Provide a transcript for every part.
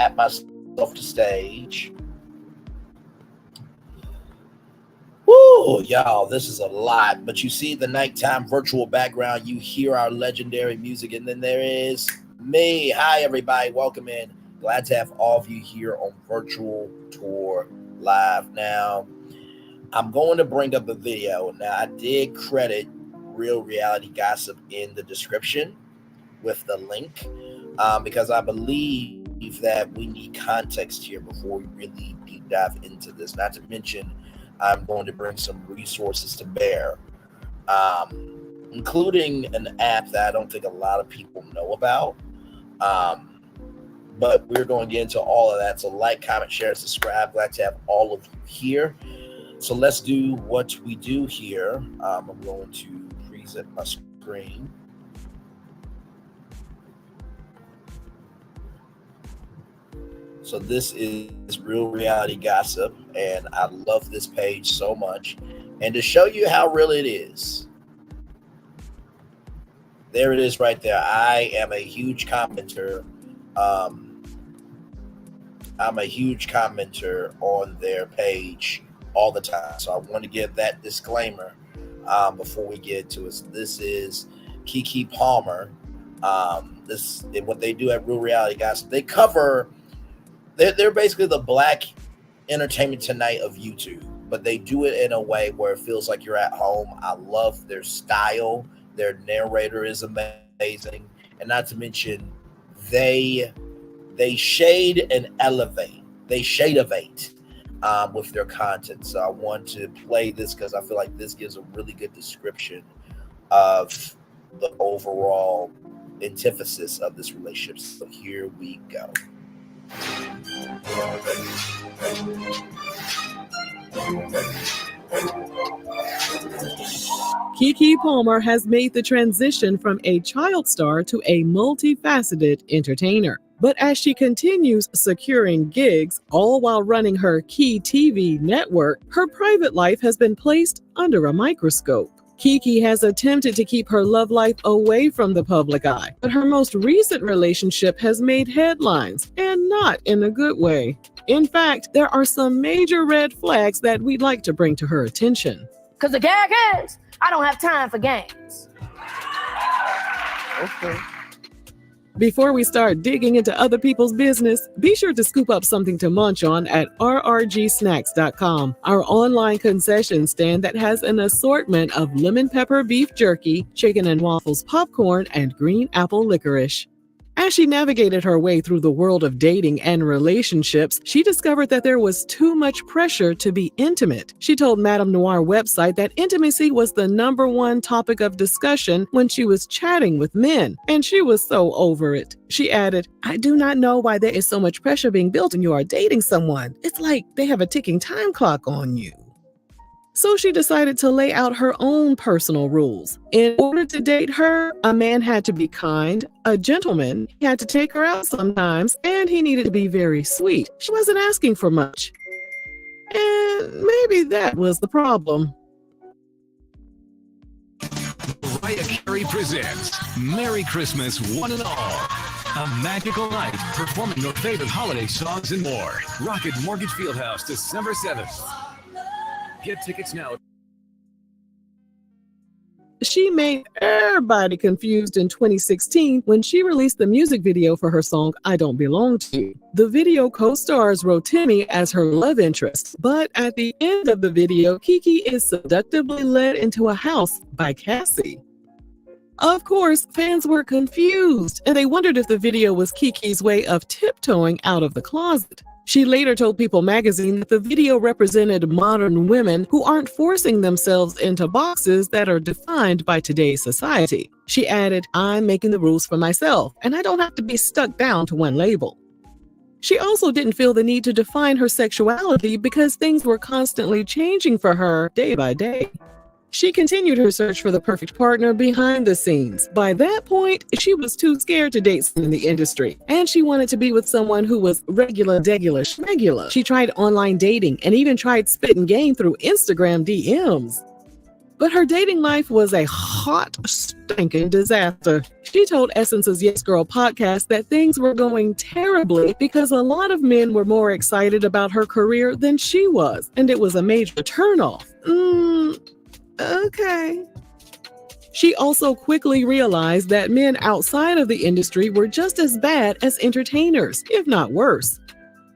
add myself to stage. Woo, y'all, this is a lot. But you see the nighttime virtual background. You hear our legendary music, and then there is me. Hi, everybody. Welcome in. Glad to have all of you here on Virtual Tour Live. Now, I'm going to bring up a video. Now, I did credit Real Reality Gossip in the description with the link because I believe that we need context here before we really deep dive into this. Not to mention, I'm going to bring some resources to bear, including an app that I don't think a lot of people know about. But we're going to get into all of that. So like, comment, share, subscribe. Glad to have all of you here. So let's do what we do here. I'm going to present my screen. So this is Real Reality Gossip, and I love this page so much. And to show you how real it is, there it is right there. I am a huge commenter. I'm a huge commenter on their page all the time. So I want to give that disclaimer before we get to it. This is Kiki Palmer. This is what they do at Real Reality Gossip. They cover... They're basically the Black Entertainment Tonight of YouTube, but they do it in a way where it feels like you're at home. I love their style. Their narrator is amazing. And not to mention, they shade and elevate. They shade-ovate with their content. So I want to play this because I feel like this gives a really good description of the overall antithesis of this relationship. So here we go. Kiki Palmer has made the transition from a child star to a multifaceted entertainer. But as she continues securing gigs, all while running her Key TV network, her private life has been placed under a microscope. Kiki has attempted to keep her love life away from the public eye, but her most recent relationship has made headlines, and not in a good way. In fact, there are some major red flags that we'd like to bring to her attention. Because the gag is, I don't have time for games. Okay. Before we start digging into other people's business, be sure to scoop up something to munch on at rrgsnacks.com, our online concession stand that has an assortment of lemon pepper beef jerky, chicken and waffles popcorn, and green apple licorice. As she navigated her way through the world of dating and relationships, she discovered that there was too much pressure to be intimate. She told Madame Noir website that intimacy was the #1 topic of discussion when she was chatting with men, and she was so over it. She added, "I do not know why there is so much pressure being built when you are dating someone. It's like they have a ticking time clock on you." So she decided to lay out her own personal rules. In order to date her, a man had to be kind, a gentleman, he had to take her out sometimes, and he needed to be very sweet. She wasn't asking for much. And maybe that was the problem. Mariah Carey presents Merry Christmas, one and all. A magical night performing your favorite holiday songs and more. Rocket Mortgage Fieldhouse, December 7th. Get tickets now. She made everybody confused in 2016 when she released the music video for her song, I Don't Belong to You. The video co-stars Rotimi as her love interest, but at the end of the video, Kiki is seductively led into a house by Cassie. Of course, fans were confused, and they wondered if the video was Kiki's way of tiptoeing out of the closet. She later told People magazine that the video represented modern women who aren't forcing themselves into boxes that are defined by today's society. She added, "I'm making the rules for myself, and I don't have to be stuck down to one label." She also didn't feel the need to define her sexuality because things were constantly changing for her day by day. She continued her search for the perfect partner behind the scenes. By that point, she was too scared to date someone in the industry, and she wanted to be with someone who was regular. She tried online dating and even tried spitting game through Instagram DMs. But her dating life was a hot, stinking disaster. She told Essence's Yes Girl podcast that things were going terribly because a lot of men were more excited about her career than she was, and it was a major turnoff. Okay. She also quickly realized that men outside of the industry were just as bad as entertainers, if not worse.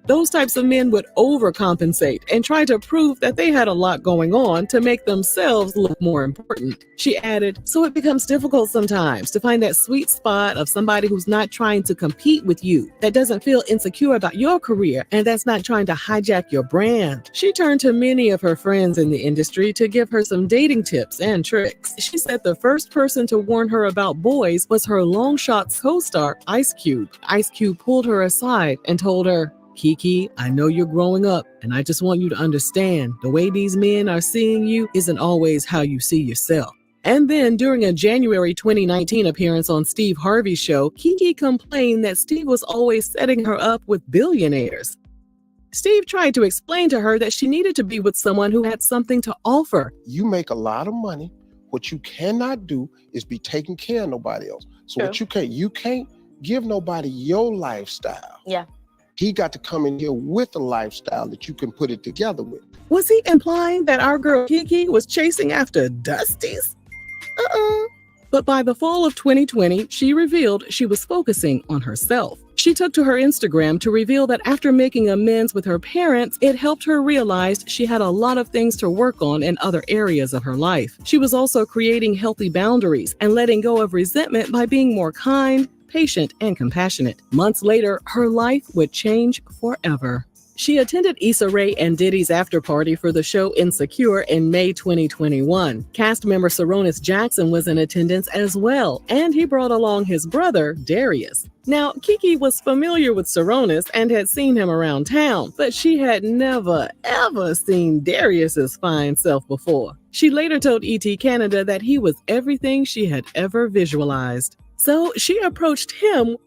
Those types of men would overcompensate and try to prove that they had a lot going on to make themselves look more important. She added, so it becomes difficult sometimes to find that sweet spot of somebody who's not trying to compete with you, that doesn't feel insecure about your career, and that's not trying to hijack your brand. She turned to many of her friends in the industry to give her some dating tips and tricks. She said the first person to warn her about boys was her Long Shots co-star, Ice Cube. Ice Cube pulled her aside and told her, Kiki, I know you're growing up, and I just want you to understand the way these men are seeing you isn't always how you see yourself. And then during a January 2019 appearance on Steve Harvey's show, Kiki complained that Steve was always setting her up with billionaires. Steve tried to explain to her that she needed to be with someone who had something to offer. You make a lot of money. What you cannot do is be taking care of nobody else. So True. what you can't give nobody your lifestyle. Yeah. He got to come in here with a lifestyle that you can put it together with. Was he implying that our girl Kiki was chasing after Dusties? But by the fall of 2020, she revealed she was focusing on herself. She took to her Instagram to reveal that after making amends with her parents, it helped her realize she had a lot of things to work on in other areas of her life. She was also creating healthy boundaries and letting go of resentment by being more kind, patient, and compassionate. Months later, her life would change forever. She attended Issa Rae and Diddy's after party for the show Insecure in May 2021. Cast member Saronis Jackson was in attendance as well, and he brought along his brother, Darius. Now, Kiki was familiar with Saronis and had seen him around town, but she had never, ever seen Darius's fine self before. She later told ET Canada that he was everything she had ever visualized. So she approached him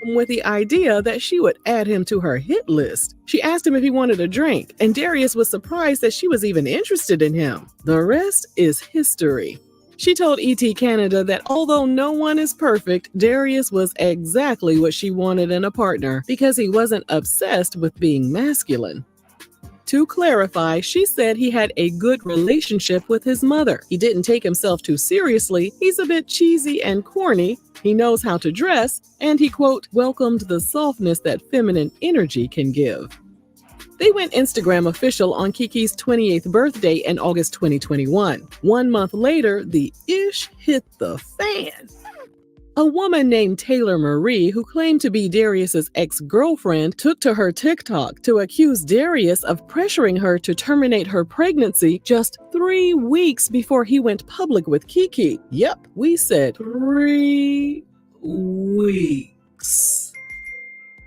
with the idea that she would add him to her hit list. She asked him if he wanted a drink, and Darius was surprised that she was even interested in him. The rest is history. She told ET Canada that although no one is perfect, Darius was exactly what she wanted in a partner because he wasn't obsessed with being masculine. To clarify, she said he had a good relationship with his mother. He didn't take himself too seriously. He's a bit cheesy and corny. He knows how to dress, and he, quote, welcomed the softness that feminine energy can give. They went Instagram official on Kiki's 28th birthday in August 2021. 1 month later, the ish hit the fan. A woman named Taylor Marie, who claimed to be Darius's ex-girlfriend, took to her TikTok to accuse Darius of pressuring her to terminate her pregnancy just 3 weeks before he went public with Kiki. Yep, we said 3 weeks.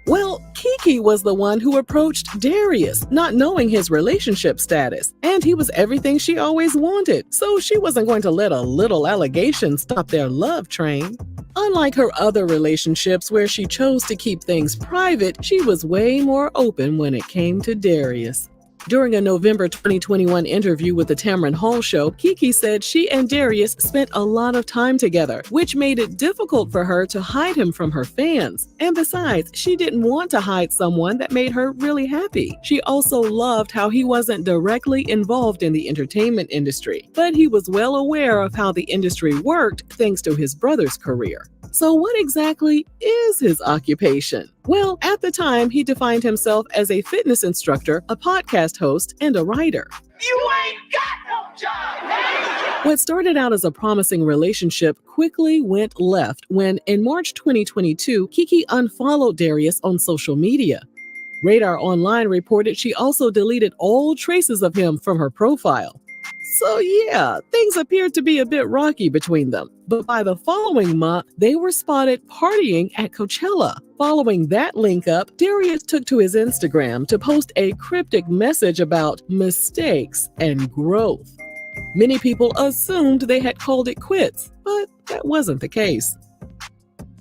Well, Kiki was the one who approached Darius, not knowing his relationship status, and he was everything she always wanted, so she wasn't going to let a little allegation stop their love train. Unlike her other relationships where she chose to keep things private, she was way more open when it came to Darius. During a November 2021 interview with the Tamron Hall Show, Kiki said she and Darius spent a lot of time together, which made it difficult for her to hide him from her fans. And besides, she didn't want to hide someone that made her really happy. She also loved how he wasn't directly involved in the entertainment industry, but he was well aware of how the industry worked thanks to his brother's career. So what exactly is his occupation? Well, at the time, he defined himself as a fitness instructor, a podcast host, and a writer. You ain't got no job! What started out as a promising relationship quickly went left when, in March 2022, Kiki unfollowed Darius on social media. Radar Online reported she also deleted all traces of him from her profile. So yeah, things appeared to be a bit rocky between them. But by the following month, they were spotted partying at Coachella. Following that link up, Darius took to his Instagram to post a cryptic message about mistakes and growth. Many people assumed they had called it quits, but that wasn't the case.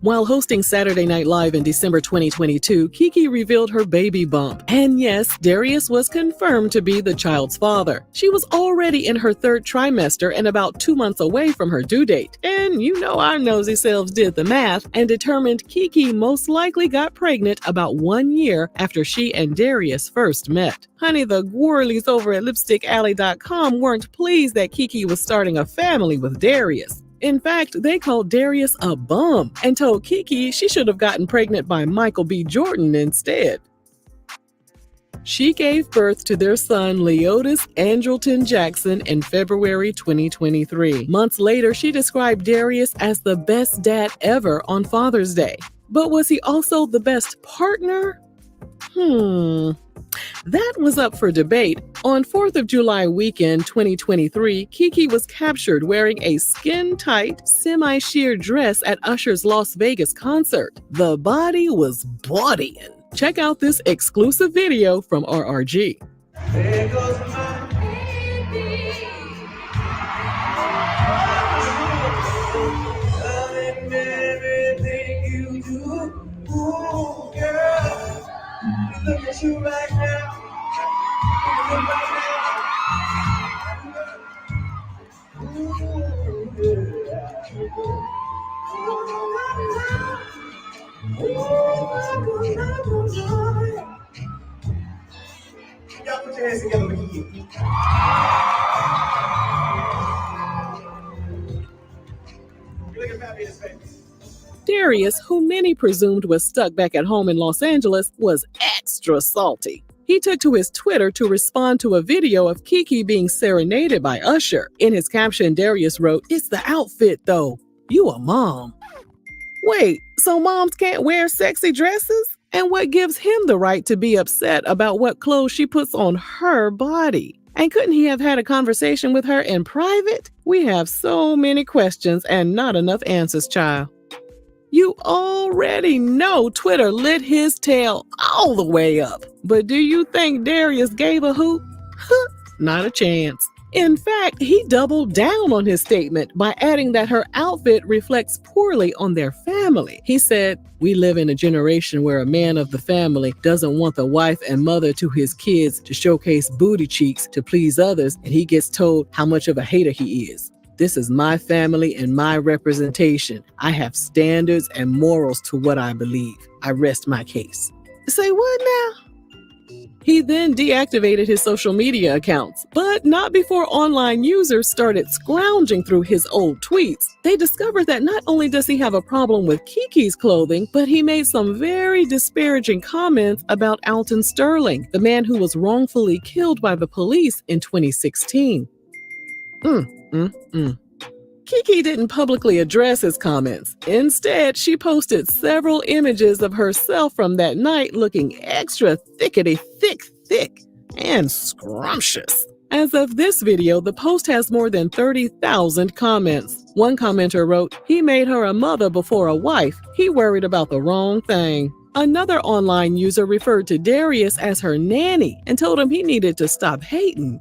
While hosting Saturday Night Live in December 2022, Keke revealed her baby bump. And yes, Darius was confirmed to be the child's father. She was already in her third trimester and about 2 months away from her due date. And you know our nosy selves did the math and determined Keke most likely got pregnant about 1 year after she and Darius first met. Honey, the Gwirlies over at lipstickalley.com weren't pleased that Keke was starting a family with Darius. In fact, they called Darius a bum and told Keke she should have gotten pregnant by Michael B. Jordan instead. She gave birth to their son Leotis Andrelton Jackson in February 2023. Months later, she described Darius as the best dad ever on Father's Day. But was he also the best partner? That was up for debate. On 4th of July weekend 2023, Keke was captured wearing a skin-tight, semi-sheer dress at Usher's Las Vegas concert. The body was bodying. Check out this exclusive video from RRG. There goes my baby. Loving everything you do. Ooh, girl. Look at you right now. Look right now. Ooh, yeah. Y'all put your hands together with Kiki. Look at Pappy in his face. Darius, who many presumed was stuck back at home in Los Angeles, was extra salty. He took to his Twitter to respond to a video of Keke being serenaded by Usher. In his caption, Darius wrote, "It's the outfit though. You a mom." Wait, so moms can't wear sexy dresses? And what gives him the right to be upset about what clothes she puts on her body? And couldn't he have had a conversation with her in private? We have so many questions and not enough answers, child. You already know Twitter lit his tail all the way up. But do you think Darius gave a hoot? Not a chance. In fact, he doubled down on his statement by adding that her outfit reflects poorly on their family. He said, "We live in a generation where a man of the family doesn't want the wife and mother to his kids to showcase booty cheeks to please others, and he gets told how much of a hater he is. This is my family and my representation. I have standards and morals to what I believe. I rest my case." Say what now? He then deactivated his social media accounts, but not before online users started scrounging through his old tweets. They discovered that not only does he have a problem with Keke's clothing, but he made some very disparaging comments about Alton Sterling, the man who was wrongfully killed by the police in 2016. Keke didn't publicly address his comments. Instead, she posted several images of herself from that night looking extra thick and scrumptious. As of this video, the post has more than 30,000 comments. One commenter wrote, "He made her a mother before a wife. He worried about the wrong thing." Another online user referred to Darius as her nanny and told him he needed to stop hating.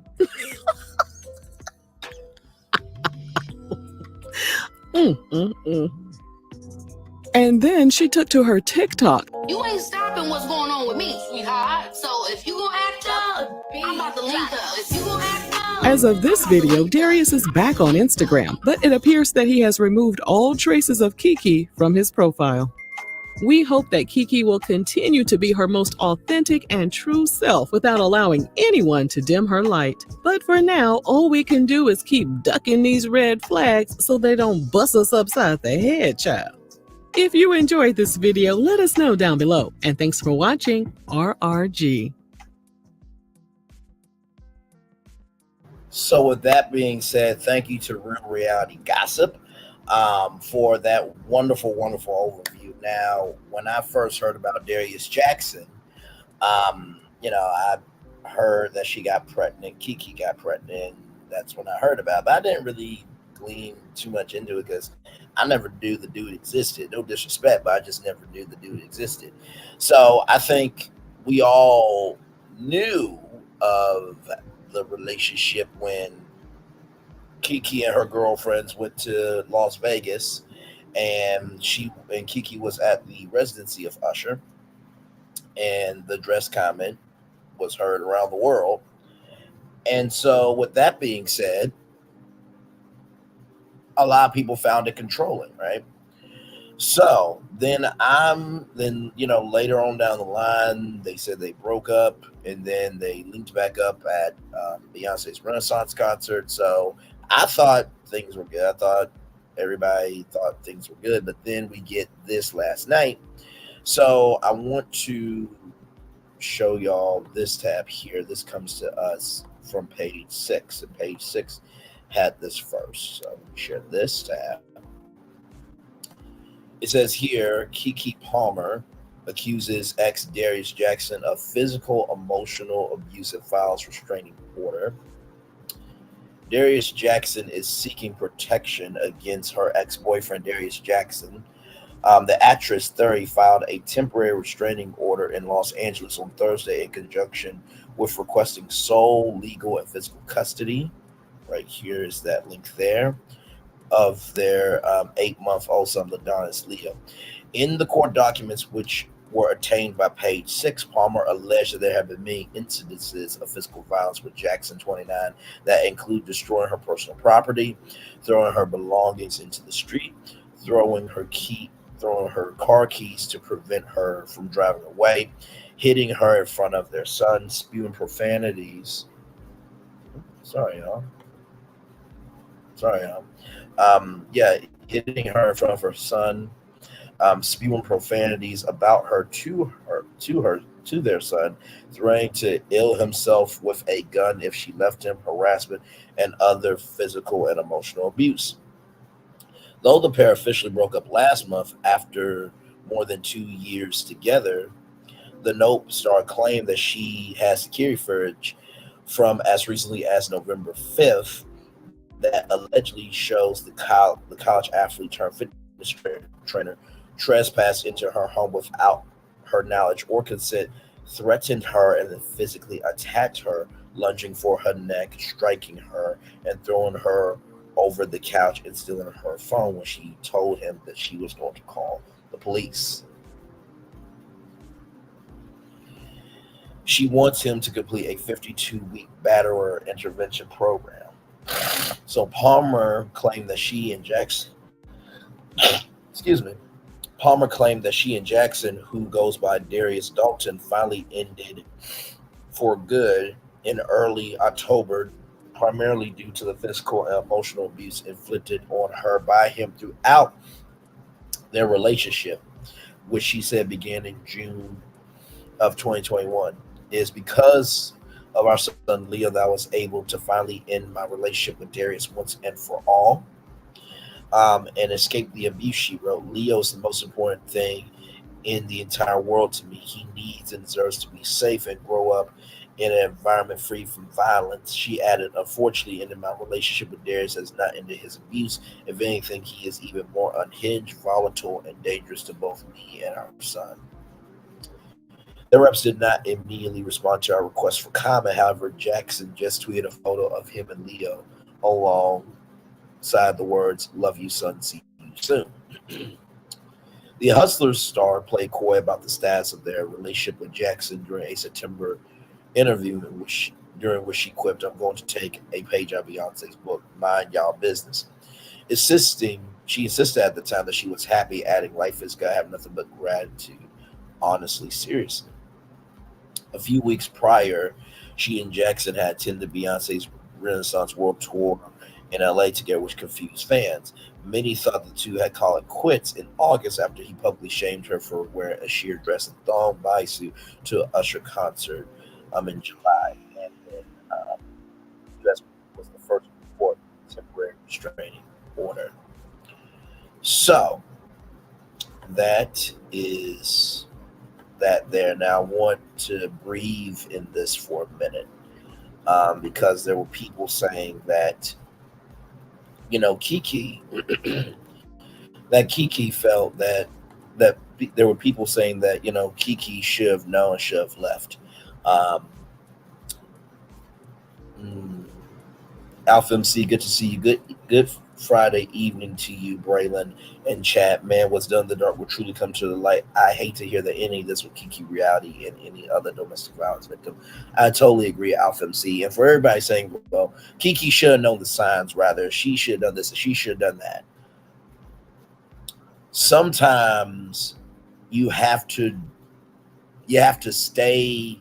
And then she took to her TikTok. "You ain't stopping what's going on with me, sweetheart. So if you gonna act up, I'm about to leave her. If you gonna act up." As of this video, Darius is back on Instagram, but it appears that he has removed all traces of Keke from his profile. We hope that Keke will continue to be her most authentic and true self without allowing anyone to dim her light. But for now, all we can do is keep ducking these red flags so they don't bust us upside the head, child. If you enjoyed this video, let us know down below. And thanks for watching RRG. So with that being said, thank you to Real Reality Gossip for that wonderful overview. Now, when I first heard about Darius Jackson, I heard that she got pregnant, Keke got pregnant. That's when I heard about it. But I didn't really glean too much into it because I never knew the dude existed. No disrespect, but I just never knew the dude existed. So I think we all knew of the relationship when Keke and her girlfriends went to Las Vegas and Kiki was at the residency of Usher, and the dress comment was heard around the world. And so, with that being said, a lot of people found it controlling, right? So then later on down the line, they said they broke up, and then they linked back up at Beyonce's Renaissance concert. So I thought things were good. I thought everybody thought things were good, but then we get this last night. So I want to show y'all this tab here. This comes to us from page 6, and page 6 had this first. So let me share this tab. It says here, Kiki Palmer accuses ex Darius Jackson of physical, emotional abuse and files restraining order. Darius Jackson is seeking protection against her ex-boyfriend, Darius Jackson. The actress 30 filed a temporary restraining order in Los Angeles on Thursday in conjunction with requesting sole legal and physical custody. Right here is that link there of their 8-month-old son, Adonis Leo. In the court documents, which were obtained by page 6, Palmer alleged that there have been many incidences of physical violence with Jackson, 29, that include destroying her personal property, throwing her belongings into the street, throwing her car keys to prevent her from driving away, hitting her in front of their son, spewing profanities. Sorry, y'all. Hitting her in front of her son, spewing profanities about her to their son, threatening to ill himself with a gun if she left him, harassment, and other physical and emotional abuse. Though the pair officially broke up last month after more than 2 years together, the Nope star claimed that she has security footage from as recently as November 5th that allegedly shows the college athlete turned fitness trainer trespassed into her home without her knowledge or consent, threatened her, and then physically attacked her, lunging for her neck, striking her, and throwing her over the couch and stealing her phone when she told him that she was going to call the police. She wants him to complete a 52-week batterer intervention program. So Palmer claimed that she and Jackson, who goes by Darius Dalton, finally ended for good in early October, primarily due to the physical and emotional abuse inflicted on her by him throughout their relationship, which she said began in June of 2021. It is because of our son Leo that I was able to finally end my relationship with Darius once and for all, and escape the abuse, she wrote. Leo's the most important thing in the entire world to me. He needs and deserves to be safe and grow up in an environment free from violence. She added, unfortunately, ending my relationship with Darius has not ended his abuse. If anything, he is even more unhinged, volatile, and dangerous to both me and our son. The reps did not immediately respond to our request for comment. However, Jackson just tweeted a photo of him and Leo alongside the words, "Love you, son. See you soon." The Hustlers star played coy about the status of their relationship with Jackson during a September interview during which she quipped, "I'm going to take a page out of Beyonce's book, Mind Y'all Business." She insisted at the time that she was happy, adding, "Life is good. I have nothing but gratitude. Honestly, seriously." A few weeks prior, she and Jackson had attended Beyonce's Renaissance World Tour in LA together, which confused fans. Many thought the two had called it quits in August after he publicly shamed her for wearing a sheer dress and thong bodysuit to an Usher concert in July. And then that was the first report of temporary restraining order. So that is that there. Now I want to breathe in this for a minute, because there were people saying that, Kiki, that Kiki felt that there were people saying that, Kiki should have known, should have left. Alpha MC, good to see you. Good Friday evening to you, Braylon and chat. Man, what's done in the dark will truly come to the light. I hate to hear that any of this with Kiki reality and any other domestic violence victim. I totally agree, Alpha MC. And for everybody saying, well, Kiki should have known the signs, rather, she should have done this and she should have done that. Sometimes you have to stay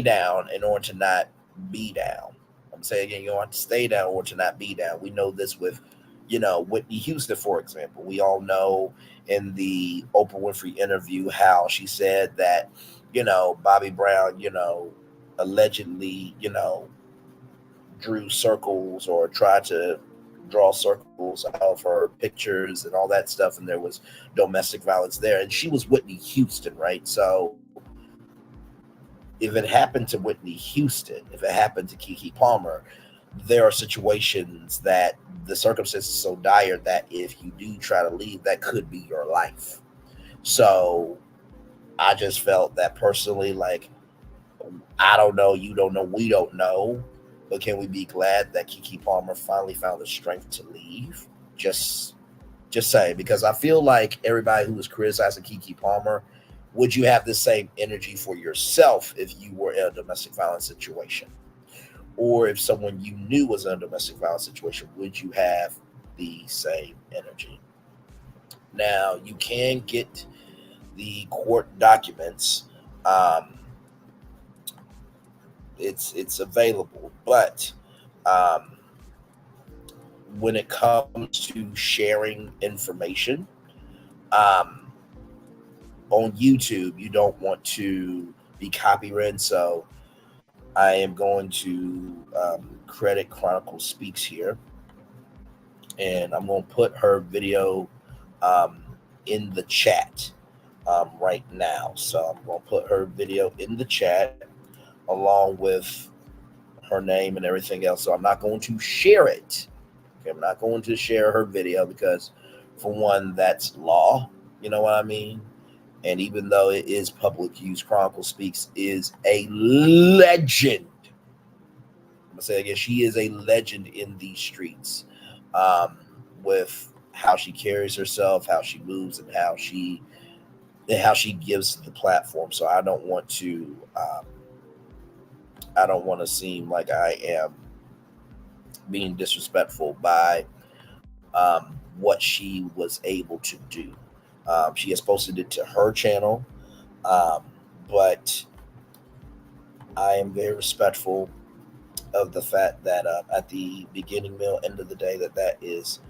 down in order to not be down. I'm saying again, you have to stay down or to not be down. We know this with, Whitney Houston, for example. We all know in the Oprah Winfrey interview how she said that, Bobby Brown, allegedly, drew circles or tried to draw circles out of her pictures and all that stuff. And there was domestic violence there. And she was Whitney Houston, right? So if it happened to Whitney Houston, if it happened to Keke Palmer, there are situations that the circumstances are so dire that if you do try to leave, that could be your life. So I just felt that personally, like, I don't know, you don't know, we don't know, but can we be glad that Keke Palmer finally found the strength to leave? Just saying, because I feel like everybody who was criticizing Keke Palmer, would you have the same energy for yourself if you were in a domestic violence situation? Or if someone you knew was in a domestic violence situation, would you have the same energy? Now, you can get the court documents. It's available, but when it comes to sharing information, on YouTube, you don't want to be copywritten. So I am going to credit Chronicle Speaks here, and I'm going to put her video in the chat right now. So I'm going to put her video in the chat along with her name and everything else. So I'm not going to share it. Okay, I'm not going to share her video because, for one, that's law. You know what I mean? And even though it is public use, Chronicle Speaks is a legend. I'm gonna say again, she is a legend in these streets, with how she carries herself, how she moves, and how she gives the platform. So I don't want to seem like I am being disrespectful by what she was able to do. She has posted it to her channel, but I am very respectful of the fact that at the beginning, middle, end of the day, that is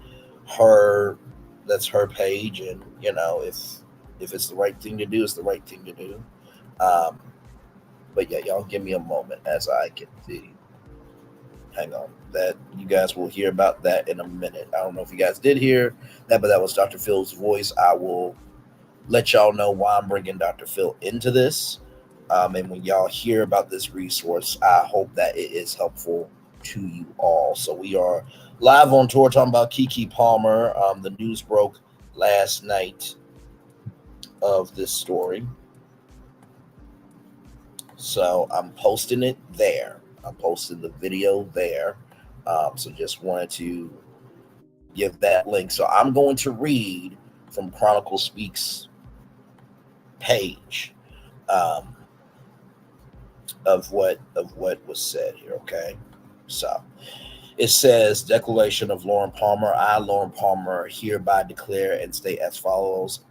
her. That's her page, and if it's the right thing to do, it's the right thing to do. But yeah, y'all give me a moment as I get the. Hang on, that you guys will hear about that in a minute. I don't know if you guys did hear that, but that was Dr. Phil's voice. I will let y'all know why I'm bringing Dr. Phil into this. And when y'all hear about this resource, I hope that it is helpful to you all. So we are live on tour talking about Keke Palmer. The news broke last night of this story. So I'm posting it there. I'm posting the video there. So just wanted to give that link. So I'm going to read from Chronicle Speaks page of what was said here. Okay. So it says, Declaration of Lauren Palmer. I, Lauren Palmer, hereby declare and state as follows.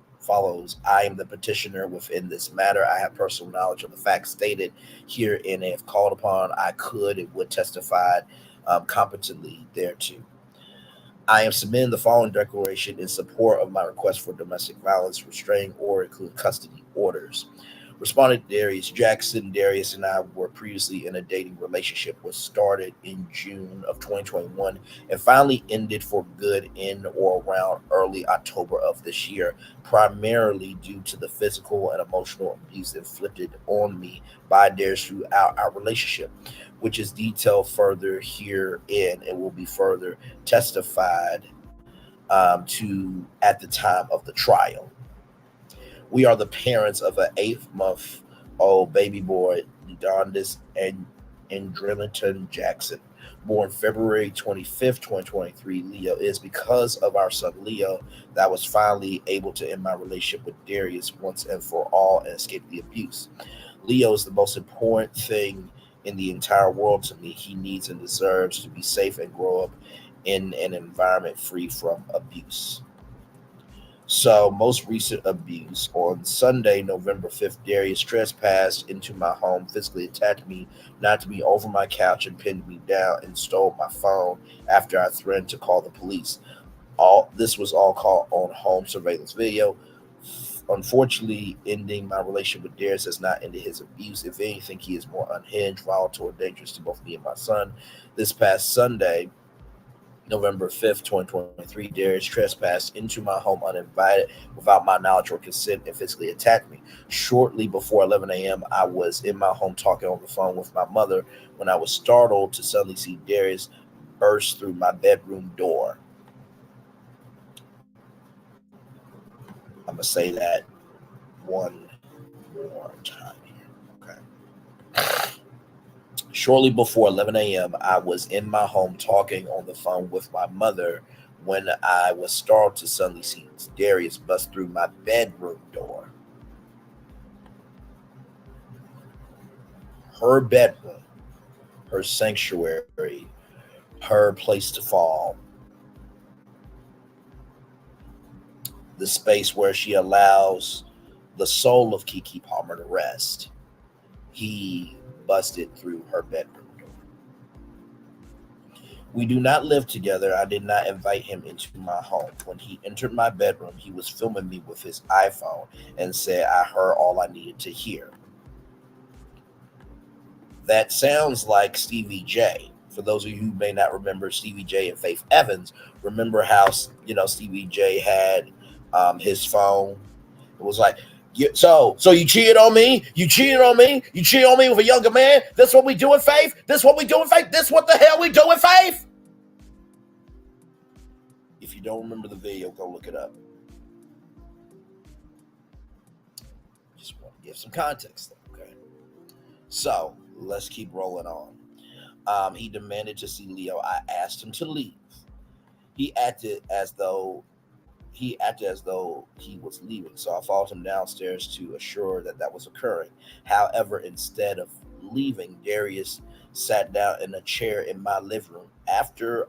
I am the petitioner within this matter. I have personal knowledge of the facts stated herein, and if called upon, I could and would testify competently thereto. I am submitting the following declaration in support of my request for domestic violence, restraining order, including custody orders. Responded Darius Jackson. Darius and I were previously in a dating relationship, which started in June of 2021 and finally ended for good in or around early October of this year, primarily due to the physical and emotional abuse inflicted on me by Darius throughout our relationship, which is detailed further herein and will be further testified to at the time of the trial. We are the parents of an 8-month-old baby boy, Dondis and Drillington Jackson. born February 25th, 2023. Leo is because of our son Leo that I was finally able to end my relationship with Darius once and for all and escape the abuse. Leo is the most important thing in the entire world to me. He needs and deserves to be safe and grow up in an environment free from abuse. So, most recent abuse on Sunday, November 5th, Darius trespassed into my home, physically attacked me, knocked me over my couch, and pinned me down and stole my phone after I threatened to call the police. All this was all caught on home surveillance video. Unfortunately, ending my relationship with Darius has not ended his abuse. If anything, he is more unhinged, volatile, and dangerous to both me and my son. This past Sunday, November 5th, 2023, Darius trespassed into my home uninvited without my knowledge or consent and physically attacked me. Shortly before 11 a.m., I was in my home talking on the phone with my mother when I was startled to suddenly see Darius burst through my bedroom door. I'm going to say that one more time here. Okay. Shortly before 11 a.m., I was in my home talking on the phone with my mother when I was startled to suddenly see Darius bust through my bedroom door. Her bedroom, her sanctuary, her place to fall, the space where she allows the soul of Kiki Palmer to rest. He busted through her bedroom door. We do not live together. I did not invite him into my home. When he entered my bedroom, he was filming me with his iPhone and said I heard all I needed to hear. That sounds like Stevie J. For those of you who may not remember Stevie J and Faith Evans, remember how Stevie J had his phone. It was like, so you cheated on me? You cheated on me? You cheated on me with a younger man? This what we doing, Faith? This what we doing, Faith? This what the hell we doing, Faith? If you don't remember the video, go look it up. Just want to give some context there, okay? So let's keep rolling on. He demanded to see Leo. I asked him to leave. He acted as though he was leaving, so I followed him downstairs to assure that was occurring. However, instead of leaving, Darius sat down in a chair in my living room. After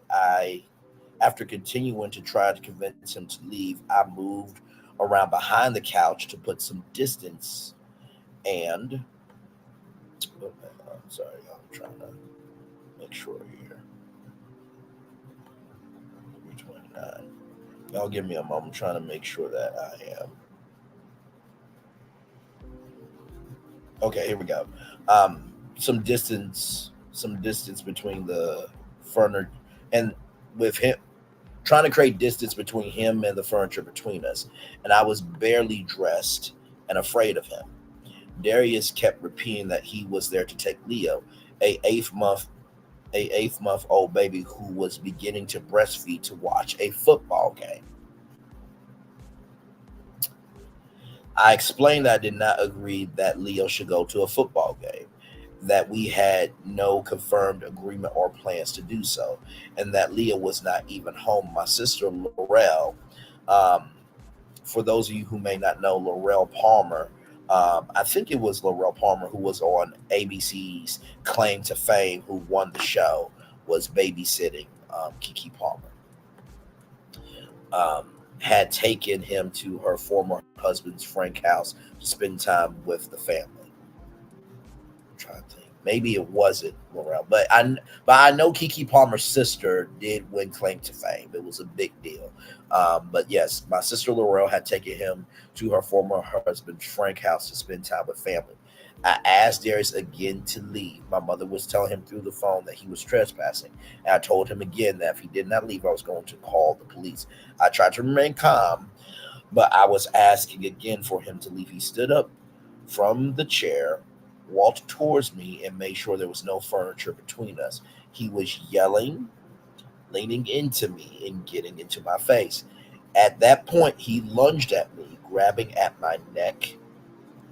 continuing to try to convince him to leave, I moved around behind the couch to put some distance and I'm sorry, I'm trying to make sure here. 329. Y'all give me a moment. I'm trying to make sure that I am. Okay, here we go. Some distance between the furniture and with him, trying to create distance between him and the furniture between us. And I was barely dressed and afraid of him. Darius kept repeating that he was there to take Leo, a eighth month old baby who was beginning to breastfeed, to watch a football game. I explained that I did not agree that Leo should go to a football game, that we had no confirmed agreement or plans to do so, and that Leo was not even home. My sister Laurel, for those of you who may not know, Laurel Palmer, I think it was Laurel Palmer who was on ABC's Claim to Fame, who won the show, was babysitting Kiki Palmer. Had taken him to her former husband's Frank house to spend time with the family. I'm trying to think. Maybe it wasn't Laurel, but I know Kiki Palmer's sister did win Claim to Fame. It was a big deal. But yes, my sister Laurel had taken him to her former husband's Frank house to spend time with family. I asked Darius again to leave. My mother was telling him through the phone that he was trespassing. And I told him again that if he did not leave, I was going to call the police. I tried to remain calm, but I was asking again for him to leave. He stood up from the chair, walked towards me, and made sure there was no furniture between us. He was yelling, leaning into me, and getting into my face. At that point, he lunged at me, grabbing at my neck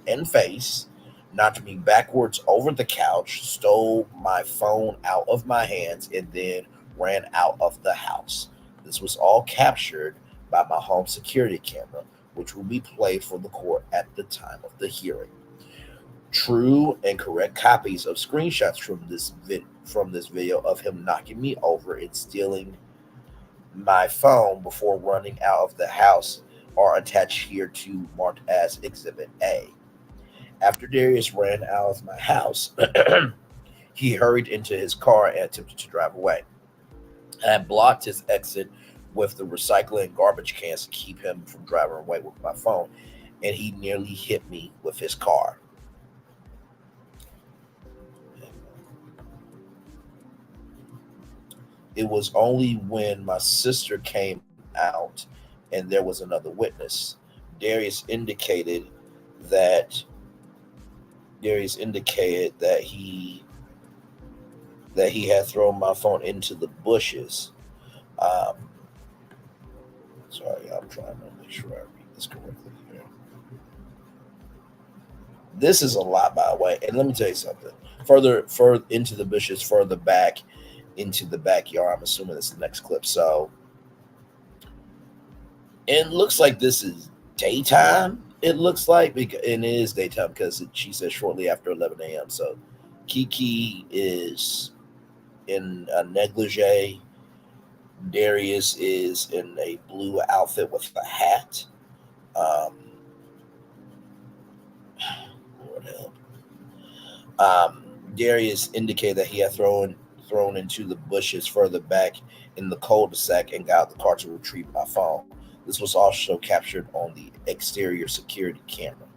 and face, knocked me backwards over the couch, stole my phone out of my hands, and then ran out of the house. This was all captured by my home security camera, which will be played for the court at the time of the hearing. True and correct copies of screenshots from this video of him knocking me over and stealing my phone before running out of the house are attached here to marked as Exhibit A. After Darius ran out of my house, he hurried into his car and attempted to drive away. I had blocked his exit with the recycling garbage cans to keep him from driving away with my phone, and he nearly hit me with his car. It was only when my sister came out and there was another witness. Darius indicated that he had thrown my phone into the bushes. Sorry, I'm trying to make sure I read this correctly here. This is a lot, by the way. And let me tell you something. Further into the bushes, further back into the backyard. I'm assuming this is the next clip. So it looks like this is daytime. It looks like, and it is daytime because she said shortly after 11 a.m. So Keke is in a negligee. Darius is in a blue outfit with a hat. Lord help. Darius indicated that he had thrown into the bushes further back in the cul-de-sac and got out the car to retrieve my phone. This was also captured on the exterior security camera.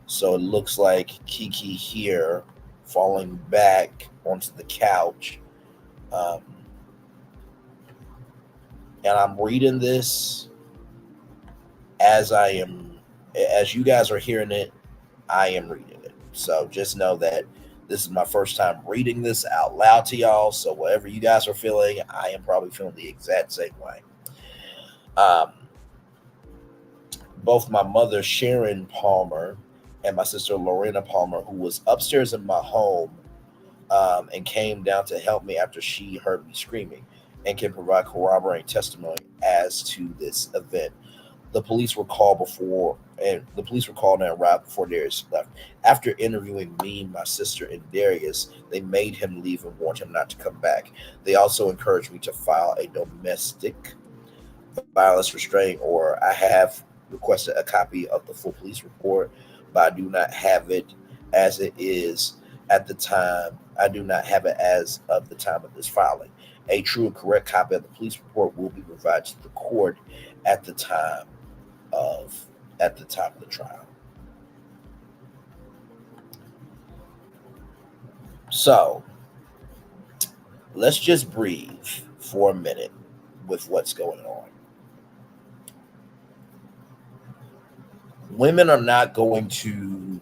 So it looks like Keke here falling back onto the couch. And I'm reading this as you guys are hearing it, I am reading it. So just know that this is my first time reading this out loud to y'all. So whatever you guys are feeling, I am probably feeling the exact same way. Both my mother, Sharon Palmer, and my sister, Lorena Palmer, who was upstairs in my home and came down to help me after she heard me screaming, and can provide corroborating testimony as to this event. The police were called and arrived before Darius left. After interviewing me, my sister, and Darius, they made him leave and warned him not to come back. They also encouraged me to file a domestic violence restraining order. I have requested a copy of the full police report, but I do not have it as it is at the time. I do not have it as of the time of this filing. A true and correct copy of the police report will be provided to the court at the time of the trial. So let's just breathe for a minute with what's going on. Women are not going to.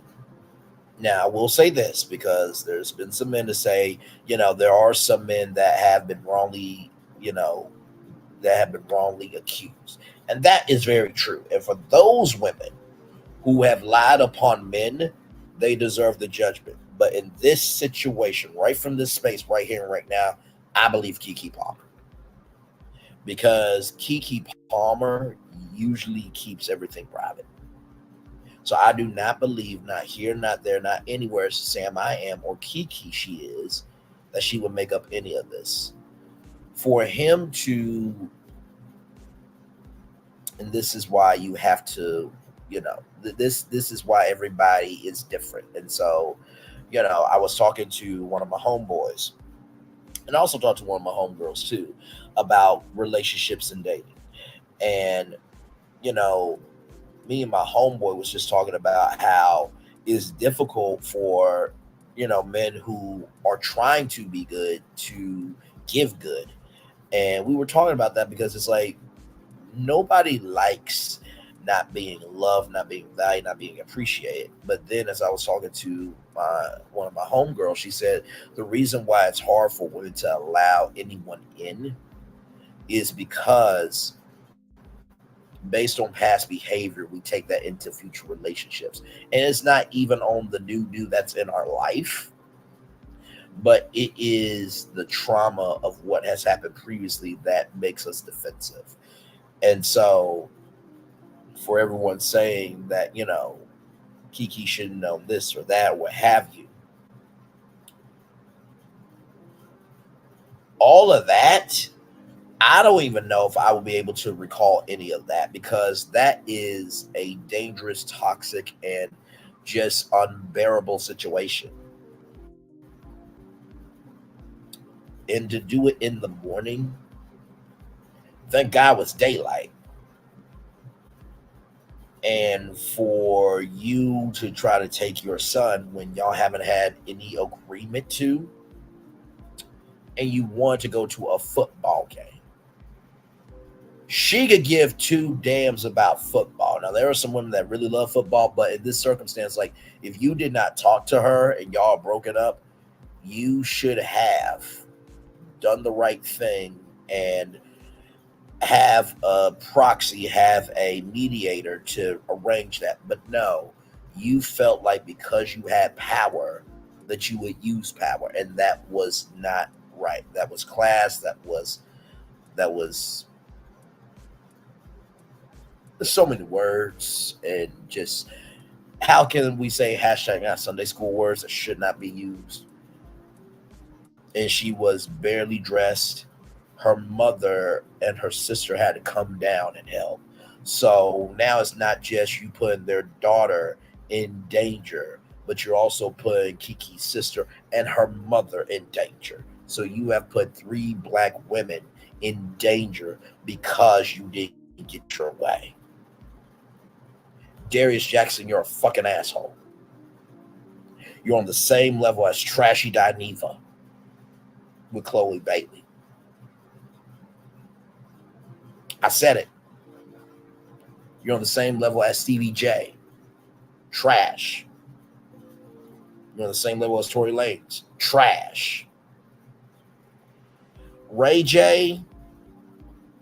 Now, I will say this because there's been some men to say, there are some men that have been wrongly, accused. And that is very true. And for those women who have lied upon men, they deserve the judgment. But in this situation, right from this space, right here and right now, I believe Kiki Palmer. Because Kiki Palmer usually keeps everything private. So I do not believe, not here, not there, not anywhere, Sam I am, or Kiki she is, that she would make up any of this. For him to, and this is why you have to, this is why everybody is different. And so, I was talking to one of my homeboys, and I also talked to one of my homegirls too, about relationships and dating. And, me and my homeboy was just talking about how it's difficult for, men who are trying to be good to give good. And we were talking about that because it's like nobody likes not being loved, not being valued, not being appreciated. But then as I was talking to one of my homegirls, she said the reason why it's hard for women to allow anyone in is because based on past behavior, we take that into future relationships. And it's not even on the new that's in our life, but it is the trauma of what has happened previously that makes us defensive. And so, for everyone saying that, Kiki shouldn't know this or that, or what have you, all of that, I don't even know if I will be able to recall any of that, because that is a dangerous, toxic, and just unbearable situation. And to do it in the morning, thank God it was daylight. And for you to try to take your son when y'all haven't had any agreement to, and you want to go to a football game. She could give two damns about football. Now, there are some women that really love football, but in this circumstance, like, if you did not talk to her and y'all broken up, you should have done the right thing and have a proxy, have a mediator to arrange that. But no, you felt like because you had power that you would use power, and that was not right. That was class. That was so many words, and just how can we say hashtag not Sunday school words that should not be used? And she was barely dressed. Her mother and her sister had to come down and help. So now it's not just you putting their daughter in danger, but you're also putting Kiki's sister and her mother in danger. So you have put 3 black women in danger because you didn't get your way. Darius Jackson, you're a fucking asshole. You're on the same level as Trashy Dineva with Chloe Bailey. I said it. You're on the same level as Stevie J. Trash. You're on the same level as Tory Lanez. Trash. Ray J,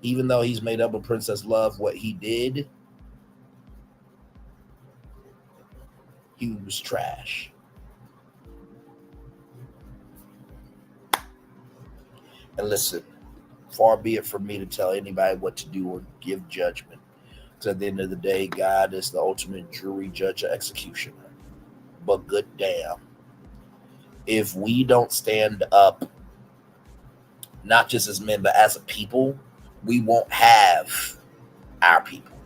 even though he's made up with Princess Love, what he did, he was trash. And listen, far be it from me to tell anybody what to do or give judgment. Because at the end of the day, God is the ultimate jury, judge, or executioner. But good damn, if we don't stand up, not just as men, but as a people, we won't have our people.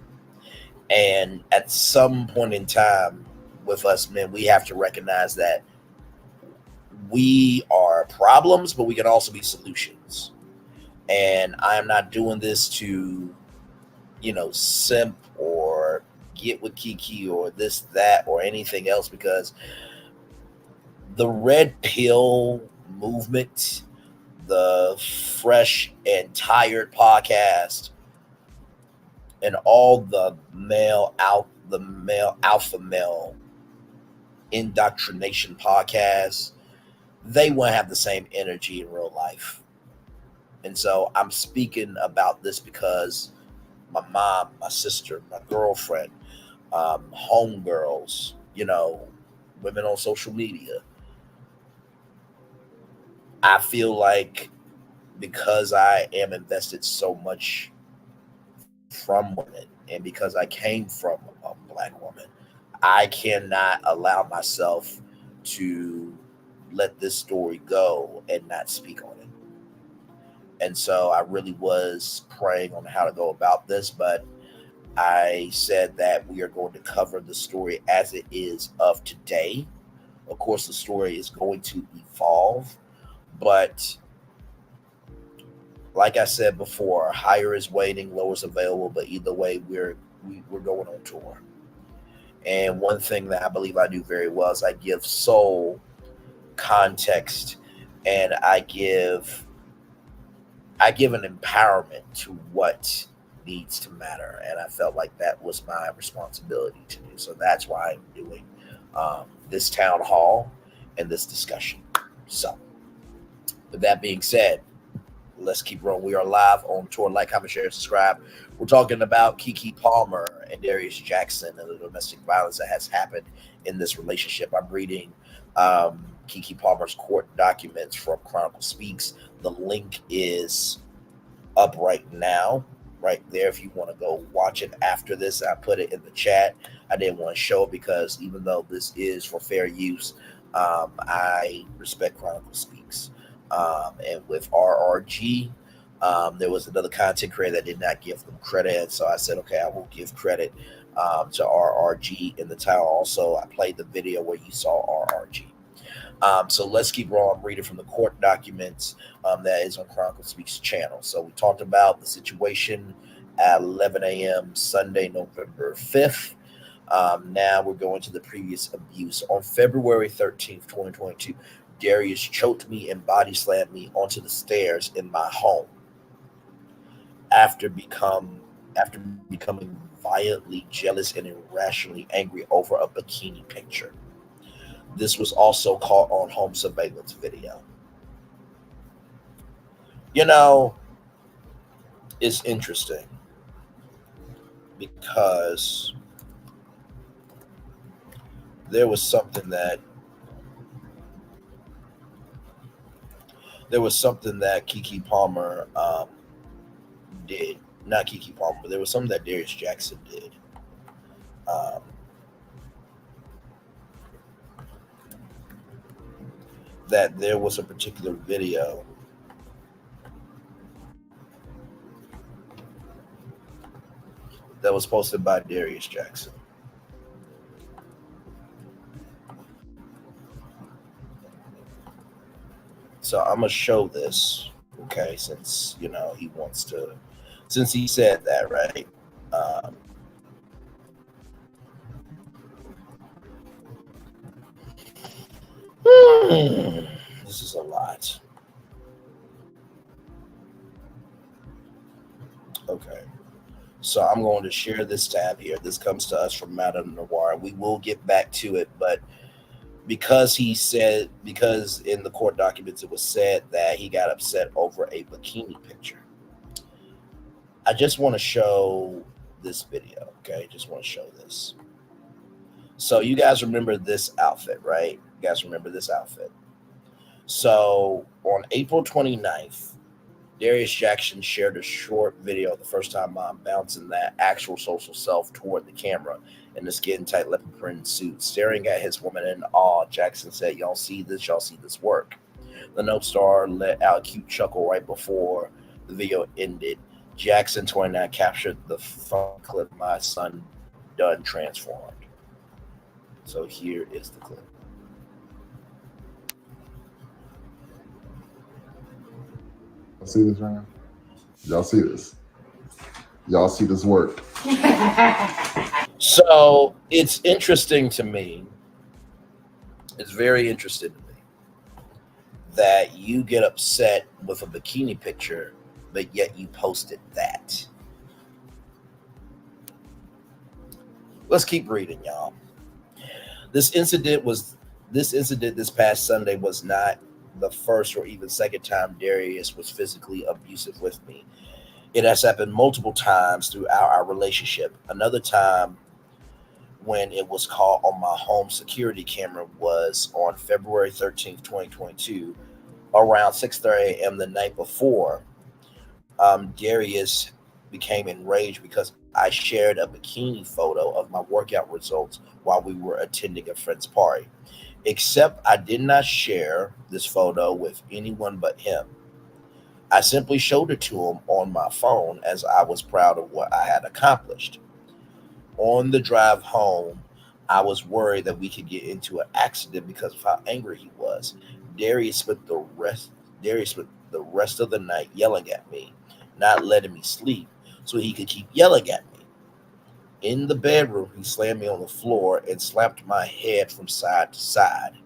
And at some point in time with us men, we have to recognize that we are problems, but we can also be solutions. And I am not doing this to, simp or get with Kiki or this, that, or anything else, because the red pill movement, the Fresh and Tired podcast, and all the alpha male indoctrination podcasts, they won't have the same energy in real life. And so I'm speaking about this because my mom, my sister, my girlfriend, homegirls, women on social media, I feel like because I am invested so much from women, and because I came from a black woman, I cannot allow myself to let this story go and not speak on it. And so I really was praying on how to go about this, but I said that we are going to cover the story as it is of today. Of course, the story is going to evolve, but like I said before, higher is waiting, lower is available, but either way, we're going on tour. And one thing that I believe I do very well is I give soul, context, and I give an empowerment to what needs to matter. And I felt like that was my responsibility to do. So that's why I'm doing this town hall and this discussion. So with that being said, Let's keep rolling. We are live on tour. Like, comment, share, subscribe. We're talking about Kiki Palmer and Darius Jackson and the domestic violence that has happened in this relationship. I'm reading Kiki Palmer's court documents from Chronicle Speaks. The link is up right now, right there, if you want to go watch it after this. I put it in the chat. I didn't want to show it because even though this is for fair use, I respect Chronicle Speaks. And with RRG, there was another content creator that did not give them credit. And so I said, okay, I will give credit to RRG in the title. Also, I played the video where you saw RRG. So let's keep rolling. I'm reading from the court documents that is on Chronicle Speaks channel. So we talked about the situation at 11 a.m. Sunday, November 5th. Now we're going to the previous abuse. On February 13th, 2022, Darius choked me and body slammed me onto the stairs in my home after becoming violently jealous and irrationally angry over a bikini picture. This was also caught on home surveillance video. You know, it's interesting because there was something that Kiki Palmer did. Not Kiki Palmer, but there was something that Darius Jackson did. That there was a particular video that was posted by Darius Jackson. So I'm gonna show this, okay? Since he wants to, since he said that, right? This is a lot. Okay. So I'm going to share this tab here. This comes to us from Madame Noir. We will get back to it, but because in the court documents it was said that he got upset over a bikini picture, I just want to show this video, okay? Just want to show this. So you guys remember this outfit, right? You guys remember this outfit. So on April 29th, Darius Jackson shared a short video of the first time mom bouncing that actual social self toward the camera in the skin tight leopard print suit, staring at his woman in awe. Jackson said, "Y'all see this? Y'all see this work?" The note star let out a cute chuckle right before the video ended. Jackson, 29, captured the phone clip, "My son done transformed." So here is the clip. See this right now? Y'all see this? Y'all see this work? So it's interesting to me. It's very interesting to me that you get upset with a bikini picture, but yet you posted that. Let's keep reading, y'all. This incident this past Sunday was not the first or even second time Darius was physically abusive with me. It has happened multiple times throughout our relationship. Another time when it was caught on my home security camera was on February 13th, 2022, around 6:30 a.m. the night before. Darius became enraged because I shared a bikini photo of my workout results while we were attending a friend's party. Except I did not share this photo with anyone but him. I simply showed it to him on my phone as I was proud of what I had accomplished. On the drive home, I was worried that we could get into an accident because of how angry he was. Darius spent the rest of the night yelling at me, not letting me sleep so he could keep yelling at me. In the bedroom, he slammed me on the floor and slapped my head from side to side.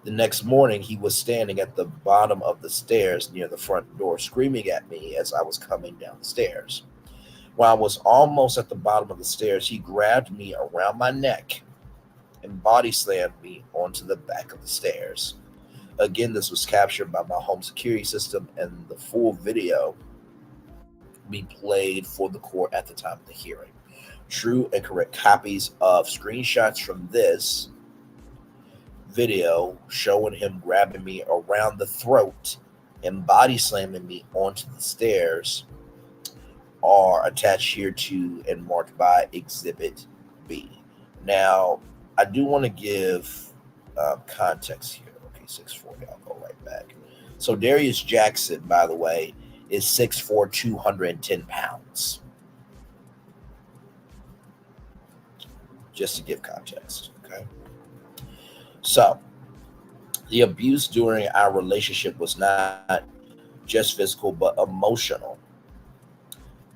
The next morning, he was standing at the bottom of the stairs near the front door, screaming at me as I was coming down the stairs. When I was almost at the bottom of the stairs, he grabbed me around my neck and body slammed me onto the back of the stairs. Again, this was captured by my home security system, and the full video be played for the court at the time of the hearing. True and correct copies of screenshots from this video showing him grabbing me around the throat and body slamming me onto the stairs are attached here to and marked by Exhibit B. Now, I do want to give context here. Okay, 6'4", I'll go right back. So Darius Jackson, by the way, is 6'4", 210 pounds. Just to give context, okay? So, the abuse during our relationship was not just physical, but emotional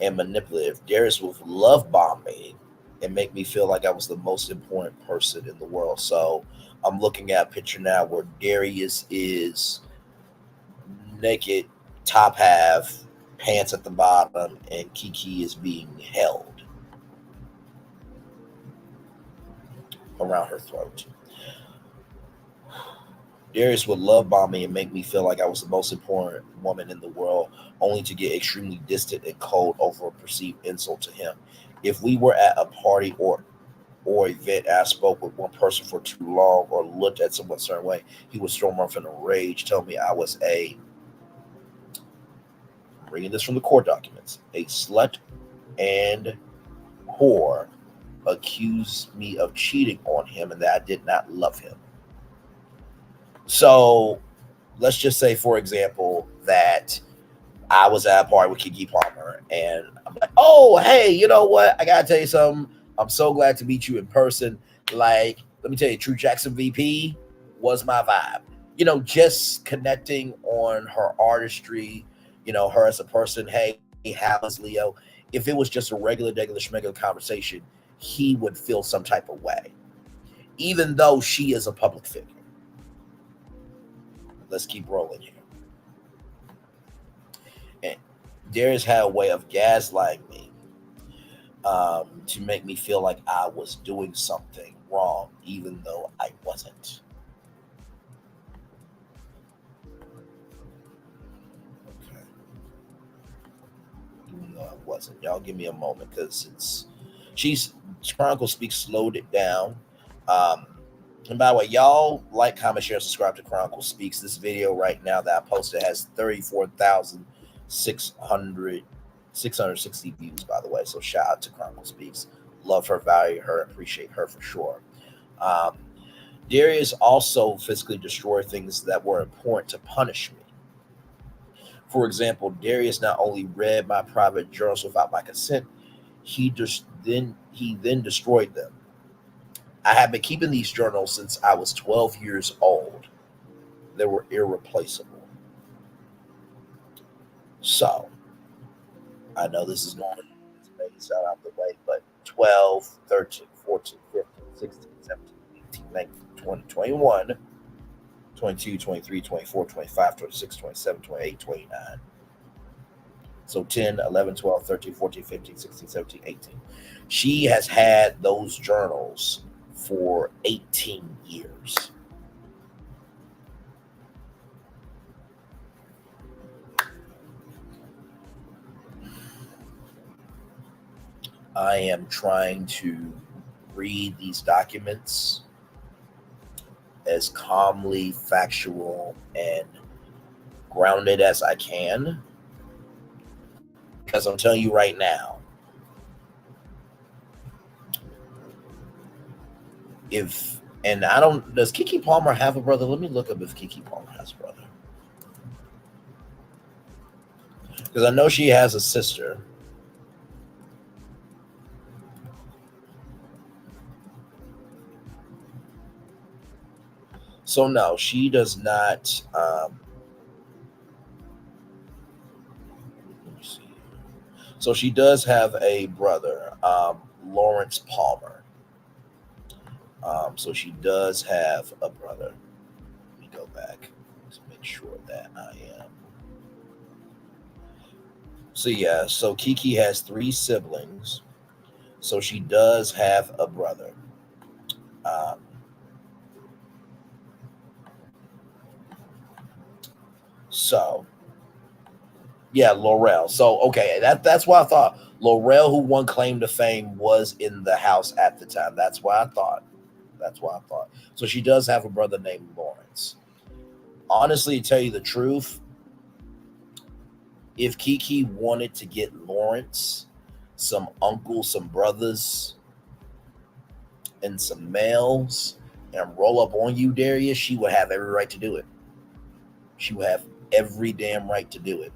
and manipulative. Darius would love bomb me and make me feel like I was the most important person in the world. So, I'm looking at a picture now where Darius is naked, top half, pants at the bottom, and Keke is being held around her throat. Darius would love bomb me and make me feel like I was the most important woman in the world, only to get extremely distant and cold over a perceived insult to him. If we were at a party or event, I spoke with one person for too long or looked at someone a certain way, he would storm off in a rage, tell me I was I'm reading this from the court documents, a slut and whore, accused me of cheating on him and that I did not love him. So let's just say, for example, that I was at a party with Kiki Palmer and I'm like, oh, hey, you know what? I got to tell you something. I'm so glad to meet you in person. Like, let me tell you, True Jackson VP was my vibe. You know, just connecting on her artistry, you know, her as a person. Hey, how is Leo? If it was just a regular schmegular conversation, he would feel some type of way, even though she is a public figure. Let's keep rolling here. And Darius had a way of gaslighting me to make me feel like I was doing something wrong, even though I wasn't. Okay. Even though I wasn't. Y'all give me a moment because Chronicle Speaks slowed it down. And by the way, y'all like, comment, share, subscribe to Chronicle Speaks. This video right now that I posted has 34,660 views, by the way. So shout out to Chronicle Speaks. Love her, value her, appreciate her for sure. Darius also physically destroyed things that were important to punish me. For example, Darius not only read my private journals without my consent, he then destroyed them. I have been keeping these journals since I was 12 years old. They were irreplaceable. So, I know this is not out of the way, but 12, 13, 14, 15, 16, 17, 18, 19, 20, 21, 22, 23, 24, 25, 26, 27, 28, 29. So 10, 11, 12, 13, 14, 15, 16, 17, 18. She has had those journals for 18 years. I am trying to read these documents as calmly, factual, and grounded as I can. Because I'm telling you right now, does Kiki Palmer have a brother? Let me look up if Kiki Palmer has a brother. Because I know she has a sister. So no, she does not. Let me see. So she does have a brother, Lawrence Palmer. So she does have a brother. Let me go back to make sure that I am. So yeah, so Kiki has 3 siblings. So she does have a brother. So yeah, Laurel. So okay, that's why I thought Laurel, who won claim to fame, was in the house at the time. That's why I thought. That's why I thought. So she does have a brother named Lawrence. Honestly, to tell you the truth, if Keke wanted to get Lawrence some uncles, some brothers, and some males and roll up on you, Darius, she would have every right to do it. She would have every damn right to do it.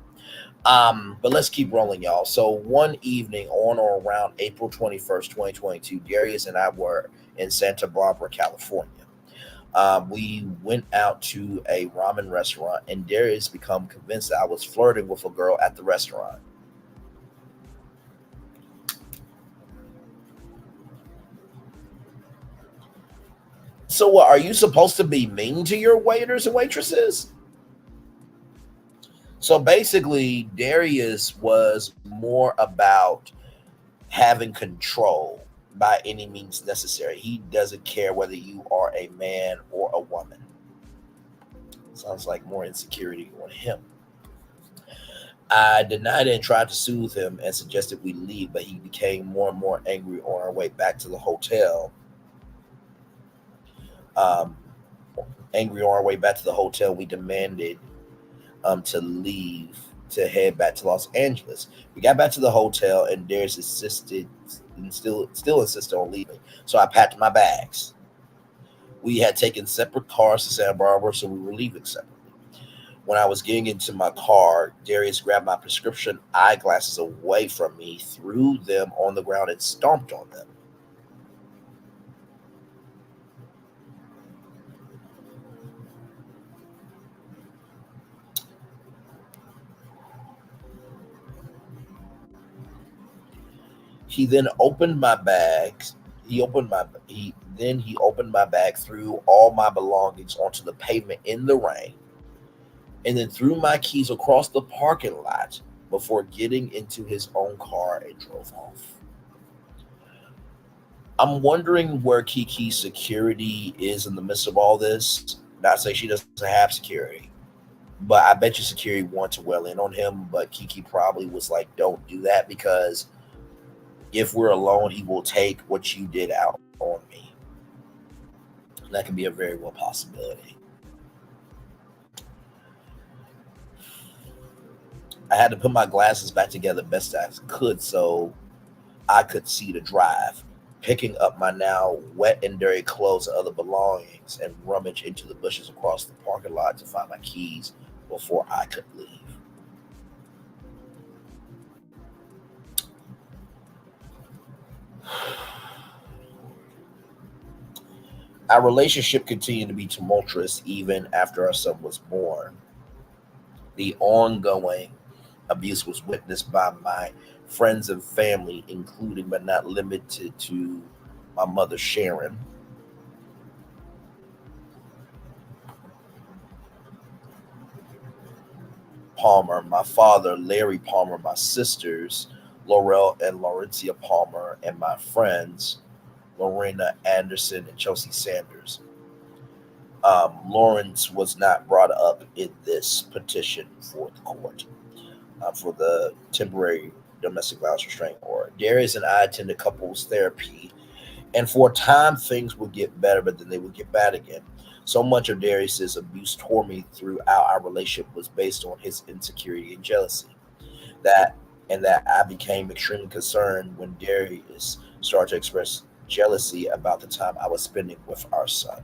But let's keep rolling, y'all. So one evening on or around April 21st, 2022, Darius and I were in Santa Barbara, California. We went out to a ramen restaurant, and Darius became convinced that I was flirting with a girl at the restaurant. So what, are you supposed to be mean to your waiters and waitresses? So basically, Darius was more about having control by any means necessary. He doesn't care whether you are a man or a woman. Sounds like more insecurity on him. I denied it and tried to soothe him and suggested we leave, but he became more and more angry on our way back to the hotel. Um, Angry on our way back to the hotel, we demanded to leave to head back to Los Angeles. We got back to the hotel, and Darius insisted and still insisted on leaving. So I packed my bags. We had taken separate cars to Santa Barbara, so we were leaving separately. When I was getting into my car, Darius grabbed my prescription eyeglasses away from me, threw them on the ground, and stomped on them. He then opened my bags. He opened my bag, threw all my belongings onto the pavement in the rain, and then threw my keys across the parking lot before getting into his own car and drove off. I'm wondering where Kiki's security is in the midst of all this. Not say she doesn't have security, but I bet you security wants to well in on him. But Kiki probably was like, "Don't do that because if we're alone, he will take what you did out on me." That can be a very real possibility. I had to put my glasses back together best I could so I could see to drive, picking up my now wet and dirty clothes and other belongings and rummage into the bushes across the parking lot to find my keys before I could leave. Our relationship continued to be tumultuous even after our son was born. The ongoing abuse was witnessed by my friends and family, including but not limited to my mother, Sharon Palmer, my father, Larry Palmer, my sisters, Laurel and Laurencia Palmer, and my friends, Lorena Anderson and Chelsea Sanders. Lawrence was not brought up in this petition for the court for the temporary domestic violence restraining order. Darius and I attended couples therapy, and for a time things would get better, but then they would get bad again. So much of Darius's abuse toward me throughout our relationship was based on his insecurity and jealousy. That that I became extremely concerned when Darius started to express jealousy about the time I was spending with our son.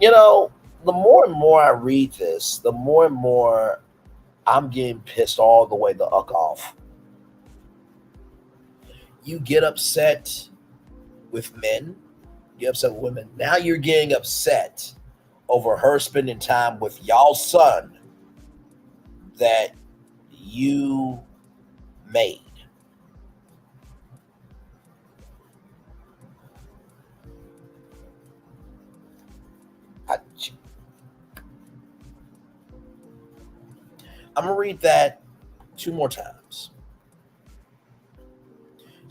You know, the more and more I read this, the more and more I'm getting pissed all the way the uck off. You get upset with men, get upset with women. Now you're getting upset over her spending time with y'all's son that you made. I, I'm going to read that two more times.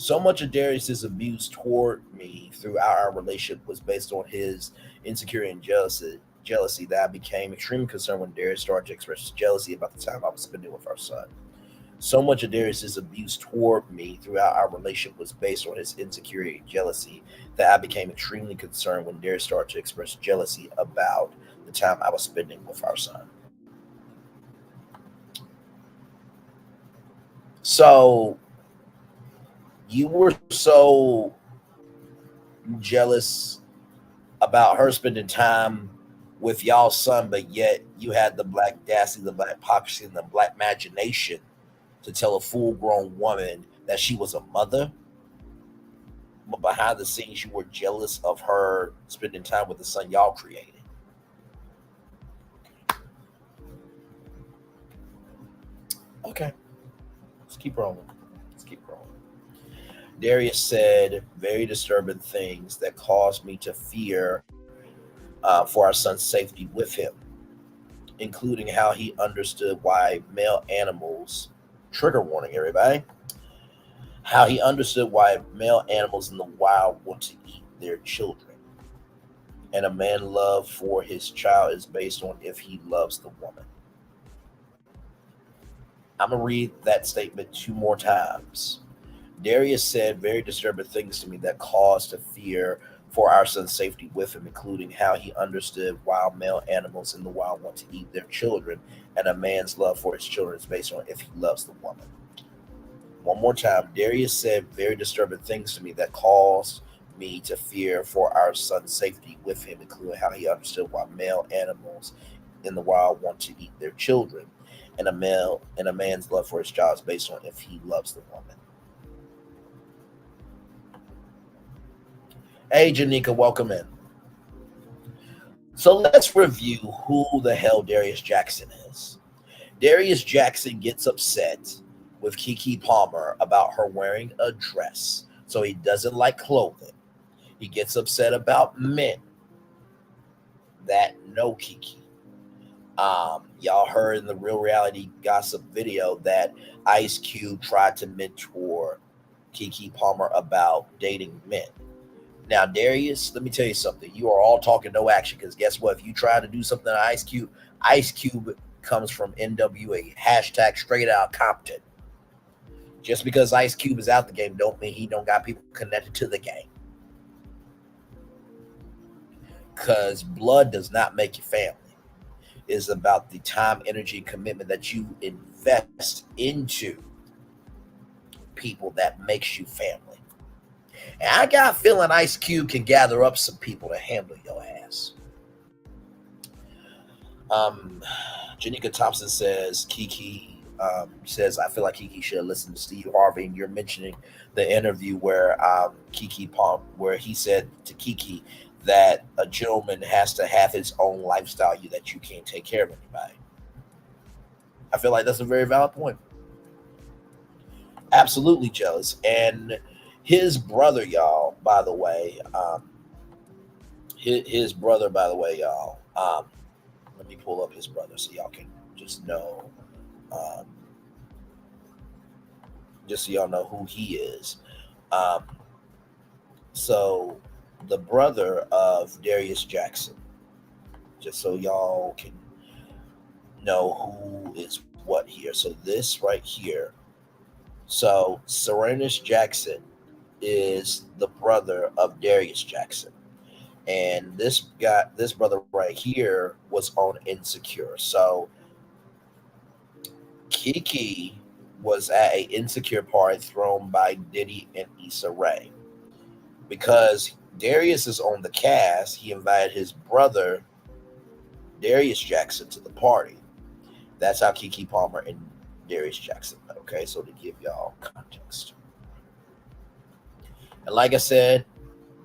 So much of Darius's abuse toward me throughout our relationship was based on his insecurity and jealousy that I became extremely concerned when Darius started to express jealousy about the time I was spending with our son. So much of Darius's abuse toward me throughout our relationship was based on his insecurity and jealousy that I became extremely concerned when Darius started to express jealousy about the time I was spending with our son. So you were so jealous about her spending time with y'all's son, but yet you had the black audacity, the black hypocrisy, and the black imagination to tell a full-grown woman that she was a mother, but behind the scenes you were jealous of her spending time with the son y'all created. Okay, let's keep rolling. Let's keep rolling. Darius said very disturbing things that caused me to fear for our son's safety with him, including how he understood why male animals, trigger warning, everybody, how he understood why male animals in the wild want to eat their children. And a man's love for his child is based on if he loves the woman. I'm going to read that statement 2 more times. Darius said very disturbing things to me that caused to fear for our son's safety with him, including how he understood wild male animals in the wild want to eat their children, and a man's love for his children is based on if he loves the woman. One more time. Darius said very disturbing things to me that caused me to fear for our son's safety with him, including how he understood why male animals in the wild want to eat their children, and a man's love for his child is based on if he loves the woman. Hey, Janika, welcome in. So let's review who the hell Darius Jackson is. Darius Jackson gets upset with Kiki Palmer about her wearing a dress, so he doesn't like clothing. He gets upset about men that know Kiki. Y'all heard in the Real Reality Gossip video that Ice Cube tried to mentor Kiki Palmer about dating men. Now, Darius, let me tell you something. You are all talking no action, because guess what? If you try to do something to Ice Cube comes from NWA, hashtag straight out Compton. Just because Ice Cube is out the game don't mean he don't got people connected to the game. Because blood does not make you family. It's about the time, energy, and commitment that you invest into people that makes you family. And I got a feeling Ice Cube can gather up some people to handle your ass. Janika Thompson says, Kiki says, I feel like Kiki should have listened to Steve Harvey. And you're mentioning the interview where Kiki Palmer, where he said to Kiki that a gentleman has to have his own lifestyle, that you can't take care of anybody. I feel like that's a very valid point. Absolutely jealous. And his brother, y'all, by the way, y'all, let me pull up his brother so y'all can just know, just so y'all know who he is. So the brother of Darius Jackson, just so y'all can know who is what here. So this right here. So Serenus Jackson is the brother of Darius Jackson. And this brother right here was on Insecure. So Kiki was at an Insecure party thrown by Diddy and Issa Rae. Because Darius is on the cast, he invited his brother, Darius Jackson, to the party. That's how Kiki Palmer and Darius Jackson met. Okay, so to give y'all context. And like I said,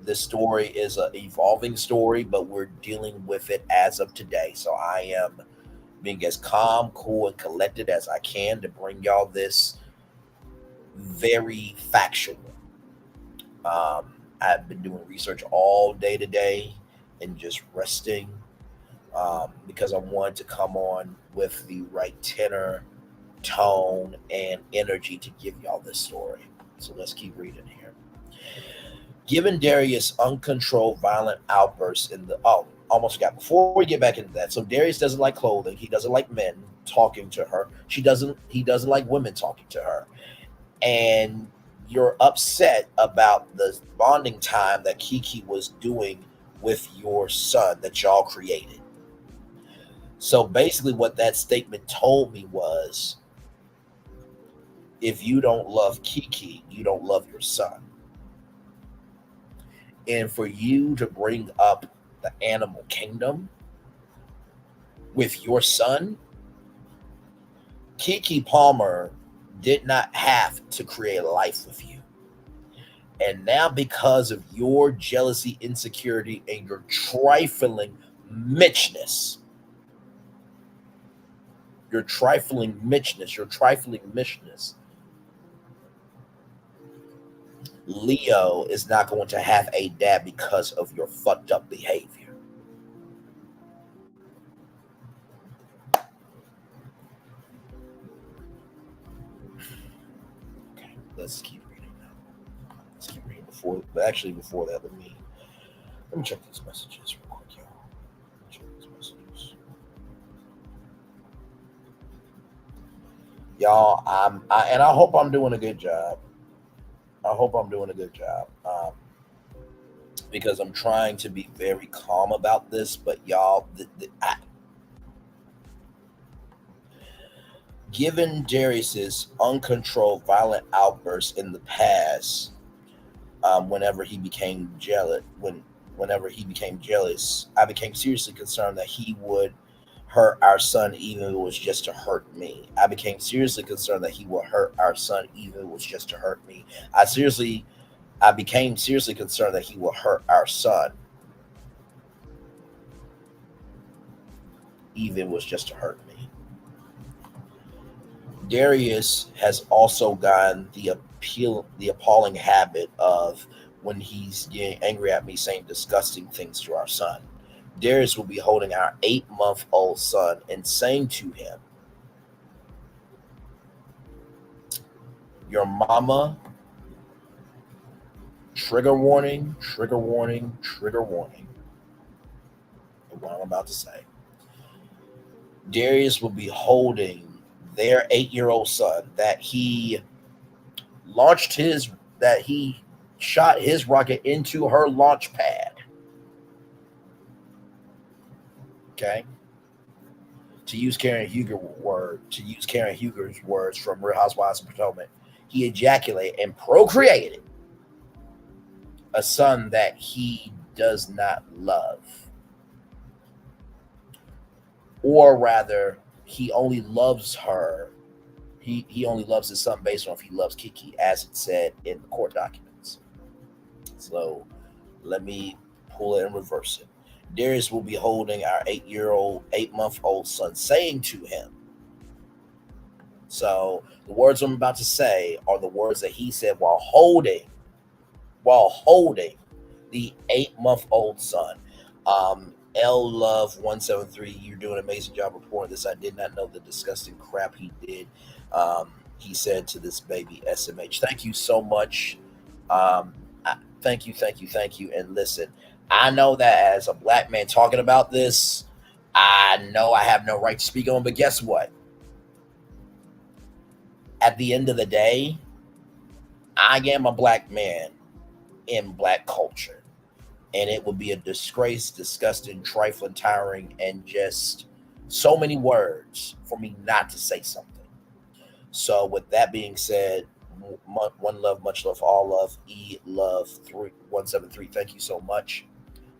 this story is an evolving story, but we're dealing with it as of today. So I am being as calm, cool, and collected as I can to bring y'all this very factual. I've been doing research all day today and just resting because I wanted to come on with the right tenor, tone, and energy to give y'all this story. So let's keep reading here. Given Darius uncontrolled violent outbursts in the almost forgot before we get back into that. So Darius doesn't like clothing. He doesn't like men talking to her. He doesn't like women talking to her. And you're upset about the bonding time that Keke was doing with your son that y'all created. So basically what that statement told me was, if you don't love Keke, you don't love your son. And for you to bring up the animal kingdom with your son, Kiki Palmer did not have to create a life with you. And now because of your jealousy, insecurity, and your trifling Mitchness, Leo is not going to have a dad because of your fucked up behavior. Okay, let's keep reading now. Let's keep reading before that, let me check these messages real quick, y'all. Check these messages. Y'all, I hope I'm doing a good job. Because I'm trying to be very calm about this, but y'all, given Darius's uncontrolled violent outbursts in the past, whenever he became jealous, I became seriously concerned that he would hurt our son even if it was just to hurt me. I became seriously concerned that he would hurt our son even if it was just to hurt me. I became seriously concerned that he will hurt our son, even if it was just to hurt me. Darius has also gotten the appalling habit of, when he's getting angry at me, saying disgusting things to our son. Darius will be holding our 8-month-old son and saying to him, "Your mama," trigger warning, trigger warning, trigger warning. What I'm about to say. Darius will be holding their 8-year-old son that he shot his rocket into her launch pad. Okay. To use Karen Huger's words from Real Housewives of Potomac, he ejaculated and procreated a son that he does not love. Or rather, he only loves her. He only loves his son based on if he loves Keke, as it said in the court documents. So let me pull it and reverse it. Darius will be holding our 8-month-old son, saying to him. So the words I'm about to say are the words that he said while holding the 8-month-old son. L Love 173, you're doing an amazing job reporting this. I did not know the disgusting crap he did. He said to this baby SMH. Thank you so much. Thank you. And listen, I know that as a black man talking about this, I know I have no right to speak on, but guess what? At the end of the day, I am a black man in black culture. And it would be a disgrace, disgusting, trifling, tiring, and just so many words for me not to say something. So with that being said, one love, much love, all love, E-Love 173. Thank you so much.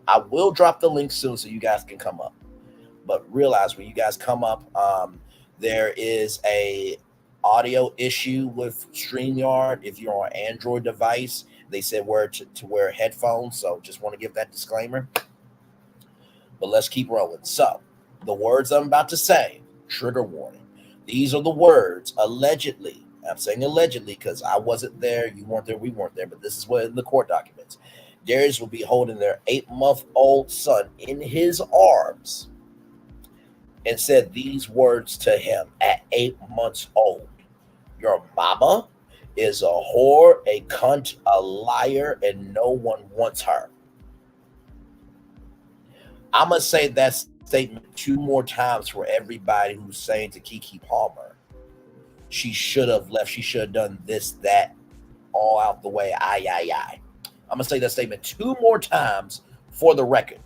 I will drop the link soon so you guys can come up. But realize when you guys come up, there is a audio issue with StreamYard. If you're on an Android device, they said to wear headphones. So just want to give that disclaimer. But let's keep rolling. So the words I'm about to say, trigger warning. These are the words allegedly. I'm saying allegedly because I wasn't there, you weren't there, we weren't there, but this is what in the court documents. Darius will be holding their 8-month-old son in his arms and said these words to him at 8 months old. Your mama is a whore, a cunt, a liar, and no one wants her. I'm going to say that statement 2 more times for everybody who's saying to Keke Palmer, she should have left, she should have done this, that, all out the way, aye. I'm going to say that statement 2 more times for the record.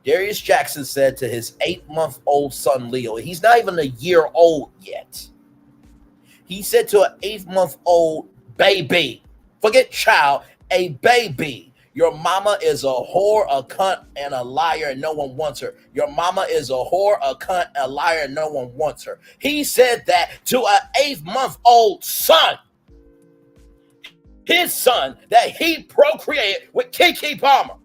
Darius Jackson said to his 8-month-old son, Leo, he's not even a year old yet. He said to an 8-month-old baby, forget child, a baby, your mama is a whore, a cunt, and a liar, and no one wants her. Your mama is a whore, a cunt, a liar, and no one wants her. He said that to an 8-month-old son. His son that he procreated with Kiki Palmer.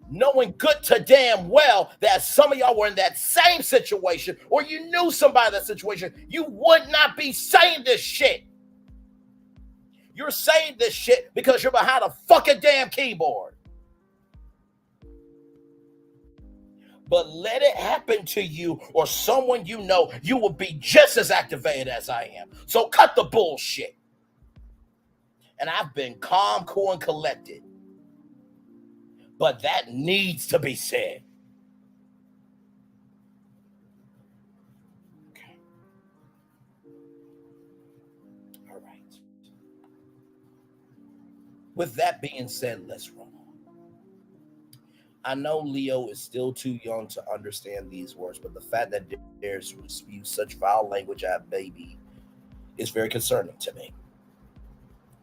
Knowing good to damn well that some of y'all were in that same situation, or you knew somebody in that situation, you would not be saying this shit. You're saying this shit because you're behind a fucking damn keyboard. But let it happen to you or someone you know, you will be just as activated as I am. So cut the bullshit. And I've been calm, cool, and collected. But that needs to be said. Okay. All right. With that being said, let's roll on. I know Leo is still too young to understand these words, but the fact that Darius would spew such foul language at baby is very concerning to me.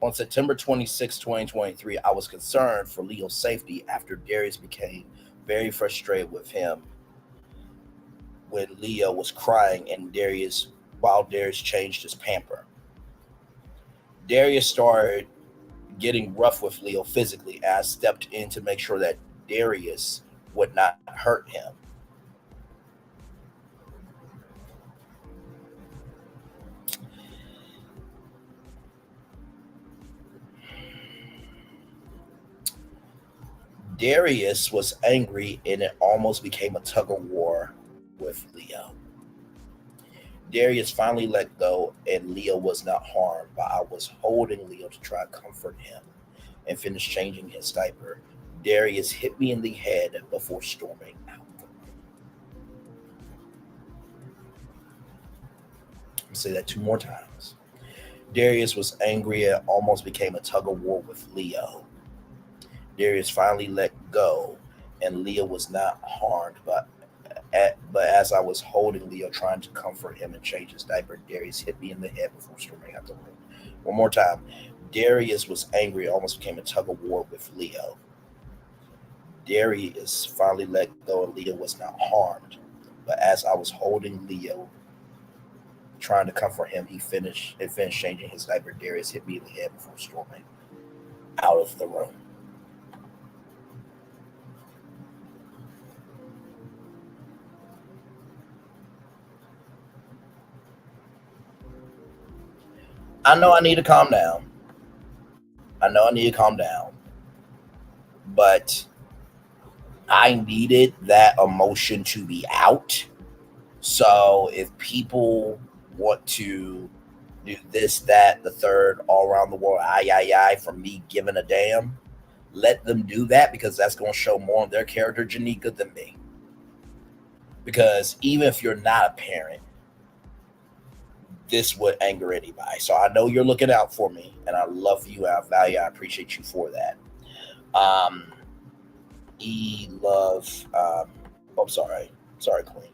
On September 26, 2023, I was concerned for Leo's safety after Darius became very frustrated with him when Leo was crying while Darius changed his pamper. Darius started getting rough with Leo physically, and I stepped in to make sure that Darius would not hurt him. Darius was angry, and it almost became a tug of war with Leo. Darius finally let go, and Leo was not harmed, but I was holding Leo to try to comfort him and finish changing his diaper. Darius hit me in the head before storming out. I'll say that 2 more times. Darius was angry, and almost became a tug of war with Leo. Darius finally let go, and Leo was not harmed, but as I was holding Leo, trying to comfort him and change his diaper, Darius hit me in the head before storming out the room. 1 more time. Darius was angry, almost became a tug of war with Leo. Darius finally let go, and Leo was not harmed, but as I was holding Leo, trying to comfort him, he finished changing his diaper. Darius hit me in the head before storming out of the room. I know I need to calm down. But I needed that emotion to be out. So if people want to do this, that, the third, all around the world, aye, from me giving a damn, let them do that, because that's going to show more of their character, Janika, than me. Because even if you're not a parent, this would anger anybody. So I know you're looking out for me, and I love you, I value, I appreciate you for that. Sorry, Queen.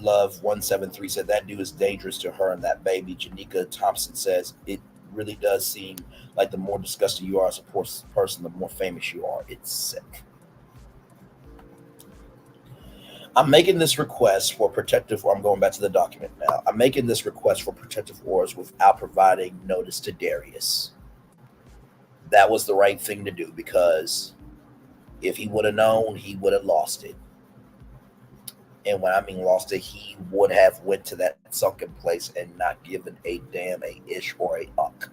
Love 173 said that dude is dangerous to her and that baby. Janika Thompson says it really does seem like the more disgusting you are as a person, the more famous you are. It's sick. I'm making this request for protective. I'm going back to the document now. I'm making this request for protective orders without providing notice to Darius. That was the right thing to do, because if he would have known, he would have lost it. And when I mean lost it, he would have went to that sunken place and not given a damn, a ish, or a uck.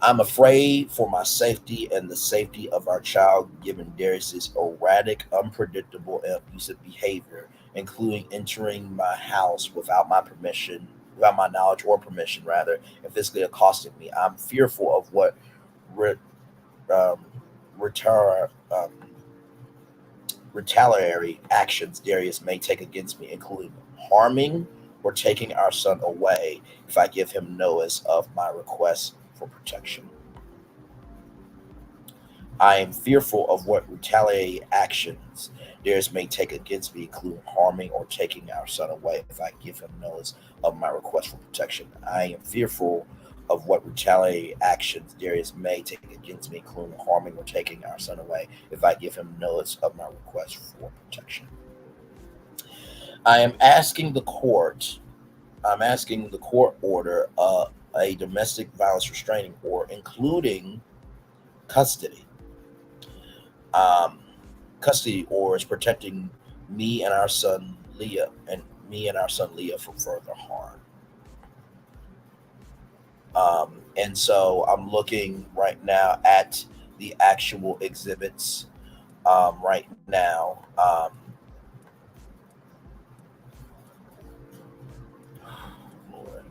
I'm afraid for my safety and the safety of our child, given Darius's erratic, unpredictable, and abusive behavior, including entering my house without my permission without my knowledge or permission, rather, and physically accosting me. I'm fearful of what re- um, retar- um, retaliatory actions Darius may take against me, including harming or taking our son away if I give him notice of my request for protection. I am fearful of what retaliatory actions Darius may take against me, including harming or taking our son away if I give him notice of my request for protection. I am fearful of what retaliatory actions Darius may take against me, including harming or taking our son away if I give him notice of my request for protection. I am asking the court. I'm asking the court order a domestic violence restraining order, including custody. Um, Custody orders protecting me and our son Leah from further harm. And so I'm looking right now at the actual exhibits right now. Lord.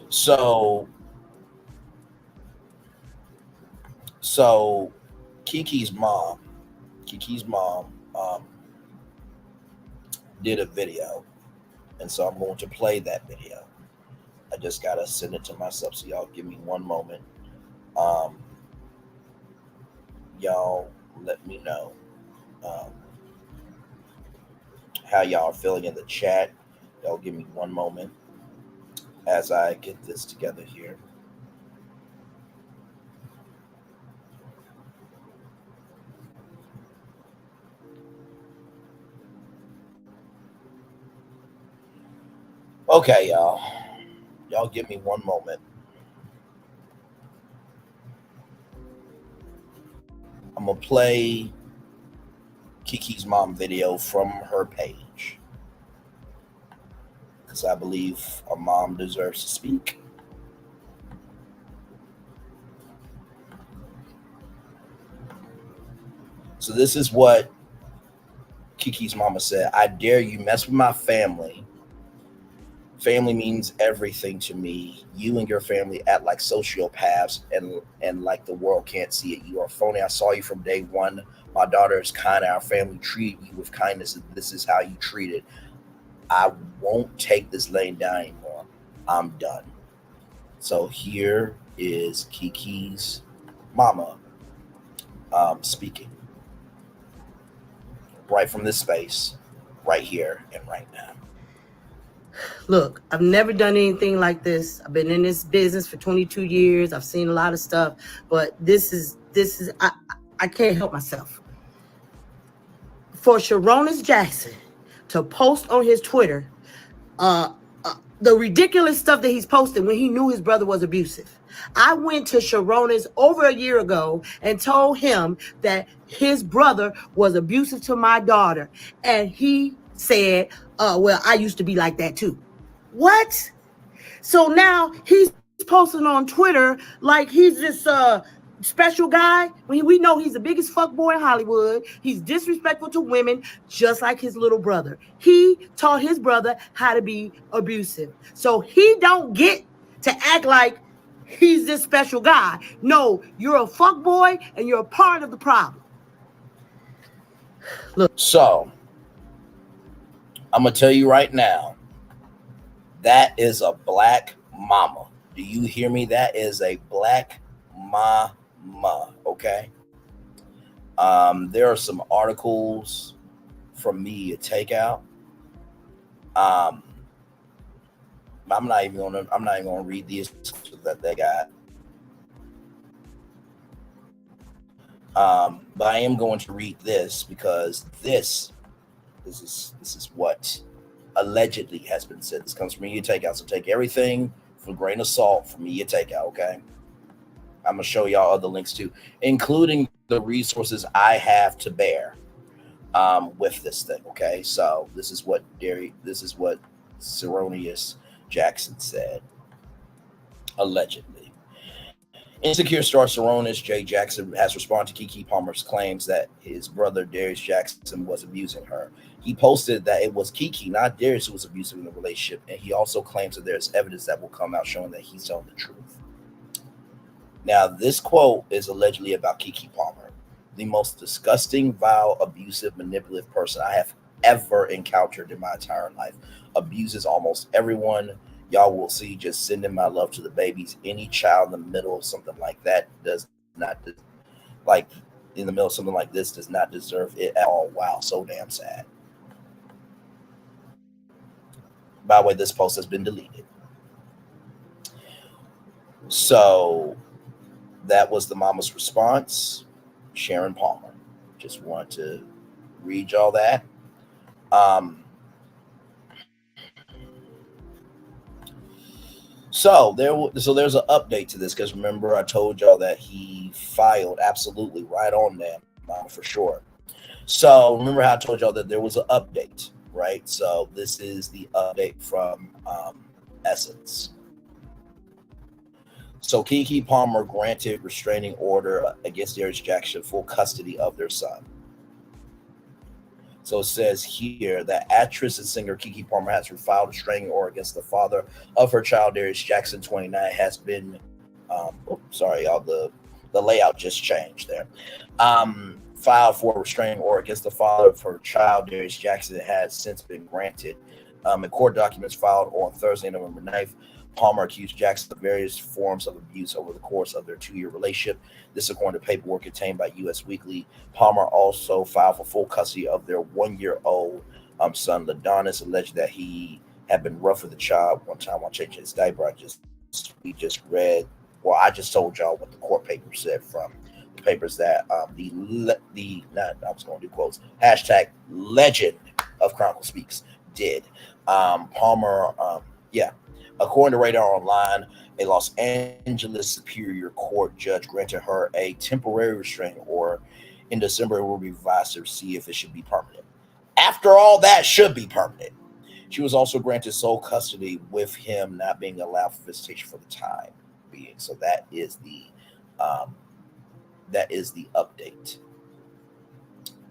So so Kiki's mom, Kiki's mom did a video, and so I'm going to play that video. I just gotta send it to myself, so y'all give me one moment. Um, y'all let me know um, how y'all are feeling in the chat. Y'all give me one moment as I get this together here. Okay, y'all. Y'all give me one moment. I'm gonna play Kiki's mom video from her page because I believe a mom deserves to speak. So this is what Kiki's mama said. I dare you mess with my family. Family means everything to me. You and your family act like sociopaths and like the world can't see it. You are phony. I saw you from day one. My daughter is kind. Our family treated you with kindness, and this is how you treat it. I won't take this laying down anymore. I'm done. So here is Kiki's mama speaking right from this space, right here and right now. Look, I've never done anything like this. I've been in this business for 22 years. I've seen a lot of stuff, but this is I can't help myself. For Sharonis Jackson to post on his Twitter the ridiculous stuff that he's posted when he knew his brother was abusive. I went to Sharonis over a year ago and told him that his brother was abusive to my daughter. And he said, well, I used to be like that too. What? So now he's posting on Twitter like he's this special guy when we know he's the biggest fuckboy in Hollywood. He's disrespectful to women, just like his little brother. He taught his brother how to be abusive. So he don't get to act like he's this special guy. No, you're a fuckboy and you're a part of the problem. Look. So I'm gonna tell you right now, that is a black mama. Do you hear me? That is a black mama. Okay. There are some articles from Media Takeout. I'm not even gonna read these that they got. But I am going to read this because this is what allegedly has been said. This comes from Media Takeout, so take everything with a grain of salt from Media Takeout, okay? I'm gonna show y'all other links too, including the resources I have to bear with this thing, okay? So this is what Sharonis Jackson said, allegedly. Insecure star Saronis J. Jackson has responded to Kiki Palmer's claims that his brother Darius Jackson was abusing her. He posted that it was Kiki, not Darius, who was abusive in the relationship, and he also claims that there's evidence that will come out showing that he's telling the truth. Now, this quote is allegedly about Kiki Palmer, the most disgusting, vile, abusive, manipulative person I have ever encountered in my entire life. Abuses almost everyone. Y'all will see. Just sending my love to the babies. Any child in the middle of something like that does not, like, in the middle of something like this, does not deserve it at all. Wow, so damn sad. By the way, this post has been deleted. So that was the mama's response, Sharon Palmer. Just want to read y'all that. So there's an update to this, because remember I told y'all that he filed absolutely right on that, for sure. So remember how I told y'all that there was an update, right? So this is the update from Essence. So Keke Palmer granted restraining order against Darius Jackson, full custody of their son. So it says here that actress and singer Keke Palmer has filed a restraining order against the father of her child, Darius Jackson, 29, has been, sorry, y'all, the layout just changed there. Filed for a restraining order against the father of her child, Darius Jackson, has since been granted. In court documents filed on Thursday, November 9th, Palmer accused Jackson of various forms of abuse over the course of their 2-year relationship. This according to paperwork contained by U.S. Weekly. Palmer also filed for full custody of their 1-year-old son, Ladonis, alleged that he had been rough with the child one time while changing his diaper. I just told y'all what the court paper said from the papers that I was going to do quotes, hashtag legend of Chronicle Speaks did. Palmer, according to Radar Online, a Los Angeles Superior Court judge granted her a temporary restraining order. In December, it will be revised to see if it should be permanent. After all, that should be permanent. She was also granted sole custody, with him not being allowed for visitation for the time being. So that is the update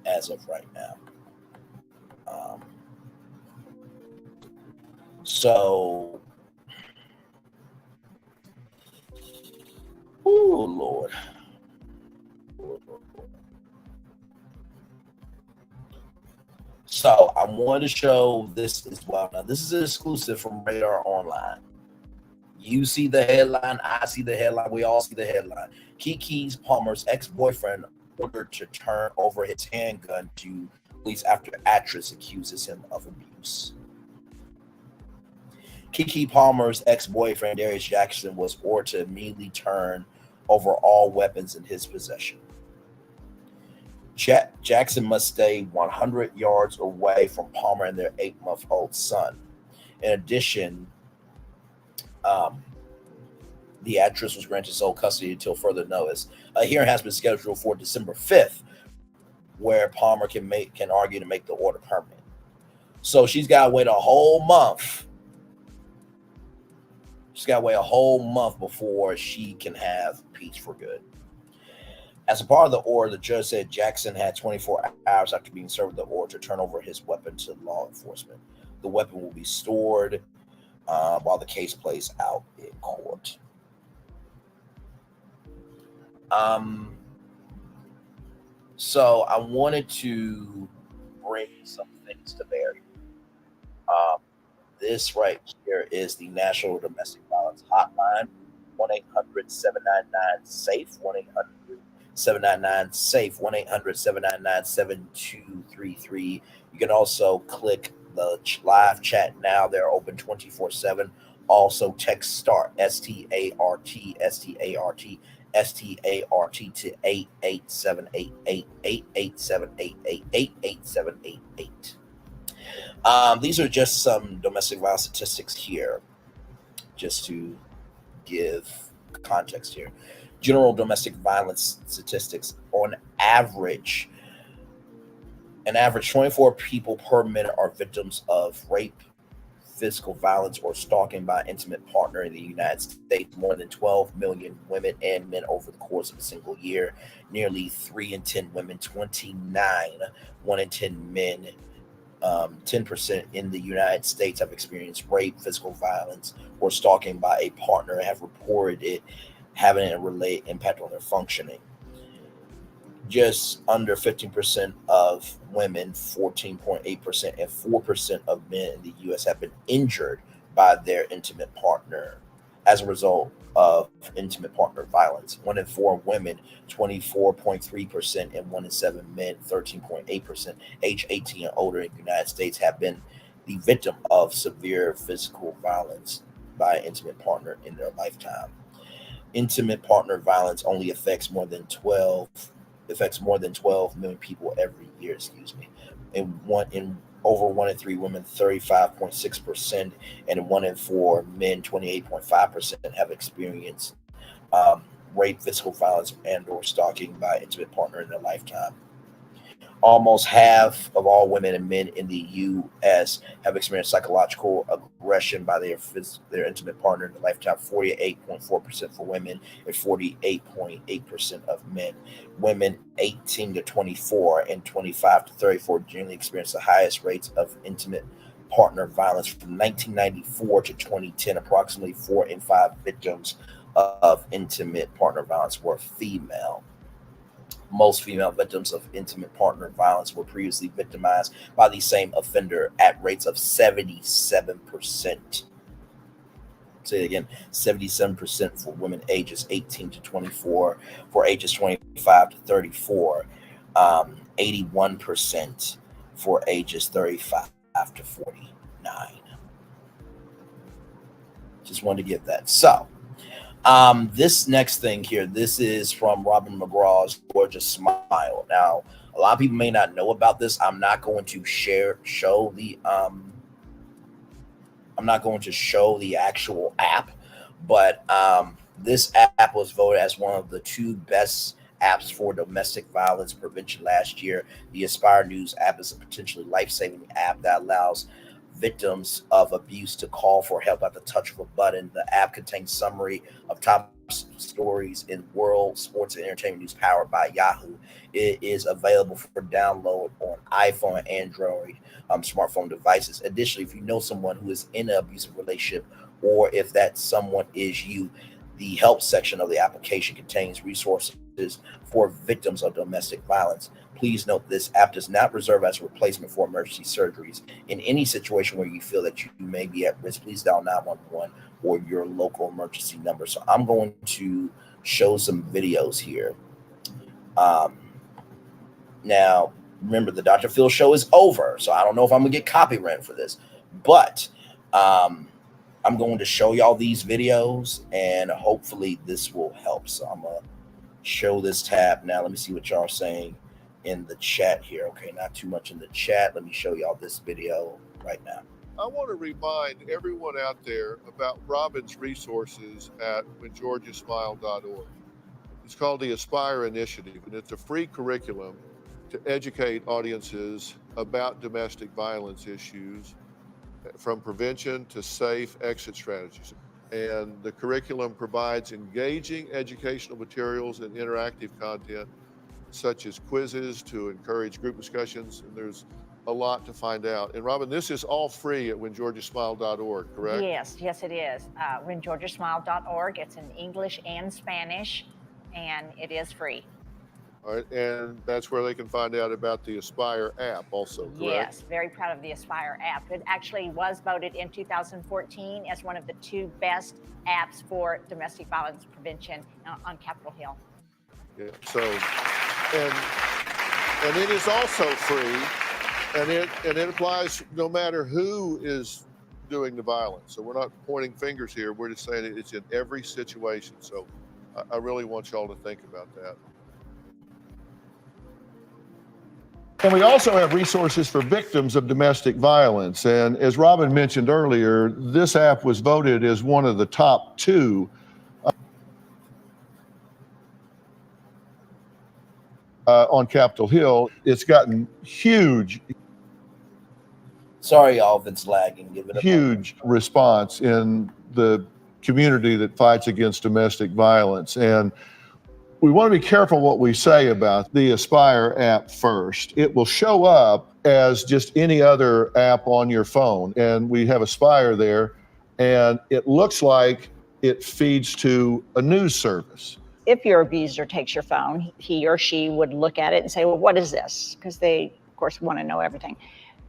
as of right now. So, oh Lord. So I wanted to show this as well. Now, this is an exclusive from Radar Online. You see the headline, I see the headline, we all see the headline. Keke Palmer's ex-boyfriend ordered to turn over his handgun to police after actress accuses him of abuse. Keke Palmer's ex-boyfriend, Darius Jackson, was ordered to immediately turn over all weapons in his possession. Jackson must stay 100 yards away from Palmer and their 8-month-old son. In addition, the actress was granted sole custody until further notice. A hearing has been scheduled for December 5th, where Palmer can argue to make the order permanent. So she's got to wait a whole month. She's got to wait a whole month before she can have peace for good. As a part of the order, the judge said Jackson had 24 hours after being served with the order to turn over his weapon to law enforcement. The weapon will be stored while the case plays out in court. So I wanted to bring some things to bear. This right here is the National Domestic Violence Hotline, 1-800-799-SAFE, 1-800-799-SAFE, 1-800-799-7233. You can also click the live chat now. They're open 24/7. Also text START, S-T-A-R-T, S-T-A-R-T, S-T-A-R-T to 88788, 88788, 88788. These are just some domestic violence statistics here, just to give context here. General domestic violence statistics: on average, 24 people per minute are victims of rape, physical violence or stalking by an intimate partner in the United States. More than 12 million women and men over the course of a single year. Nearly 3 in 10 women, 29, 1 in 10 men, 10% in the United States have experienced rape, physical violence, or stalking by a partner and have reported it having a related impact on their functioning. Just under 15% of women, 14.8%, and 4% of men in the U.S. have been injured by their intimate partner as a result of intimate partner violence. 1 in 4 women, 24.3%, and 1 in 7 men, 13.8%, age 18 and older in the United States have been the victim of severe physical violence by an intimate partner in their lifetime. Intimate partner violence only affects more than 12 million people every year, and over 1 in 3 women, 35.6%, and 1 in 4 men, 28.5%, have experienced rape, physical violence, and or stalking by an intimate partner in their lifetime. Almost half of all women and men in the U.S. have experienced psychological aggression by their intimate partner in their lifetime, 48.4% for women and 48.8% of men. Women 18 to 24 and 25 to 34 generally experience the highest rates of intimate partner violence. From 1994 to 2010, approximately 4 in 5 victims of intimate partner violence were female. Most female victims of intimate partner violence were previously victimized by the same offender at rates of 77%. Say it again, 77% for women ages 18 to 24, for ages 25 to 34, 81% for ages 35 to 49. Just wanted to give that. So, this next thing here, this is from Robin McGraw's Gorgeous Smile. Now, a lot of people may not know about this. I'm not going to show the actual app, but this app was voted as one of the 2 best apps for domestic violence prevention last year. The Aspire News app is a potentially life-saving app that allows victims of abuse to call for help at the touch of a button. The app contains summary of top stories in world sports and entertainment news powered by Yahoo. It is available for download on iPhone and Android smartphone devices. Additionally, if you know someone who is in an abusive relationship, or if that someone is you, the help section of the application contains resources for victims of domestic violence. Please note this app does not reserve as a replacement for emergency surgeries. In any situation where you feel that you may be at risk, please dial 911 or your local emergency number. So I'm going to show some videos here. Now, remember, the Dr. Phil show is over, so I don't know if I'm going to get copyright for this, but I'm going to show y'all these videos, and hopefully this will help. So I'm going to show this tab now. Let me see what y'all are saying in the chat here. Okay, not too much in the chat. Let me show y'all this video right now. I want to remind everyone out there about Robin's resources at whengeorgiasmile.org. It's called the Aspire Initiative, and it's a free curriculum to educate audiences about domestic violence issues, from prevention to safe exit strategies. And the curriculum provides engaging educational materials and interactive content, such as quizzes to encourage group discussions, and there's a lot to find out. And Robin, this is all free at whengeorgiasmile.org, correct? Yes, it is. Whengeorgiasmile.org. It's in English and Spanish, and it is free. All right, and that's where they can find out about the Aspire app also, correct? Yes, very proud of the Aspire app. It actually was voted in 2014 as one of the 2 best apps for domestic violence prevention on Capitol Hill. Yeah, so, and it is also free, and it applies no matter who is doing the violence. So we're not pointing fingers here. We're just saying it's in every situation. So I really want y'all to think about that. And we also have resources for victims of domestic violence. And as Robin mentioned earlier, this app was voted as one of the top 2 on Capitol Hill. It's gotten huge. Sorry, y'all, if it's lagging. Give it a huge response in the community that fights against domestic violence. And we want to be careful what we say about the Aspire app first. It will show up as just any other app on your phone. And we have Aspire there, and it looks like it feeds to a news service. If your abuser takes your phone, he or she would look at it and say, well, what is this? Because they, of course, want to know everything.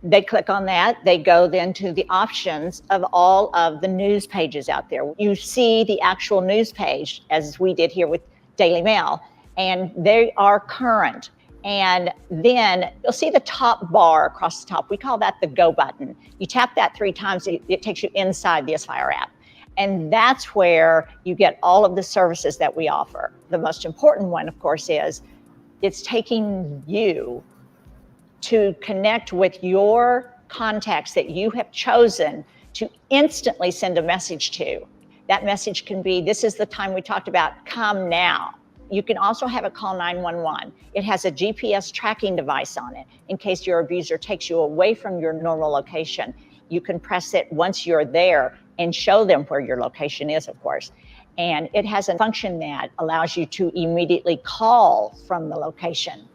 They click on that. They go then to the options of all of the news pages out there. You see the actual news page, as we did here with Daily Mail, and they are current. And then you'll see the top bar across the top. We call that the go button. You tap that 3 times, it takes you inside the Aspire app. And that's where you get all of the services that we offer. The most important one, of course, is it's taking you to connect with your contacts that you have chosen to instantly send a message to. That message can be, this is the time we talked about, come now. You can also have it call 911. It has a GPS tracking device on it in case your abuser takes you away from your normal location. You can press it once you're there and show them where your location is, of course. And it has a function that allows you to immediately call from the location.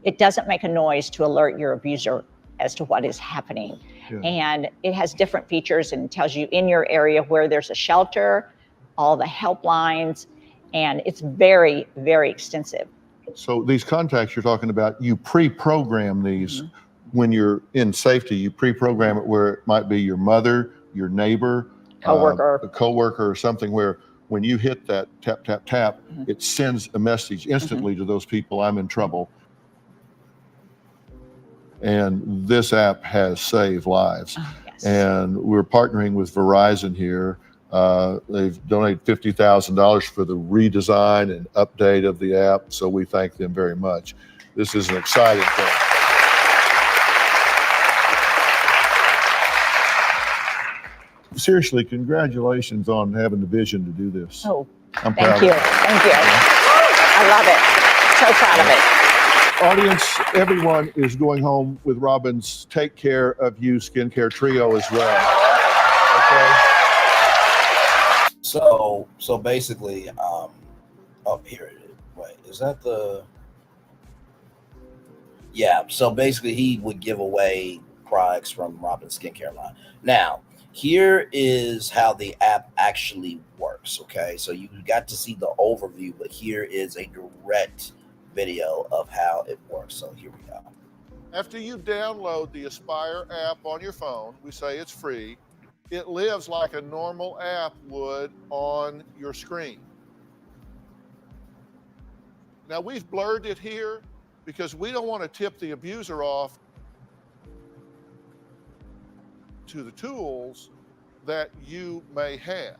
It doesn't make a noise to alert your abuser as to what is happening. Yeah. And it has different features and tells you in your area where there's a shelter, all the helplines, and it's very, very extensive. So these contacts you're talking about, you pre-program these. Mm-hmm. When you're in safety, you pre-program it where it might be your mother, your neighbor, a coworker or something, where when you hit that tap, tap, tap, mm-hmm. it sends a message instantly mm-hmm. to those people, I'm in trouble. And this app has saved lives. Oh, yes. And we're partnering with Verizon here. They've donated $50,000 for the redesign and update of the app, so we thank them very much. This is an exciting thing. Seriously, congratulations on having the vision to do this. Oh, thank you. Thank you. I love it. So proud of it. Audience, everyone is going home with Robin's Take Care of You Skincare Trio as well. Okay. So basically, oh, here it is. Wait, is that the? Yeah. So basically, he would give away products from Robin's skincare line. Now, here is how the app actually works. Okay, so you got to see the overview, but here is a direct video of how it works. So here we go. After you download the Aspire app on your phone, we say it's free. It lives like a normal app would on your screen. Now we've blurred it here because we don't want to tip the abuser off to the tools that you may have.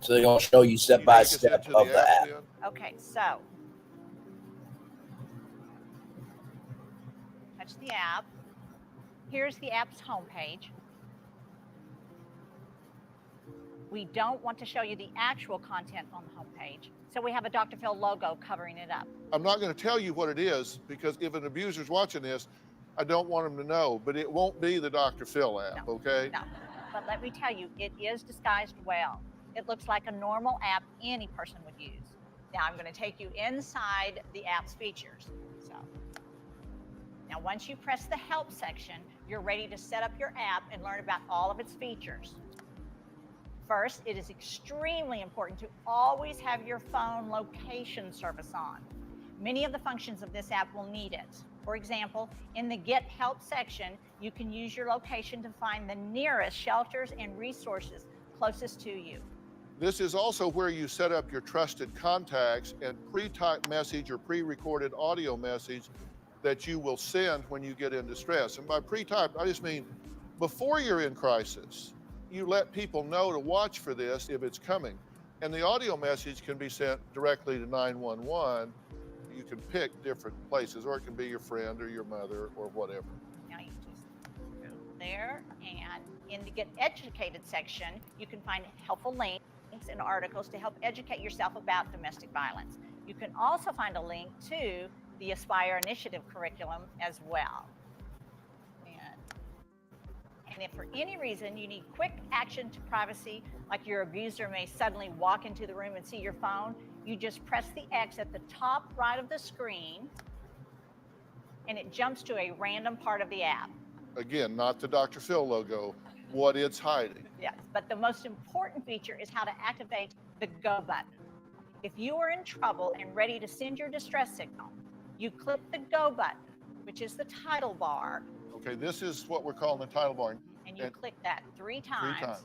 So they're going to show you step by step of the app. Okay, so touch the app. Here's the app's homepage. We don't want to show you the actual content on the homepage, so we have a Dr. Phil logo covering it up. I'm not going to tell you what it is because if an abuser's watching this, I don't want them to know, but it won't be the Dr. Phil app, no, okay? No, but let me tell you, it is disguised well. It looks like a normal app any person would use. Now I'm going to take you inside the app's features. So now once you press the help section, you're ready to set up your app and learn about all of its features. First, it is extremely important to always have your phone location service on. Many of the functions of this app will need it. For example, in the Get Help section, you can use your location to find the nearest shelters and resources closest to you. This is also where you set up your trusted contacts and pre-typed message or pre-recorded audio message that you will send when you get in distress. And by pre-typed, I just mean before you're in crisis, you let people know to watch for this if it's coming. And the audio message can be sent directly to 911. You can pick different places, or it can be your friend or your mother or whatever. Now you just go there, and in the Get Educated section, you can find helpful links and articles to help educate yourself about domestic violence. You can also find a link to the Aspire Initiative curriculum as well. And if for any reason you need quick action to privacy, like your abuser may suddenly walk into the room and see your phone, you just press the X at the top right of the screen and it jumps to a random part of the app. Again, not the Dr. Phil logo, what it's hiding. Yes, but the most important feature is how to activate the go button. If you are in trouble and ready to send your distress signal, you click the go button, which is the title bar. Okay, this is what we're calling the title bar. And you click that three times.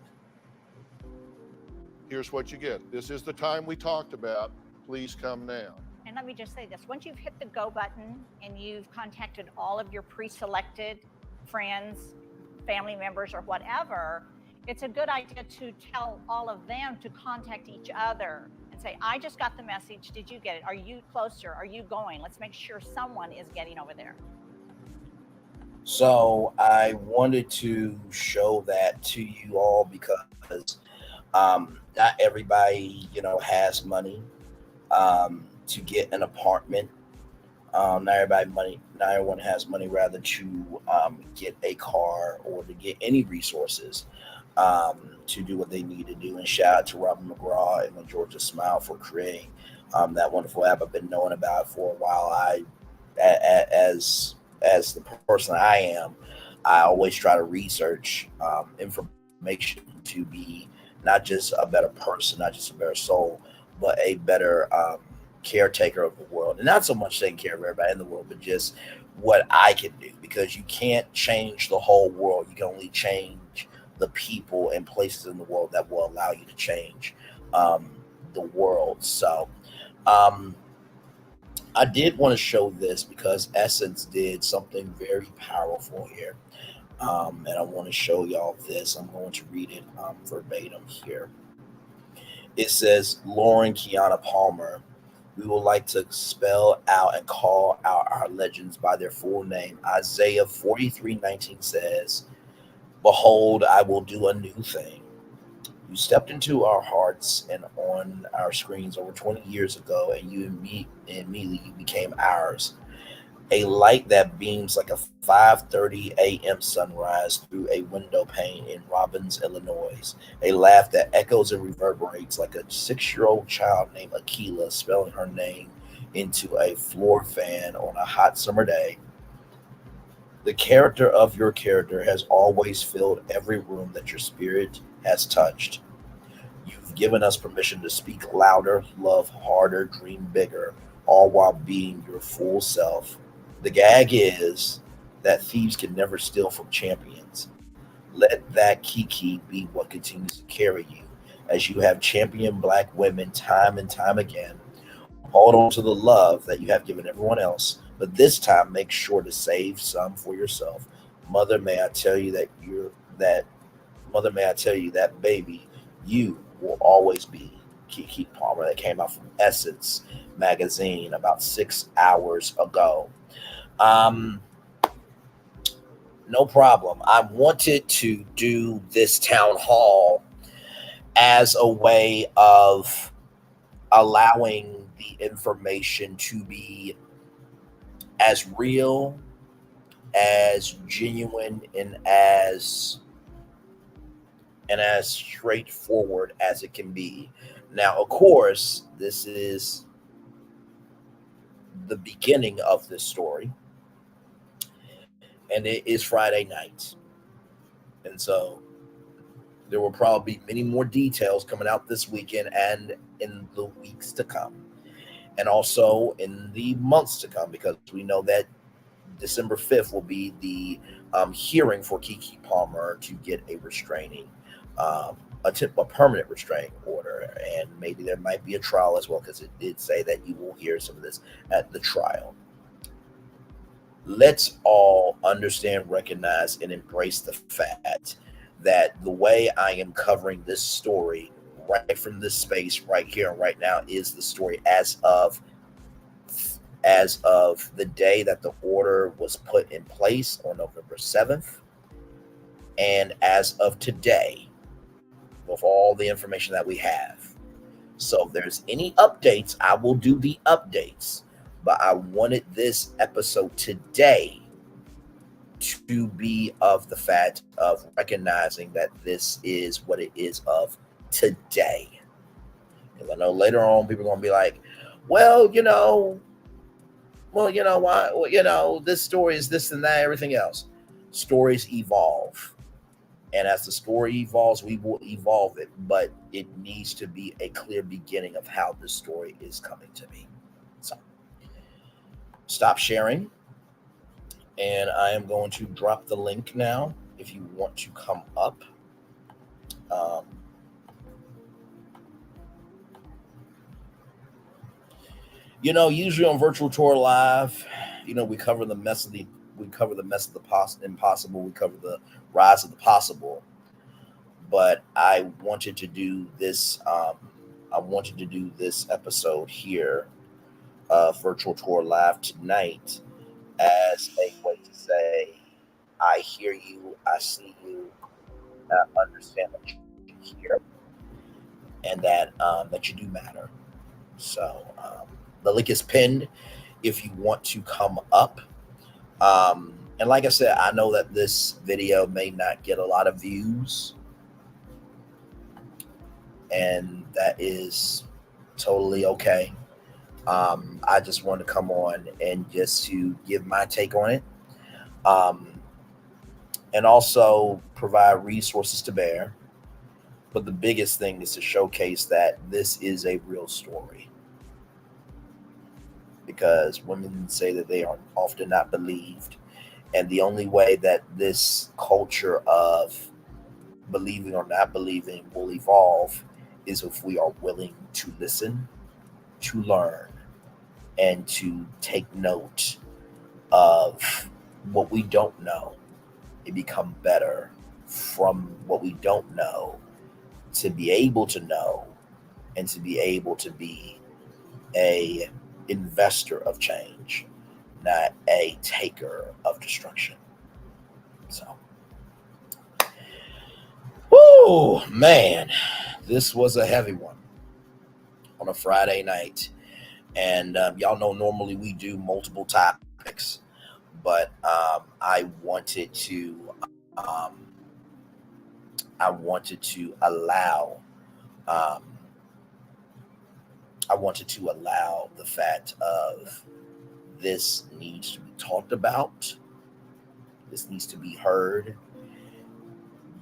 Here's what you get. This is the time we talked about. Please come now. And let me just say this. Once you've hit the go button and you've contacted all of your pre-selected friends, family members, or whatever, it's a good idea to tell all of them to contact each other and say, I just got the message. Did you get it? Are you closer? Are you going? Let's make sure someone is getting over there. So I wanted to show that to you all because not everybody, has money to get an apartment. Not everyone has money rather to get a car or to get any resources to do what they need to do. And shout out to Robin McGraw and the Georgia Smile for creating that wonderful app. I've been knowing about it for a while. As the person I am, I always try to research information to be not just a better person, not just a better soul, but a better caretaker of the world. And not so much taking care of everybody in the world, but just what I can do, because you can't change the whole world. You can only change the people and places in the world that will allow you to change the world. So I did want to show this because Essence did something very powerful here. And I want to show y'all this. I'm going to read it verbatim here. It says, Lauren Kiana Palmer, we would like to spell out and call out our legends by their full name. Isaiah 43:19 says, behold, I will do a new thing. You stepped into our hearts and on our screens over 20 years ago, and you immediately became ours. A light that beams like a 5:30 a.m. sunrise through a window pane in Robbins, Illinois. A laugh that echoes and reverberates like a 6-year-old child named Akila spelling her name into a floor fan on a hot summer day. The character of your character has always filled every room that your spirit has touched. You've given us permission to speak louder, love harder, dream bigger, all while being your full self. The gag is that thieves can never steal from champions. Let that Keke be what continues to carry you as you have championed Black women time and time again. Hold on to the love that you have given everyone else, but this time make sure to save some for yourself. Mother, may I tell you that baby, you will always be Kiki Palmer. That came out from Essence magazine about 6 hours ago. No problem. I wanted to do this town hall as a way of allowing the information to be as real, as genuine, and as straightforward as it can be. Now, of course, this is the beginning of this story, and it is Friday night. And so there will probably be many more details coming out this weekend and in the weeks to come, and also in the months to come, because we know that December 5th will be the hearing for Kiki Palmer to get a restraining, a permanent restraining order, and maybe there might be a trial as well, because it did say that you will hear some of this at the trial. Let's all understand, recognize, and embrace the fact that the way I am covering this story right from this space right here and right now is the story as of the day that the order was put in place on November 7th, and as of today, with all the information that we have. So if there's any updates, I will do the updates, but I wanted this episode today to be of the fact of recognizing that this is what it is of today. Because I know later on people are going to be like, well, you know why? Well, this story is this and that, everything else. Stories evolve. And as the story evolves, we will evolve it. But it needs to be a clear beginning of how this story is coming to be. So stop sharing. And I am going to drop the link now if you want to come up. Usually on Virtual Tour Live, we cover the mess of the impossible. We cover the rise of the possible. But I wanted to do this. I wanted to do this episode here, Virtual Tour Live tonight, as a way to say, I hear you, I see you, I understand that you hear, and that you do matter. So the link is pinned if you want to come up. And like I said, I know that this video may not get a lot of views, and that is totally okay. I just want to come on and just to give my take on it, and also provide resources to bear. But the biggest thing is to showcase that this is a real story, because women say that they are often not believed. And the only way that this culture of believing or not believing will evolve is if we are willing to listen, to learn, and to take note of what we don't know and become better from what we don't know, to be able to know and to be able to be a investor of change, not a taker of destruction. So, whoo, man, this was a heavy one on a Friday night. And y'all know normally we do multiple topics, but I wanted to allow the fact of this needs to be talked about. This needs to be heard.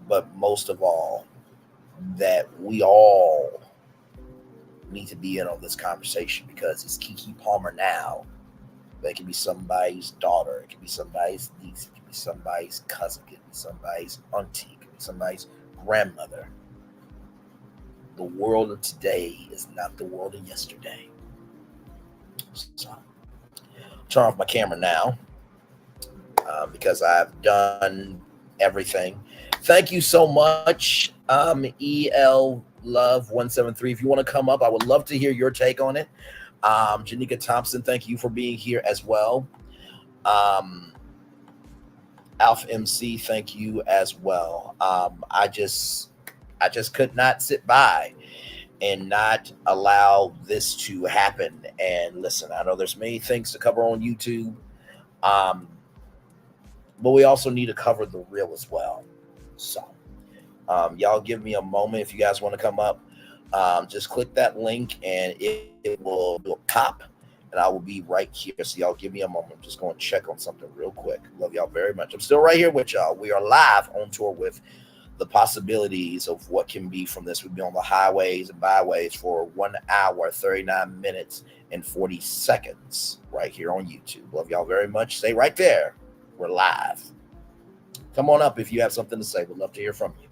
But most of all, that we all need to be in on this conversation, because it's Kiki Palmer now. That can be somebody's daughter. It can be somebody's niece. It can be somebody's cousin. It can be somebody's auntie. It can be somebody's grandmother. The world of today is not the world of yesterday. So, turn off my camera now, because I've done everything. Thank you so much, EL Love 173. If you want to come up, I would love to hear your take on it. Janika Thompson, thank you for being here as well. Alpha MC, thank you as well. I just could not sit by and not allow this to happen. And listen, I know there's many things to cover on YouTube, but we also need to cover the real as well. So y'all give me a moment if you guys want to come up. Just click that link and it will pop, and I will be right here. So y'all give me a moment. I'm just going to check on something real quick. Love y'all very much. I'm still right here with y'all. We are live on tour with the possibilities of what can be from this. We'll be on the highways and byways for 1 hour, 39 minutes, and 40 seconds right here on YouTube. Love y'all very much. Stay right there. We're live. Come on up if you have something to say. We'd love to hear from you.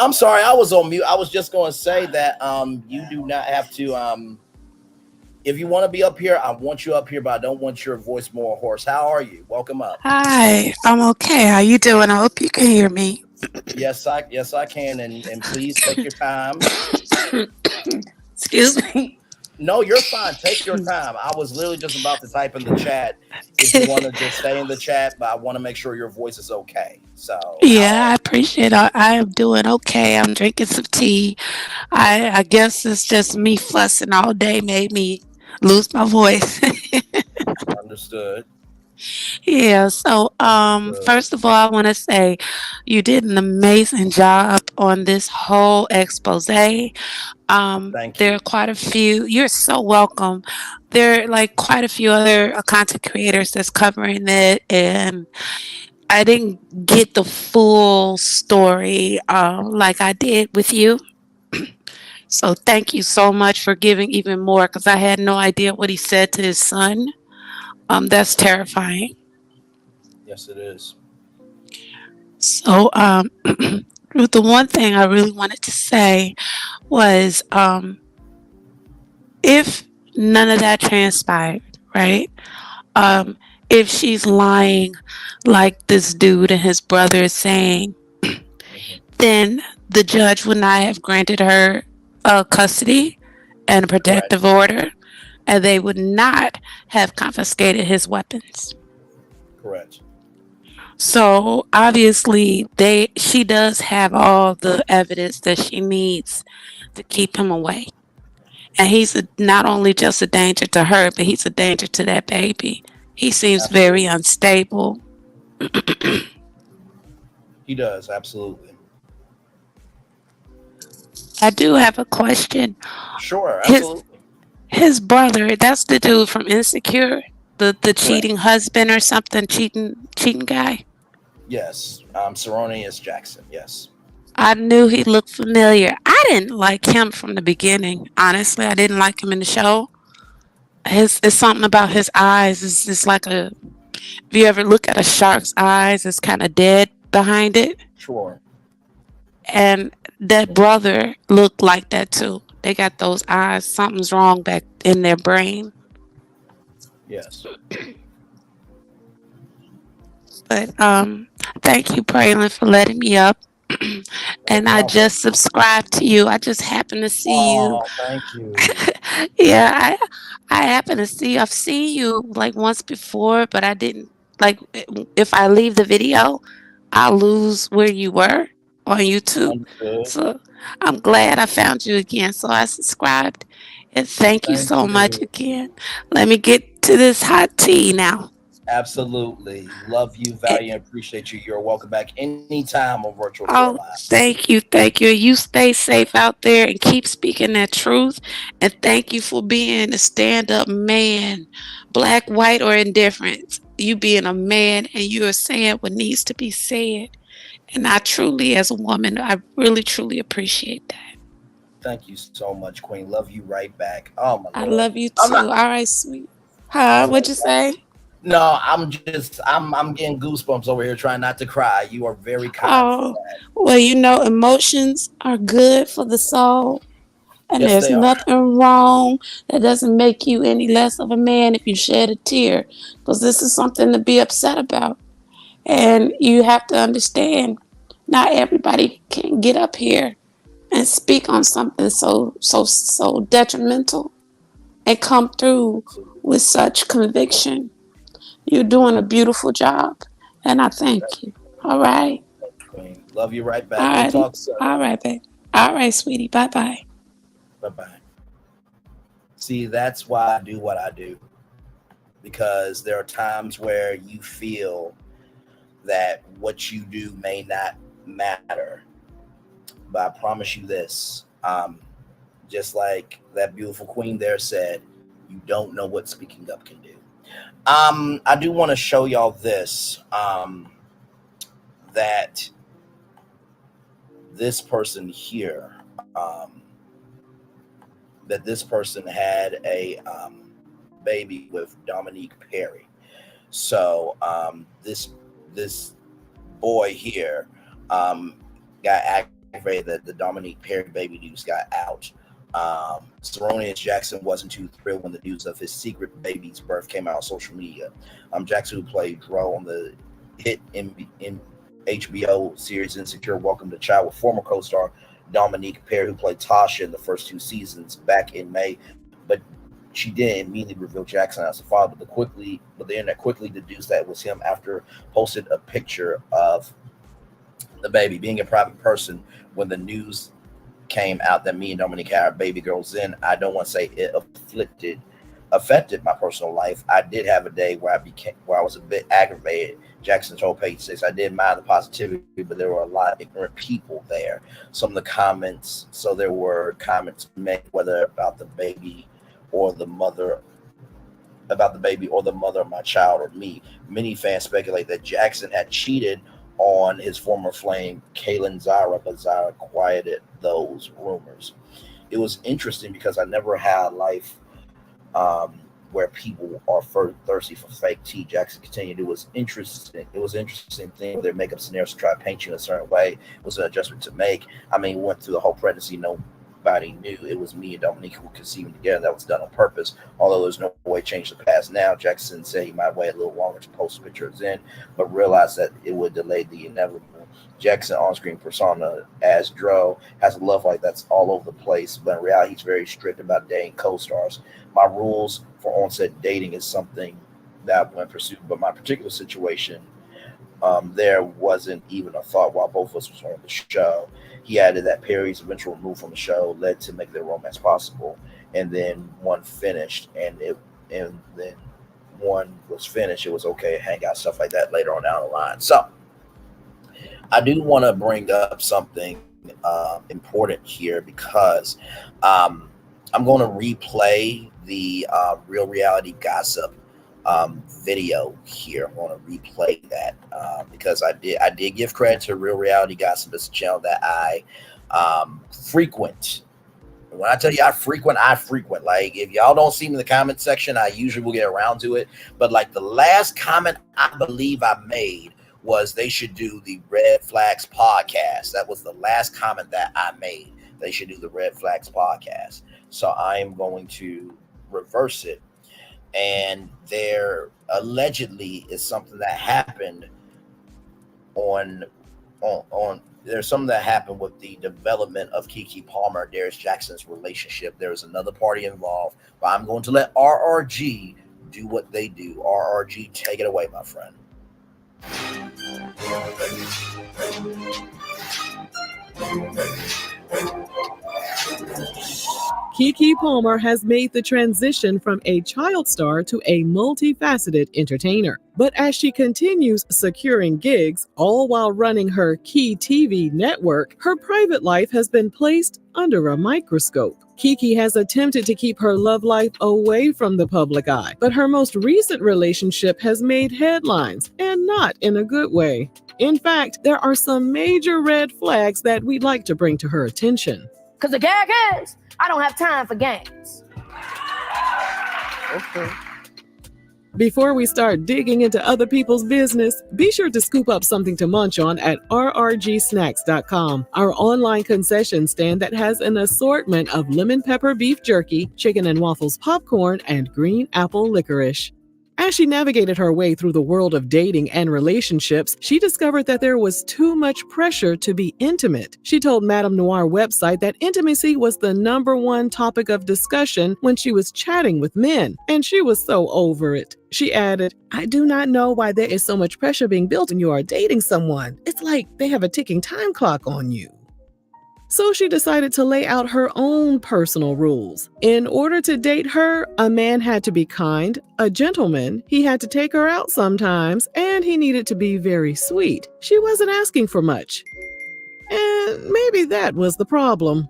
I'm sorry, I was on mute. I was just going to say that you do not have to if you want to be up here, I want you up here, but I don't want your voice more hoarse. How are you? Welcome up. Hi, I'm okay. How you doing? I hope you can hear me. Yes, I can, and please take your time. Excuse me. No, you're fine. Take your time. I was literally just about to type in the chat if you want to just stay in the chat, but I want to make sure your voice is okay. So, Yeah, I appreciate it. I am doing okay. I'm drinking some tea. I guess it's just me fussing all day made me lose my voice. understood. Yeah, so Understood. first of all, I want to say you did an amazing job on this whole expose. Thank There you. are quite a few. You're so welcome. There are like quite a few other content creators that's covering it, and I didn't get the full story like I did with you. So thank you so much for giving even more because I had no idea what he said to his son. That's terrifying. Yes, it is. So the one thing I really wanted to say was if none of that transpired, right? Um, if she's lying like this dude and his brother is saying, then the judge would not have granted her custody and a Correct. protective order, and they would not have confiscated his weapons. Correct. So obviously, she does have all the evidence that she needs to keep him away. And he's not only just a danger to her, but he's a danger to that baby. He seems very Absolutely. unstable. He does. Absolutely. I do have a question. Sure. His Absolutely. his brother, that's the dude from Insecure, the cheating Correct. husband or something, cheating guy. Yes. Ceronius Jackson. Yes. I knew he looked familiar. I didn't like him from the beginning. Honestly, I didn't like him in the show. It's something about his eyes. It's just like a. If you ever look at a shark's eyes, it's kind of dead behind it. Sure. And that brother looked like that too. They got those eyes. Something's wrong back in their brain. Yes. But thank you, Braylon, for letting me up. No And I problem. just subscribed to you. I just happened to see you. Oh, thank you. Yeah, I happen to see. I've seen you like once before, but I didn't like. If I leave the video, I'll lose where you were on YouTube. Understood. So I'm glad I found you again. So I subscribed, and thank you Thank so much you. again. Let me get to this hot tea now. Absolutely. Love you, value, and appreciate you. You're welcome back anytime on Virtual Tour Oh, Live. thank you, thank you. You stay safe out there and keep speaking that truth. And thank you for being a stand-up man, black, white, or indifferent. You being a man and you are saying what needs to be said. And I truly, as a woman, I really, truly appreciate that. Thank you so much, Queen. Love you right back. Oh my I Lord. love you I'm too. not All right, sweet. Huh? What'd you say? no, I'm getting goosebumps over here trying not to cry. You are very kind for Oh, that. well, emotions are good for the soul. And Yes, there's they are. nothing wrong. That doesn't make you any less of a man if you shed a tear, because this is something to be upset about. And you have to understand, not everybody can get up here and speak on something so detrimental and come through with such conviction. You're doing a beautiful job, and I thank you. All right, Queen. Love you right all back. We'll right, talk soon. all right, babe. All right, sweetie. Bye bye. Bye bye. See, that's why I do what I do. Because there are times where you feel that what you do may not matter. But I promise you this, just like that beautiful queen there said, you don't know what speaking up can do. I do want to show y'all this, that this person here, that this person had a baby with Dominique Perry. So this boy here got aggravated that the Dominique Perry baby news got out. Seronius Jackson wasn't too thrilled when the news of his secret baby's birth came out on social media. Jackson, who played Dro on the hit in HBO series Insecure, welcomed a child with former co-star Dominique Perry, who played Tasha in the first 2 seasons, back in May. But she didn't immediately reveal Jackson as a father. But the internet quickly deduced that it was him after posted a picture of the baby. Being a private person, when the news came out that me and Dominique had our baby girls in, I don't want to say it affected my personal life. I did have a day where I was a bit aggravated. Jackson told Page 6, I didn't mind the positivity, but there were a lot of ignorant people there. Some of the comments, so there were comments made, whether about the baby or the mother of my child or me. Many fans speculate that Jackson had cheated on his former flame, Kaylin Zara, but Zara quieted those rumors. It was interesting because I never had a life where people are thirsty for fake tea. Jackson continued. It was interesting. It was an interesting thing. Their makeup scenarios to try to paint you in a certain way. It was an adjustment to make. I mean, we went through the whole pregnancy. Nobody knew it was me and Dominique who were conceiving together. That was done on purpose. Although there's no way to change the past now. Jackson said he might wait a little longer to post pictures in, but realized that it would delay the inevitable. Jackson on-screen persona as Dro has a love life that's all over the place, but in reality, he's very strict about dating co-stars. My rules for on-set dating is something that I went pursue, but my particular situation, there wasn't even a thought while both of us was on the show. He added that Perry's eventual remove from the show led to make their romance possible, and then one finished, and then one was finished. It was okay to hang out, stuff like that later on down the line. So I do want to bring up something important here because I'm going to replay the Real Reality Gossip video here. I want to replay that because I did give credit to Real Reality Gossip. It's a channel that I frequent. When I tell you I frequent. Like, if y'all don't see me in the comment section, I usually will get around to it. But like the last comment I believe I made was they should do the Red Flags podcast. That was the last comment that I made. They should do the Red Flags podcast. So I am going to reverse it. And there allegedly is something that happened there's something that happened with the development of Kiki Palmer and Darius Jackson's relationship. There's another party involved, but I'm going to let RRG do what they do. RRG, take it away, my friend. Kiki Palmer has made the transition from a child star to a multifaceted entertainer. But as she continues securing gigs, all while running her Key TV network, her private life has been placed under a microscope. Kiki has attempted to keep her love life away from the public eye, but her most recent relationship has made headlines, and not in a good way. In fact, there are some major red flags that we'd like to bring to her attention. Because the gag is, I don't have time for games. Okay. Before we start digging into other people's business, be sure to scoop up something to munch on at rrgsnacks.com, our online concession stand that has an assortment of lemon pepper beef jerky, chicken and waffles popcorn, and green apple licorice. As she navigated her way through the world of dating and relationships, she discovered that there was too much pressure to be intimate. She told Madame Noir website that intimacy was the #1 topic of discussion when she was chatting with men, and she was so over it. She added, I do not know why there is so much pressure being built when you are dating someone. It's like they have a ticking time clock on you. So she decided to lay out her own personal rules. In order to date her, a man had to be kind, a gentleman, he had to take her out sometimes, and he needed to be very sweet. She wasn't asking for much. And maybe that was the problem.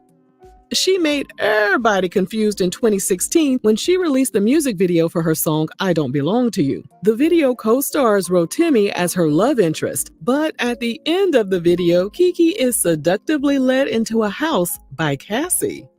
She made everybody confused in 2016 when she released the music video for her song, I Don't Belong to You. The video co-stars Rotimi as her love interest, but at the end of the video, Keke is seductively led into a house by Cassie.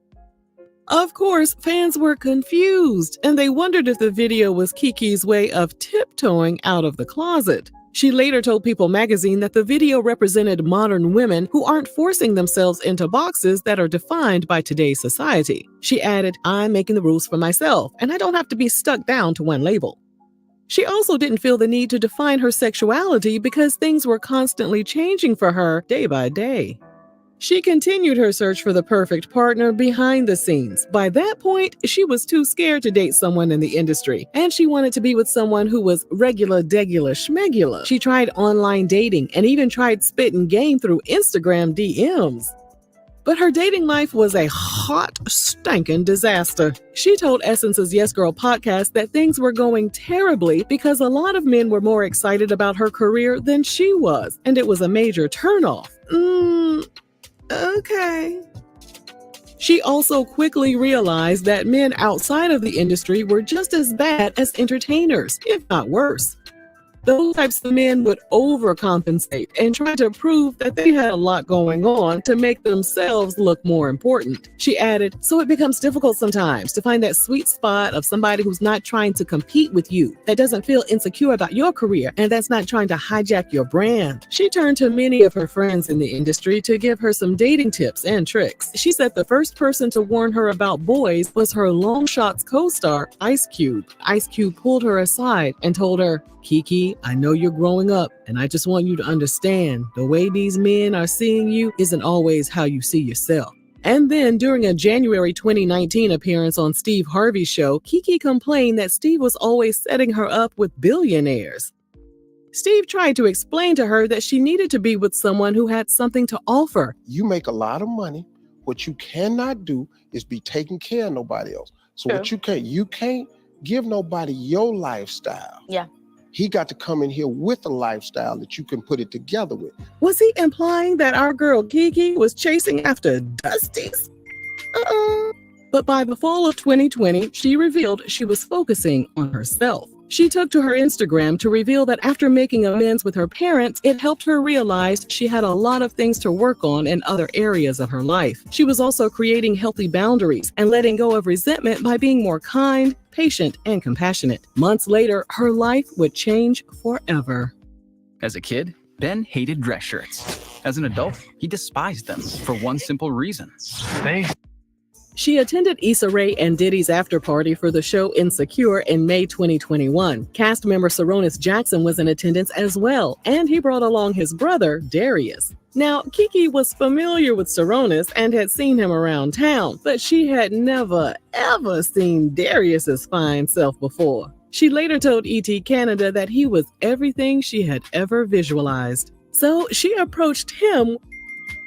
Of course, fans were confused, and they wondered if the video was Keke's way of tiptoeing out of the closet. She later told People magazine that the video represented modern women who aren't forcing themselves into boxes that are defined by today's society. She added, "I'm making the rules for myself, and I don't have to be stuck down to one label." She also didn't feel the need to define her sexuality because things were constantly changing for her day by day. She continued her search for the perfect partner behind the scenes. By that point, she was too scared to date someone in the industry, and she wanted to be with someone who was regular, degula, schmegula. She tried online dating and even tried spitting game through Instagram DMs. But her dating life was a hot, stinking disaster. She told Essence's Yes Girl podcast that things were going terribly because a lot of men were more excited about her career than she was, and it was a major turnoff. Okay. She also quickly realized that men outside of the industry were just as bad as entertainers, if not worse. Those types of men would overcompensate and try to prove that they had a lot going on to make themselves look more important. She added, "So it becomes difficult sometimes to find that sweet spot of somebody who's not trying to compete with you, that doesn't feel insecure about your career, and that's not trying to hijack your brand." She turned to many of her friends in the industry to give her some dating tips and tricks. She said the first person to warn her about boys was her Long Shots co-star, Ice Cube. Ice Cube pulled her aside and told her, "Kiki, I know you're growing up, and I just want you to understand the way these men are seeing you isn't always how you see yourself." And then during a January 2019 appearance on Steve Harvey's show, Kiki complained that Steve was always setting her up with billionaires. Steve tried to explain to her that she needed to be with someone who had something to offer. You make a lot of money. What you cannot do is be taking care of nobody else. So what you can't give nobody your lifestyle. Yeah. He got to come in here with a lifestyle that you can put it together with. Was he implying that our girl Kiki was chasing after Dusties? But by the fall of 2020, she revealed she was focusing on herself. She took to her Instagram to reveal that after making amends with her parents, it helped her realize she had a lot of things to work on in other areas of her life. She was also creating healthy boundaries and letting go of resentment by being more kind, patient, and compassionate. Months later, her life would change forever. As a kid, Ben hated dress shirts. As an adult, he despised them for one simple reason. She attended Issa Rae and Diddy's after party for the show Insecure in May 2021. Cast member Saronis Jackson was in attendance as well, and he brought along his brother, Darius. Now, Kiki was familiar with Saronis and had seen him around town, but she had never, ever seen Darius's fine self before. She later told ET Canada that he was everything she had ever visualized. So she approached him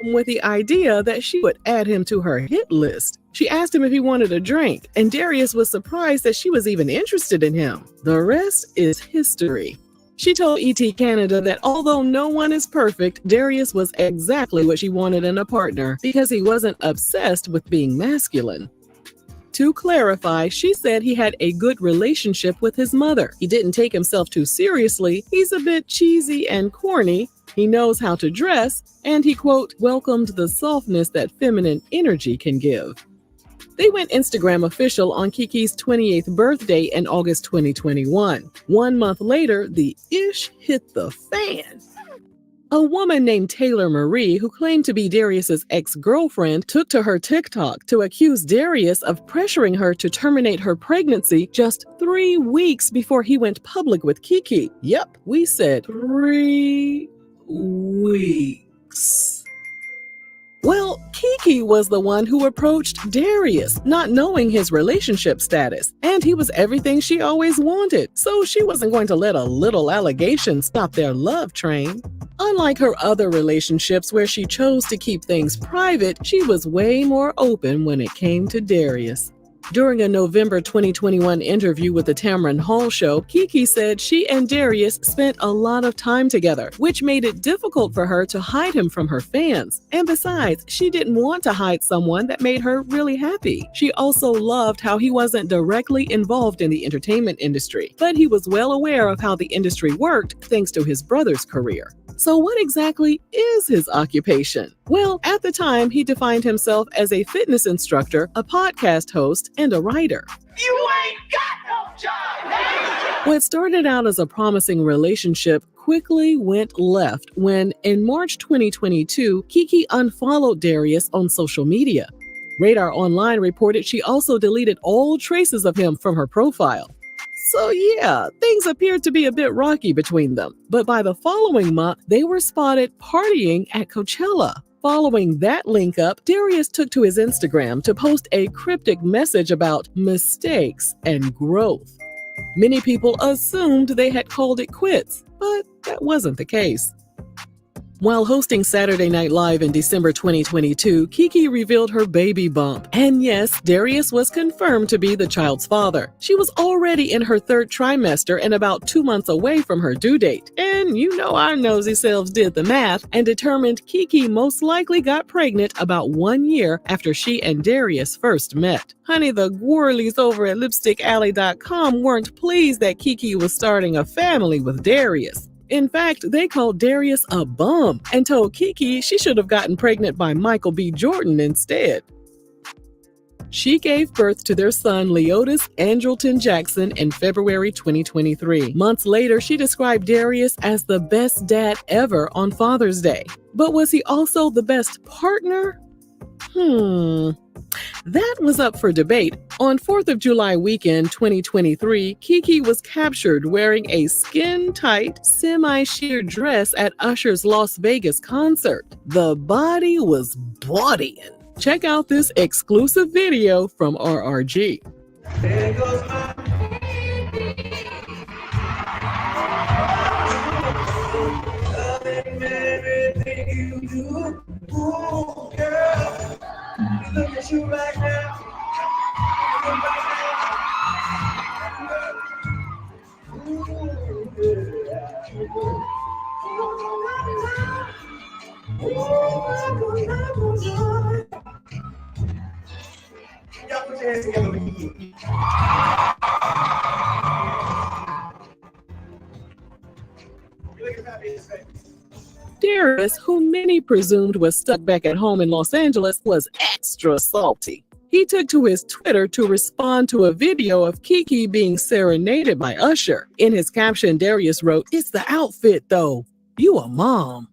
with the idea that she would add him to her hit list. She asked him if he wanted a drink, and Darius was surprised that she was even interested in him. The rest is history. She told ET Canada that although no one is perfect, Darius was exactly what she wanted in a partner because he wasn't obsessed with being masculine. To clarify, she said he had a good relationship with his mother. He didn't take himself too seriously. He's a bit cheesy and corny. He knows how to dress, and he, quote, welcomed the softness that feminine energy can give. They went Instagram official on Kiki's 28th birthday in August 2021. 1 month later, the ish hit the fan. A woman named Taylor Marie, who claimed to be Darius's ex-girlfriend, took to her TikTok to accuse Darius of pressuring her to terminate her pregnancy just 3 weeks before he went public with Kiki. Yep, we said 3 weeks. Well, Kiki was the one who approached Darius, not knowing his relationship status, and he was everything she always wanted, so she wasn't going to let a little allegation stop their love train. Unlike her other relationships where she chose to keep things private, she was way more open when it came to Darius. During a November 2021 interview with the Tamron Hall Show, Kiki said she and Darius spent a lot of time together, which made it difficult for her to hide him from her fans. And besides, she didn't want to hide someone that made her really happy. She also loved how he wasn't directly involved in the entertainment industry, but he was well aware of how the industry worked thanks to his brother's career. So what exactly is his occupation? Well, at the time, he defined himself as a fitness instructor, a podcast host, and a writer. You ain't got no job! What started out as a promising relationship quickly went left when, in March 2022, Keke unfollowed Darius on social media. Radar Online reported she also deleted all traces of him from her profile. So yeah, things appeared to be a bit rocky between them, but by the following month, they were spotted partying at Coachella. Following that link up, Darius took to his Instagram to post a cryptic message about mistakes and growth. Many people assumed they had called it quits, but that wasn't the case. While hosting Saturday Night Live in December 2022, Keke revealed her baby bump. And yes, Darius was confirmed to be the child's father. She was already in her third trimester and about 2 months away from her due date. And you know our nosy selves did the math and determined Keke most likely got pregnant about 1 year after she and Darius first met. Honey, the Gwirlies over at lipstickalley.com weren't pleased that Keke was starting a family with Darius. In fact, they called Darius a bum and told Keke she should have gotten pregnant by Michael B. Jordan instead. She gave birth to their son Leotis Andrelton Jackson in February 2023. Months later, she described Darius as the best dad ever on Father's Day. But was he also the best partner? That was up for debate. On 4th of July weekend 2023, Keke was captured wearing a skin-tight, semi-sheer dress at Usher's Las Vegas concert. The body was bodying. Check out this exclusive video from RRG. There goes my loving everything you do. Ooh, girl, look at you right now. Look y'all put your hands together with me. You look happy in his face. Darius, who many presumed was stuck back at home in Los Angeles, was extra salty. He took to his Twitter to respond to a video of Keke being serenaded by Usher. In his caption, Darius wrote, "It's the outfit though. You a mom."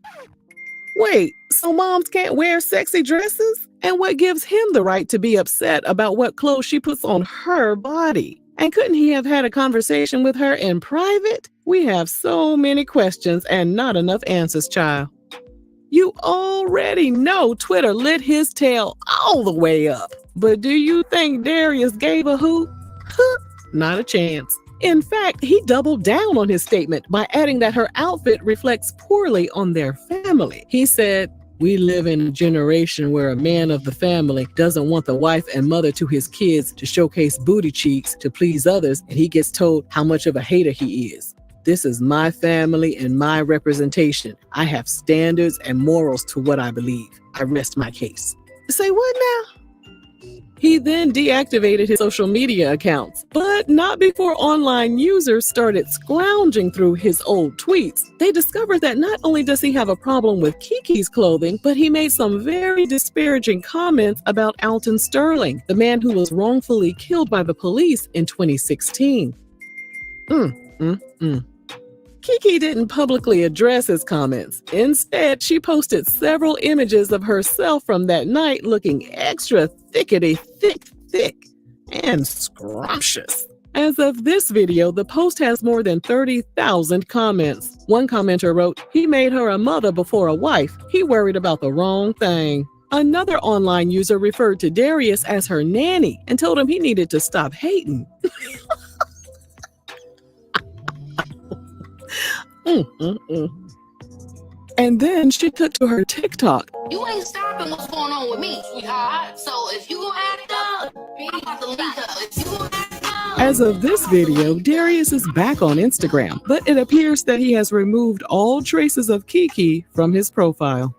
Wait, so moms can't wear sexy dresses? And what gives him the right to be upset about what clothes she puts on her body? And couldn't he have had a conversation with her in private? We have so many questions and not enough answers, child. You already know Twitter lit his tail all the way up. But do you think Darius gave a hoot? Not a chance. In fact, he doubled down on his statement by adding that her outfit reflects poorly on their family. He said, "We live in a generation where a man of the family doesn't want the wife and mother to his kids to showcase booty cheeks to please others, and he gets told how much of a hater he is. This is my family and my representation. I have standards and morals to what I believe. I rest my case." Say what now? He then deactivated his social media accounts, but not before online users started scrounging through his old tweets. They discovered that not only does he have a problem with Keke's clothing, but he made some very disparaging comments about Alton Sterling, the man who was wrongfully killed by the police in 2016. Keke didn't publicly address his comments. Instead, she posted several images of herself from that night looking extra thick and scrumptious. As of this video, the post has more than 30,000 comments. One commenter wrote, "He made her a mother before a wife. He worried about the wrong thing." Another online user referred to Darius as her nanny and told him he needed to stop hating. And then she took to her TikTok. You ain't stopping what's going on with me, sweetheart. So if you gonna act up, I'm about to leave her. If you gonna act up. As of this video, Darius is back on Instagram, but it appears that he has removed all traces of Keke from his profile.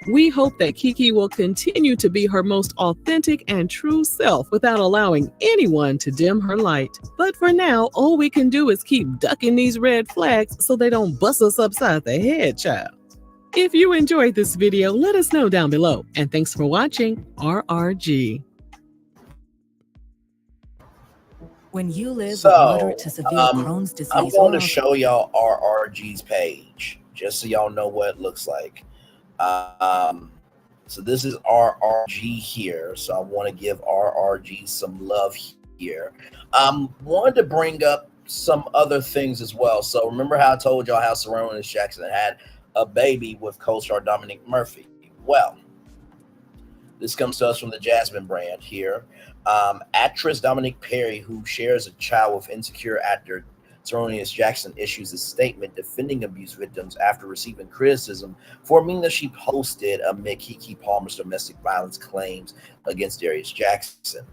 We hope that Keke will continue to be her most authentic and true self without allowing anyone to dim her light. But for now, all we can do is keep ducking these red flags so they don't bust us upside the head, child. If you enjoyed this video, let us know down below. And thanks for watching RRG. When you live with So moderate to severe Crohn's I'm disease going or to show y'all RRG's page just so y'all know what it looks like. So this is RRG here. So I want to give RRG some love here. Wanted to bring up some other things as well. So remember how I told y'all how Serena Jackson had a baby with co-star Dominic Murphy? Well, this comes to us from the Jasmine brand here. Actress Dominique Perry, who shares a child with insecure actor Tyrone Jackson, issues a statement defending abuse victims after receiving criticism for a meme that she posted amid Kiki Palmer's domestic violence claims against Darius Jackson.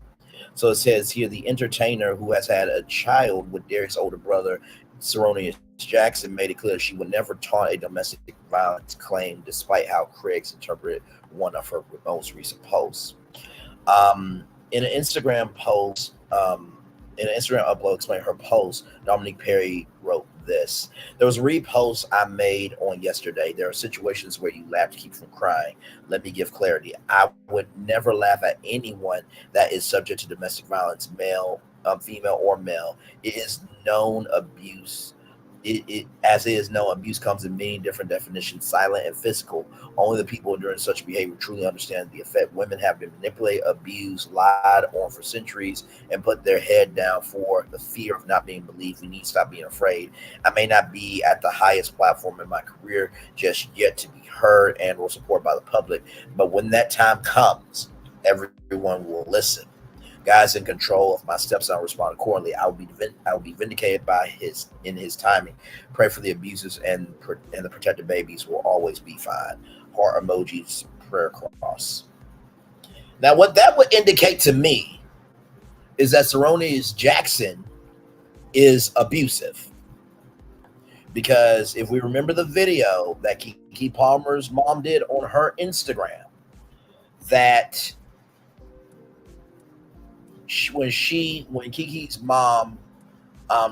So it says here, the entertainer who has had a child with Darius' older brother, Seronius Jackson, made it clear she would never taunt a domestic violence claim, despite how critics interpreted one of her most recent posts. In an Instagram post, in an Instagram upload explaining her post, Dominique Perry wrote this. There was a repost I made on yesterday. There are situations where you laugh to keep from crying. Let me give clarity. I would never laugh at anyone that is subject to domestic violence, male, female, or male. It is known abuse. As it is known, abuse comes in many different definitions, silent and physical. Only the people enduring such behavior truly understand the effect. Women have been manipulated, abused, lied on for centuries, and put their head down for the fear of not being believed. We need to stop being afraid. I may not be at the highest platform in my career just yet to be heard and or supported by the public, but when that time comes, everyone will listen. God's in control of my steps. I'll respond accordingly. I will be vindicated by his timing. Pray for the abusers and the protected babies will always be fine. Heart emojis, prayer cross. Now, what that would indicate to me is that Seronius Jackson is abusive. Because if we remember the video that Kiki Palmer's mom did on her Instagram, that when Kiki's mom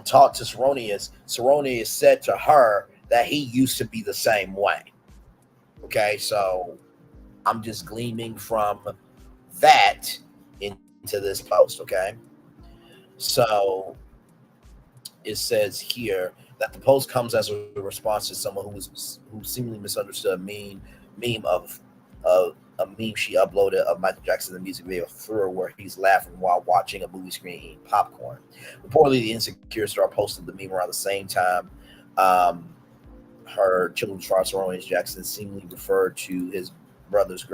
talked to Seronius said to her that he used to be the same way. Okay, so I'm just gleaming from that into this post. Okay, so it says here that the post comes as a response to someone who seemingly misunderstood a meme of a meme she uploaded of Michael Jackson, the music video Thriller, where he's laughing while watching a movie screen eating popcorn. Reportedly, the insecure star posted the meme around the same time her children's father, Seronius Jackson, seemingly referred to his brother's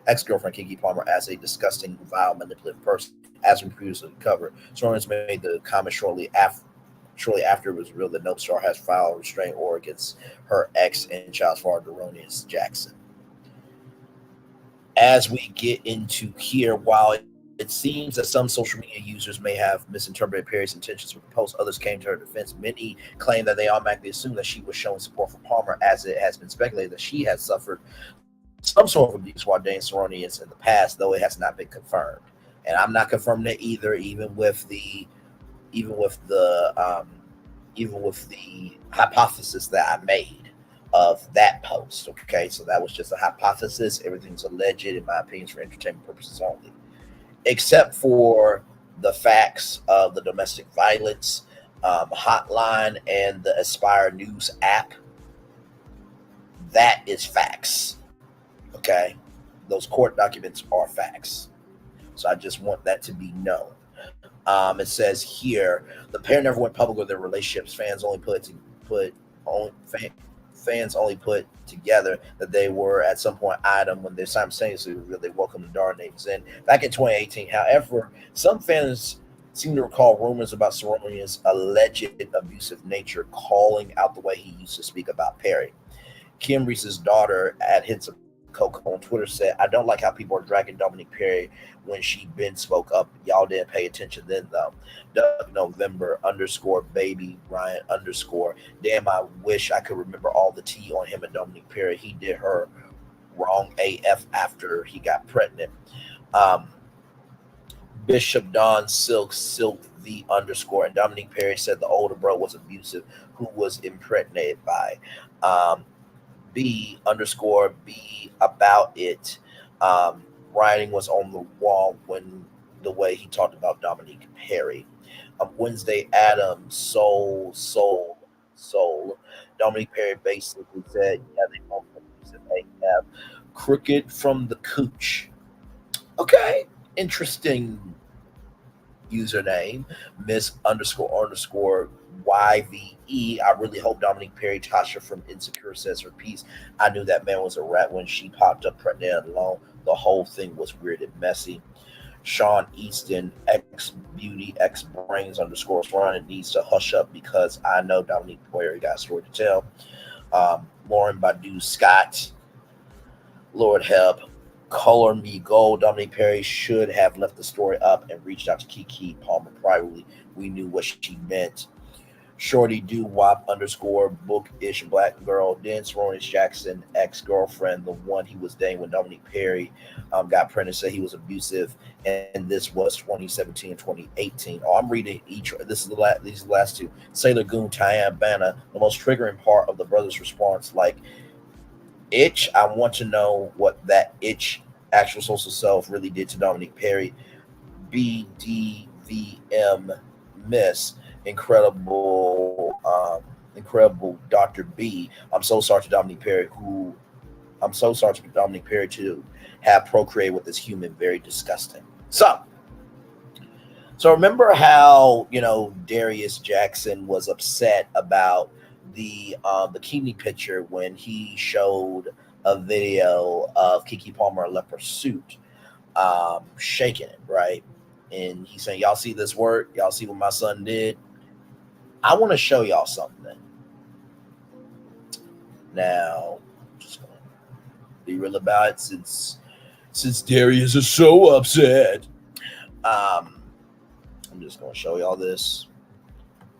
ex-girlfriend Kiki Palmer, as a disgusting, vile, manipulative person, as we previously covered. Seronius made the comment shortly after it was revealed that No Star has filed a restraining order against her ex and child's father, Seronius Jackson. As we get into here, while it seems that some social media users may have misinterpreted Perry's intentions with the post, others came to her defense. Many claim that they automatically assume that she was showing support for Palmer, as it has been speculated that she has suffered some sort of abuse while dating Seronius in the past, though it has not been confirmed. And I'm not confirming it either, even with the hypothesis that I made of that post. Okay, so that was just a hypothesis. Everything's alleged, in my opinion, for entertainment purposes only, except for the facts of the domestic violence hotline and the Aspire News app. That is facts. Okay, those court documents are facts. So I just want that to be known. It says here, the pair never went public with their relationships. Fans only put together that they were at some point item when they simultaneously revealed they welcomed the Dar names in back in 2018. However, some fans seem to recall rumors about Seronius' alleged abusive nature, calling out the way he used to speak about Perry. Kim Reese's daughter at Hints of Coke on Twitter said, "I don't like how people are dragging Dominique Perry when she been spoke up. Y'all didn't pay attention then though." Doug November _baby Ryan _ damn, I wish I could remember all the tea on him and Dominique Perry. He did her wrong AF after he got pregnant. Bishop Don Silk the _ and Dominique Perry said the older bro was abusive, who was impregnated by B _ B about it. Writing was on the wall when the way he talked about Dominique Perry. Wednesday Adams, soul. Dominique Perry basically said, yeah, they both said they have crooked from the cooch. Okay, interesting username, Miss underscore YVE. I really hope Dominique Perry, Tasha from Insecure says her piece. I knew that man was a rat when she popped up pregnant and alone. The whole thing was weird and messy. Sean Easton, X Beauty, X Brains underscore Ron needs to hush up because I know Dominique Perry got a story to tell. Lauren Badu Scott, Lord help, color me gold. Dominique Perry should have left the story up and reached out to Kiki Palmer privately. We knew what she meant. Shorty Do Wop underscore bookish black girl. Then Sororitas Jackson, ex-girlfriend, the one he was dating when Dominique Perry got pregnant, said he was abusive, and this was 2017 and 2018. Oh, I'm reading each. This is these are the last two. Sailor Goon, Tyann Banna. The most triggering part of the brother's response, like, itch. I want to know what that itch actual social self really did to Dominique Perry. BDVM Miss incredible Dr. B. I'm so sorry to Dominique Perry to have procreated with this human. Very disgusting. So remember how, Darius Jackson was upset about the bikini picture when he showed a video of Keke Palmer in a leopard suit, shaking it, right? And he's saying, y'all see this work? Y'all see what my son did? I want to show y'all something. Now, just gonna be real about it since Darius is so upset. I'm just gonna show y'all this.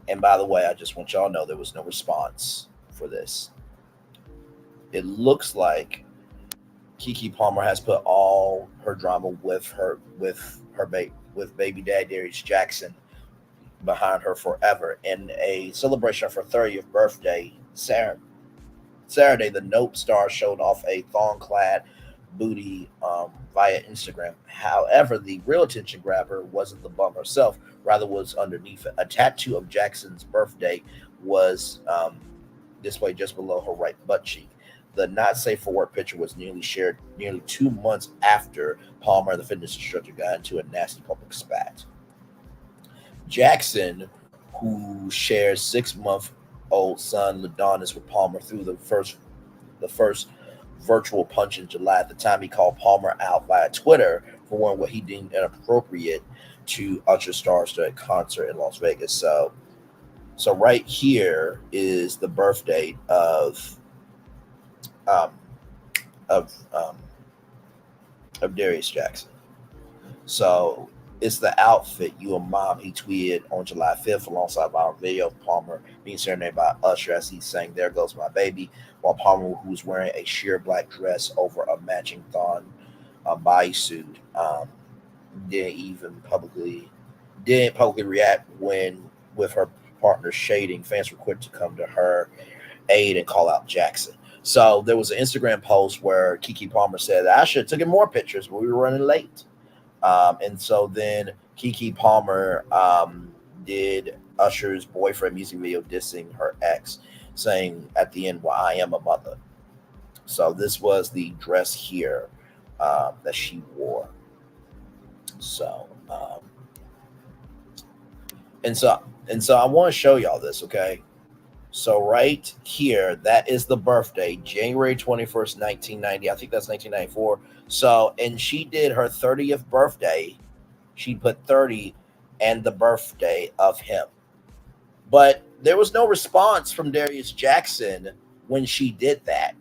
And by the way, I just want y'all to know there was no response for this. It looks like Keke Palmer has put all her drama with baby dad Darius Jackson behind her forever. In a celebration of her 30th birthday Saturday, the Nope star showed off a thong-clad booty via Instagram. However, the real attention grabber wasn't the bum herself, rather was underneath it. A tattoo of Jackson's birthday was displayed just below her right butt cheek. The not safe for work picture was shared nearly 2 months after Palmer, the fitness instructor, got into a nasty public spat. Jackson, who shares 6-month-old son Ladonis with Palmer through the first virtual punch in July. At the time, he called Palmer out via Twitter for wearing what he deemed inappropriate to Usher stars at a concert in Las Vegas. So right here is the birth date of Darius Jackson. So it's the outfit you and mom, he tweeted on July 5th alongside our video of Palmer being serenaded by Usher as he sang "There Goes My Baby," while Palmer, who was wearing a sheer black dress over a matching thong bodysuit, didn't publicly react when, with her partner shading, fans were quick to come to her aid and call out Jackson. So there was an Instagram post where Keke Palmer said, I should have taken more pictures, but we were running late. And so then Keke Palmer did Usher's boyfriend music video dissing her ex, saying at the end, well, I am a mother. So this was the dress here that she wore. So and so I want to show y'all this, okay? So right here, that is the birthday, January 21st, 1990. I think that's 1994. So, and she did her 30th birthday. She put 30 and the birthday of him. But there was no response from Darius Jackson when she did that.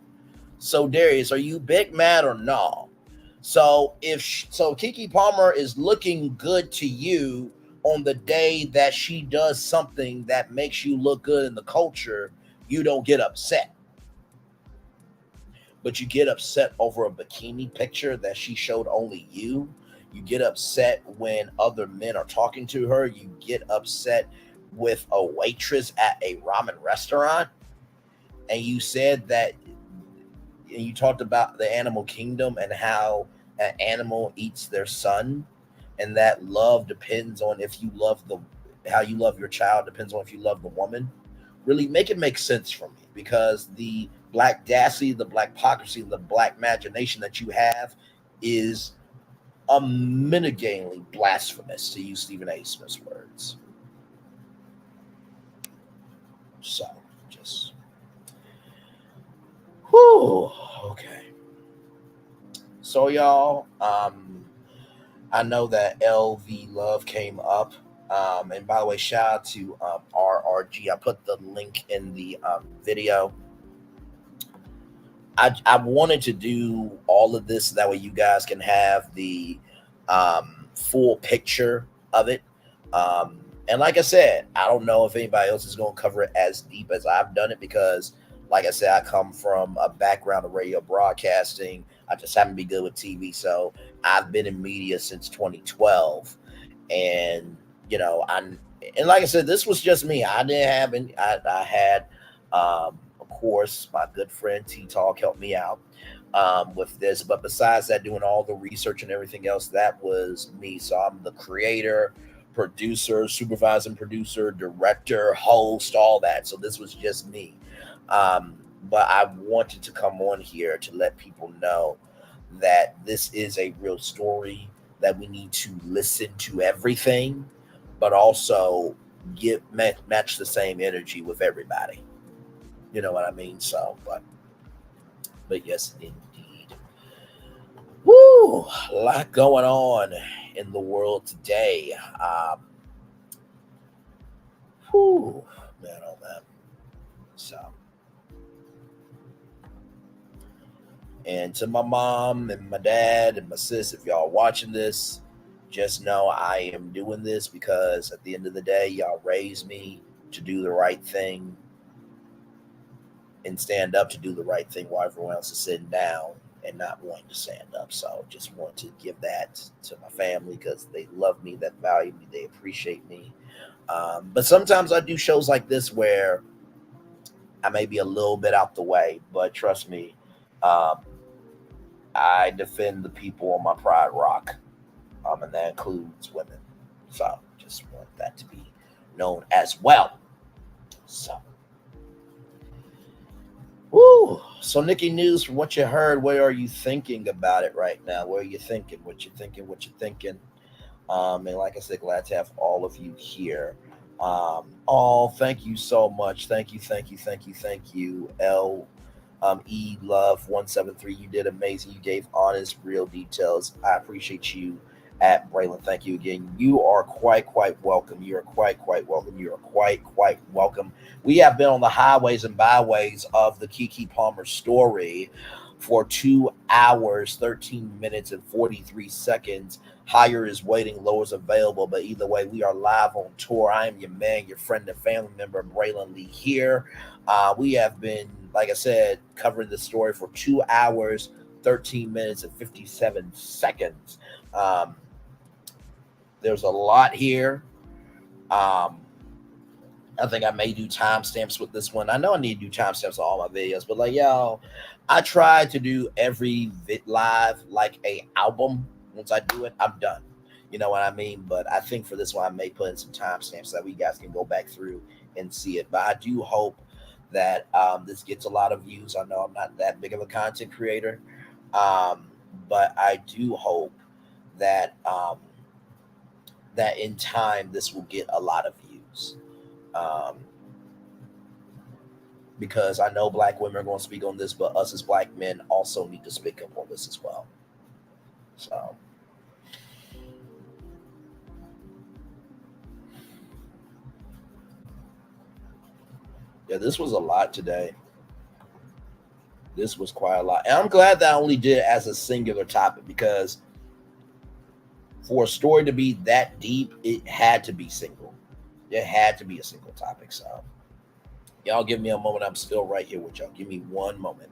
So Darius, are you big mad or no? So Keke Palmer is looking good to you on the day that she does something that makes you look good in the culture, you don't get upset. But you get upset over a bikini picture that she showed only you. You get upset when other men are talking to her. You get upset with a waitress at a ramen restaurant. And you said that, and you talked about the animal kingdom and how an animal eats their son. and that love depends on if you love the how you love your child depends on if you love the woman. Really make it make sense for me, because the black dassy, the black hypocrisy, the black imagination that you have is unmitigatingly blasphemous, to use Stephen A. Smith's words. So, just, whew, okay. So, y'all, I know that LV Love came up. And by the way, shout out to RRG. I put the link in the video. I wanted to do all of this so that way you guys can have the full picture of it. And like I said, I don't know if anybody else is going to cover it as deep as I've done it, because, like I said, I come from a background of radio broadcasting. I just happen to be good with TV. So I've been in media since 2012. And, and like I said, this was just me. I didn't have any, I had, of course, my good friend T-Talk helped me out with this. But besides that, doing all the research and everything else, that was me. So I'm the creator, producer, supervising producer, director, host, all that. So this was just me. But I wanted to come on here to let people know that this is a real story, that we need to listen to everything, but also match the same energy with everybody. You know what I mean? So, but yes, indeed. Woo! A lot going on in the world today. Whew, man, oh man. So, and to my mom and my dad and my sis, if y'all watching this, just know I am doing this because at the end of the day, y'all raised me to do the right thing and stand up to do the right thing while everyone else is sitting down and not wanting to stand up. So just want to give that to my family because they love me, that value me, they appreciate me. But sometimes I do shows like this where I may be a little bit out the way, but trust me, I defend the people on my Pride Rock, and that includes women. So just want that to be known as well. So, woo. So Nikki News, from what you heard, what are you thinking about it right now? What are you thinking? What you thinking? And like I said, glad to have all of you here. Thank you so much. Thank you. E Love 173. You did amazing. You gave honest, real details. I appreciate you at Braylon. Thank you again. You are quite welcome. You are quite welcome. You are quite welcome. We have been on the highways and byways of the Kiki Palmer story for 2 hours, 13 minutes, and 43 seconds. Higher is waiting, lower is available. But either way, we are live on tour. I am your man, your friend, and family member, Braylon Lee here. We have been, like I said, covering the story for 2 hours, 13 minutes, and 57 seconds. There's a lot here. I think I may do timestamps with this one. I know I need to do timestamps on all my videos, but like y'all, I try to do every live like a album. Once I do it, I'm done. You know what I mean? But I think for this one, I may put in some timestamps so that we guys can go back through and see it. But I do hope that this gets a lot of views. I know I'm not that big of a content creator, but I do hope that that in time this will get a lot of views. Because I know black women are going to speak on this, but us as black men also need to speak up on this as well. So, yeah, this was a lot today. This was quite a lot. And I'm glad that I only did it as a singular topic, because for a story to be that deep, it had to be single. It had to be a single topic. So, y'all give me a moment. I'm still right here with y'all. Give me one moment.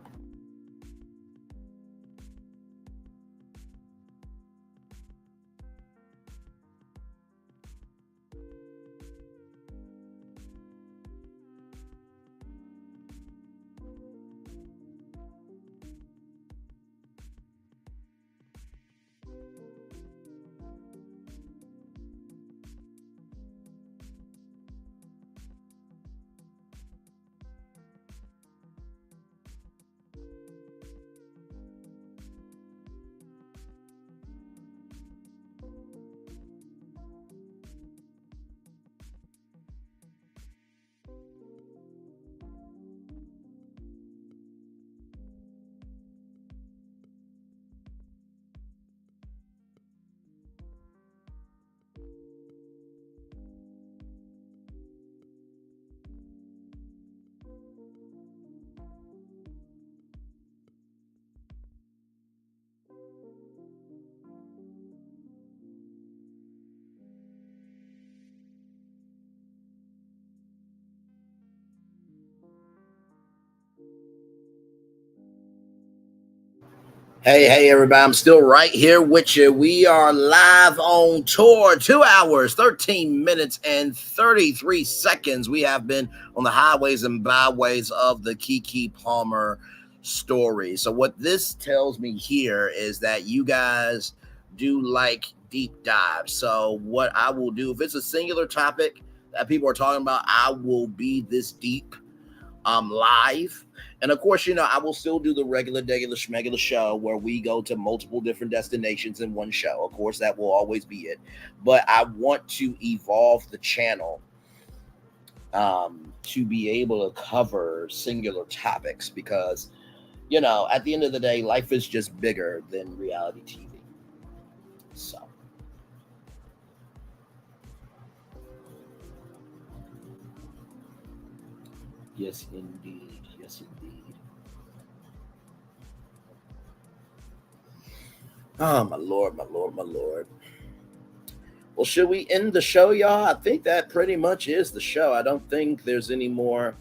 Hey, everybody. I'm still right here with you. We are live on tour, 2 hours, 13 minutes, and 33 seconds. We have been on the highways and byways of the Kiki Palmer story. So what this tells me here is that you guys do like deep dives. So what I will do, if it's a singular topic that people are talking about, I will be this deep live. And of course, I will still do the regular schmegular show where we go to multiple different destinations in one show. Of course, that will always be it. But I want to evolve the channel to be able to cover singular topics because, at the end of the day, life is just bigger than reality TV. So. Yes, indeed. Yes, indeed. Oh, my Lord, my Lord, my Lord. Well, should we end the show, y'all? I think that pretty much is the show. I don't think there's any more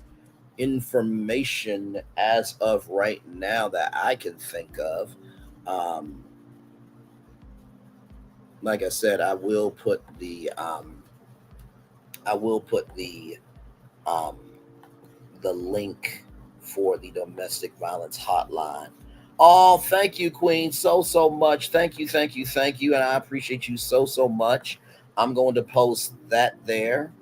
information as of right now that I can think of. Like I said, I will put the link for the domestic violence hotline. Oh, thank you, Queen, so much. Thank you, and I appreciate you so much. I'm going to post that there,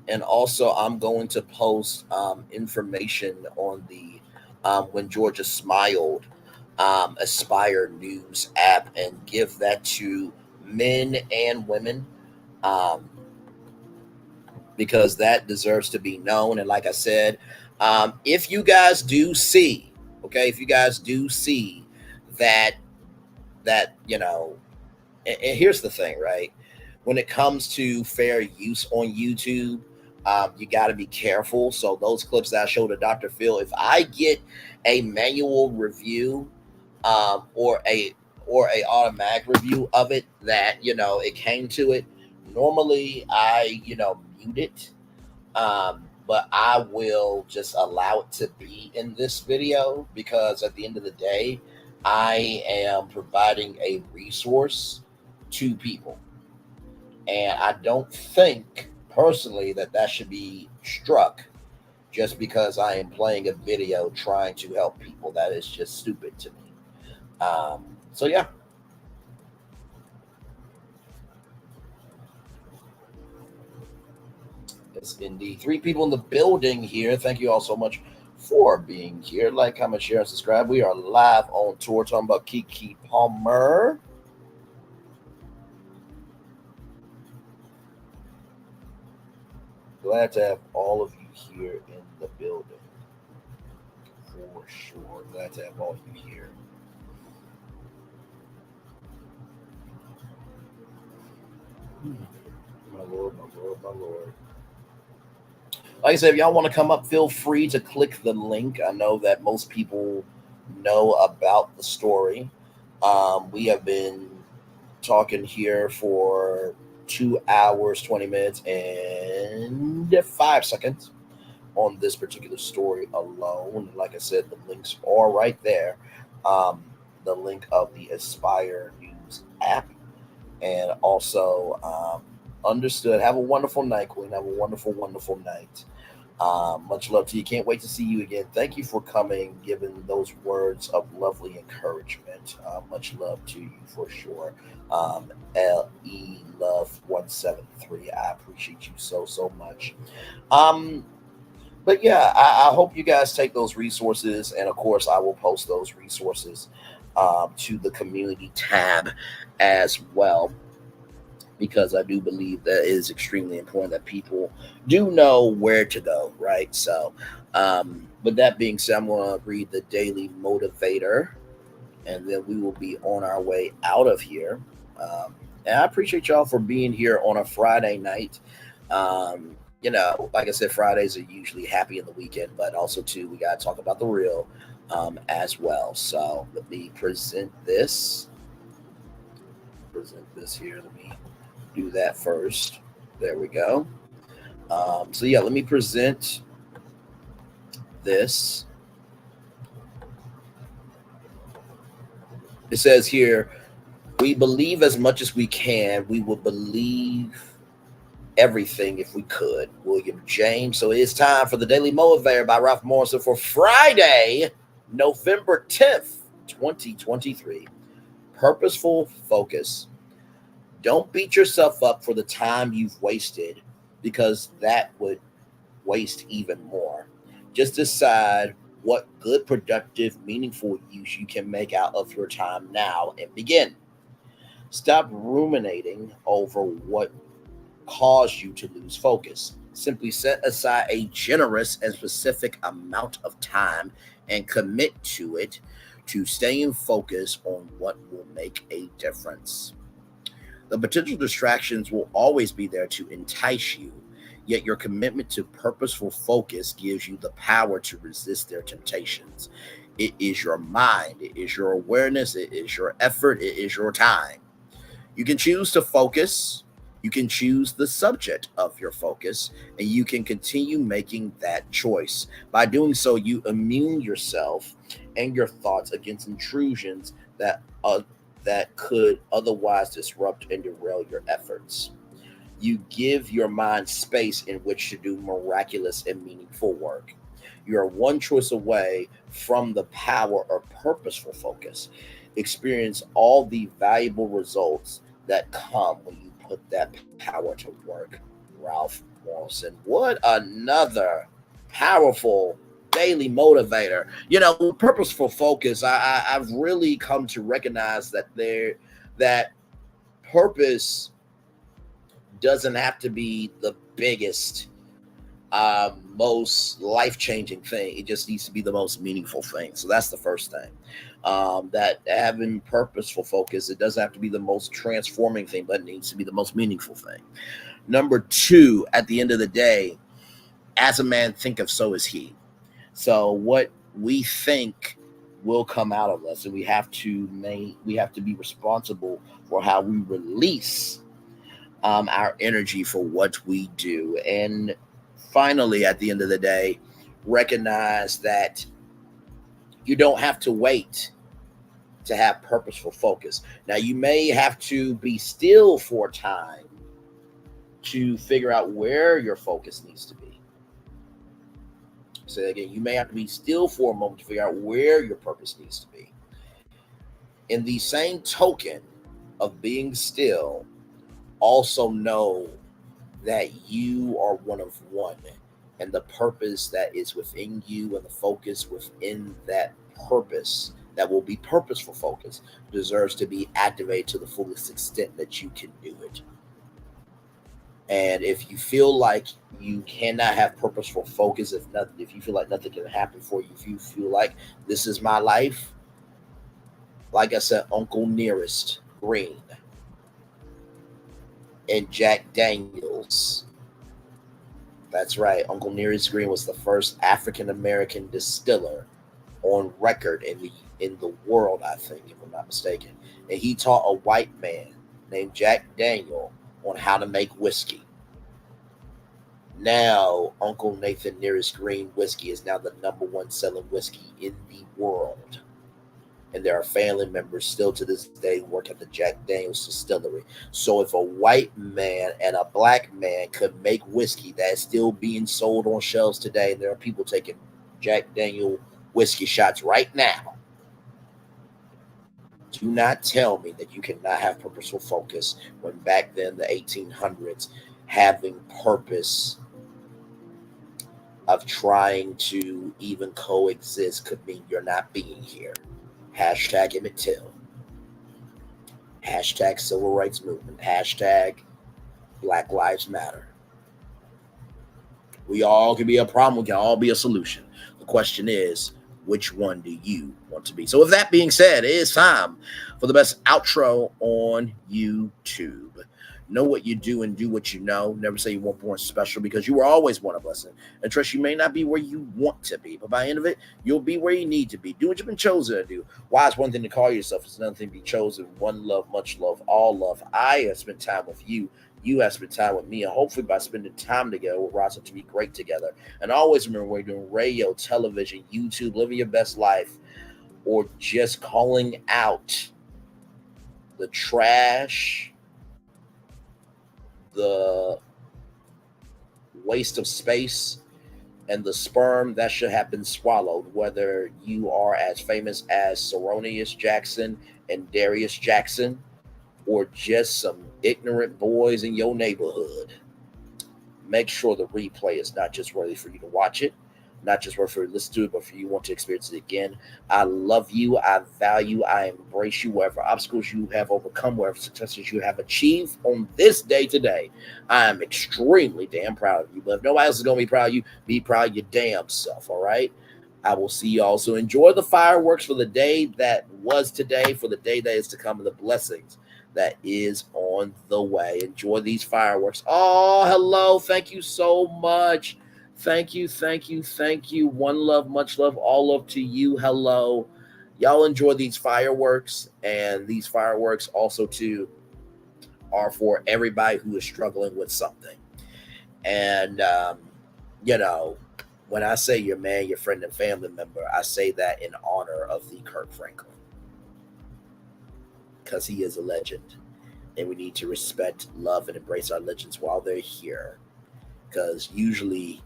and also I'm going to post information on the When Georgia Smiled Aspire News app and give that to men and women. Because that deserves to be known. And like I said, if you guys do see, that, and here's the thing, right? When it comes to fair use on YouTube, you got to be careful. So those clips that I showed to Dr. Phil, if I get a manual review or a automatic review of it that, it came to it, normally I, mute it. But I will just allow it to be in this video because at the end of the day, I am providing a resource to people. And I don't think personally that should be struck just because I am playing a video trying to help people. That is just stupid to me. So yeah. Yes, indeed. 3 people in the building here. Thank you all so much for being here. Like, comment, share, and subscribe. We are live on tour talking about Kiki Palmer. Glad to have all of you here in the building. For sure. Glad to have all of you here. My Lord, my Lord, my Lord. Like I said, if y'all want to come up, feel free to click the link. I know that most people know about the story. We have been talking here for 2 hours, 20 minutes, and 5 seconds on this particular story alone. Like I said, the links are right there. The link of the Aspire News app. And also, understood. Have a wonderful night, Queen. Have a wonderful, wonderful night. Much love to you. Can't wait to see you again. Thank you for coming, giving those words of lovely encouragement. Much love to you for sure. LE Love 173. I appreciate you so much. But yeah, I hope you guys take those resources, and of course, I will post those resources to the community tab as well, because I do believe that it is extremely important that people do know where to go, right? So, with that being said, I'm going to read the Daily Motivator, and then we will be on our way out of here. And I appreciate y'all for being here on a Friday night. Like I said, Fridays are usually happy in the weekend, but also, too, we got to talk about the real as well. So let me present this. Here. Let me do that first. There we go. So yeah, let me present this. It says here, we believe as much as we can. We will believe everything if we could. William James. So it's time for the Daily Motivator by Ralph Morrison for Friday, November 10th, 2023. Purposeful focus. Don't beat yourself up for the time you've wasted, because that would waste even more. Just decide what good, productive, meaningful use you can make out of your time now and begin. Stop ruminating over what caused you to lose focus. Simply set aside a generous and specific amount of time and commit to it, to staying focused on what will make a difference. The potential distractions will always be there to entice you, yet your commitment to purposeful focus gives you the power to resist their temptations. It is your mind, it is your awareness, it is your effort, it is your time. You can choose to focus, you can choose the subject of your focus, and you can continue making that choice. By doing so, you immune yourself and your thoughts against intrusions that could otherwise disrupt and derail your efforts. You give your mind space in which to do miraculous and meaningful work. You are one choice away from the power of purposeful focus. Experience all the valuable results that come when you put that power to work. Ralph Morrison. What another powerful daily motivator. Purposeful focus, I've really come to recognize that purpose doesn't have to be the biggest, most life-changing thing. It just needs to be the most meaningful thing. So that's the first thing. That having purposeful focus, it doesn't have to be the most transforming thing, but it needs to be the most meaningful thing. Number two, at the end of the day, as a man thinketh, so is he. So what we think will come out of us, and we have to be responsible for how we release our energy for what we do. And finally, at the end of the day, recognize that you don't have to wait to have purposeful focus. Now, you may have to be still for a time to figure out where your focus needs to be. So again, you may have to be still for a moment to figure out where your purpose needs to be. In the same token of being still, also know that you are one of one, and the purpose that is within you and the focus within that purpose that will be purposeful focus deserves to be activated to the fullest extent that you can do it. And if you feel like you cannot have purposeful focus, if you feel like nothing can happen for you, if you feel like this is my life, like I said, Uncle Nearest Green and Jack Daniels. That's right. Uncle Nearest Green was the first African American distiller on record in the world, I think, if I'm not mistaken. And he taught a white man named Jack Daniel on how to make whiskey. Now, Uncle Nathan Nearest Green whiskey is now the number one selling whiskey in the world. And there are family members still to this day who work at the Jack Daniels distillery. So if a white man and a black man could make whiskey that is still being sold on shelves today, and there are people taking Jack Daniel whiskey shots right now, do not tell me that you cannot have purposeful focus when back then, the 1800s, having purpose of trying to even coexist could mean you're not being here. Hashtag Emmett Till. Hashtag Civil Rights Movement. Hashtag Black Lives Matter. We all can be a problem. We can all be a solution. The question is, which one do you want to be? So with that being said, it is time for the best outro on YouTube. Know what you do and do what you know. Never say you weren't born special, because you were always born a blessing. And trust, you may not be where you want to be, but by the end of it, you'll be where you need to be. Do what you've been chosen to do. Why is one thing to call yourself? It's another thing to be chosen. One love, much love, all love. I have spent time with you. You have spent time with me. And hopefully by spending time together, we'll rise up to be great together. And always remember, we're doing radio, television, YouTube, living your best life, or just calling out the trash, the waste of space, and the sperm that should have been swallowed, whether you are as famous as Seronius Jackson and Darius Jackson, or just some ignorant boys in your neighborhood. Make sure the replay is not just worthy for you to watch it, not just worthy for you to listen to it, but for you want to experience it again. I love you. I value, I embrace you, whatever obstacles you have overcome, whatever successes you have achieved on this day today. I am extremely damn proud of you. But if nobody else is going to be proud of you, be proud of your damn self, all right? I will see you all. So enjoy the fireworks for the day that was today, for the day that is to come, and the blessings that is on the way. Enjoy these fireworks. Oh, hello. Thank you so much. Thank you. One love, much love, all love to you. Hello. Y'all enjoy these fireworks, and these fireworks also too are for everybody who is struggling with something. And when I say your man, your friend, and family member, I say that in honor of the Kirk Franklin, because he is a legend, and we need to respect, love, and embrace our legends while they're here, because usually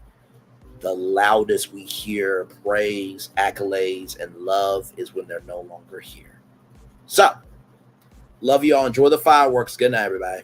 the loudest we hear praise, accolades, and love is when they're no longer here. So, love you all. Enjoy the fireworks. Good night, everybody.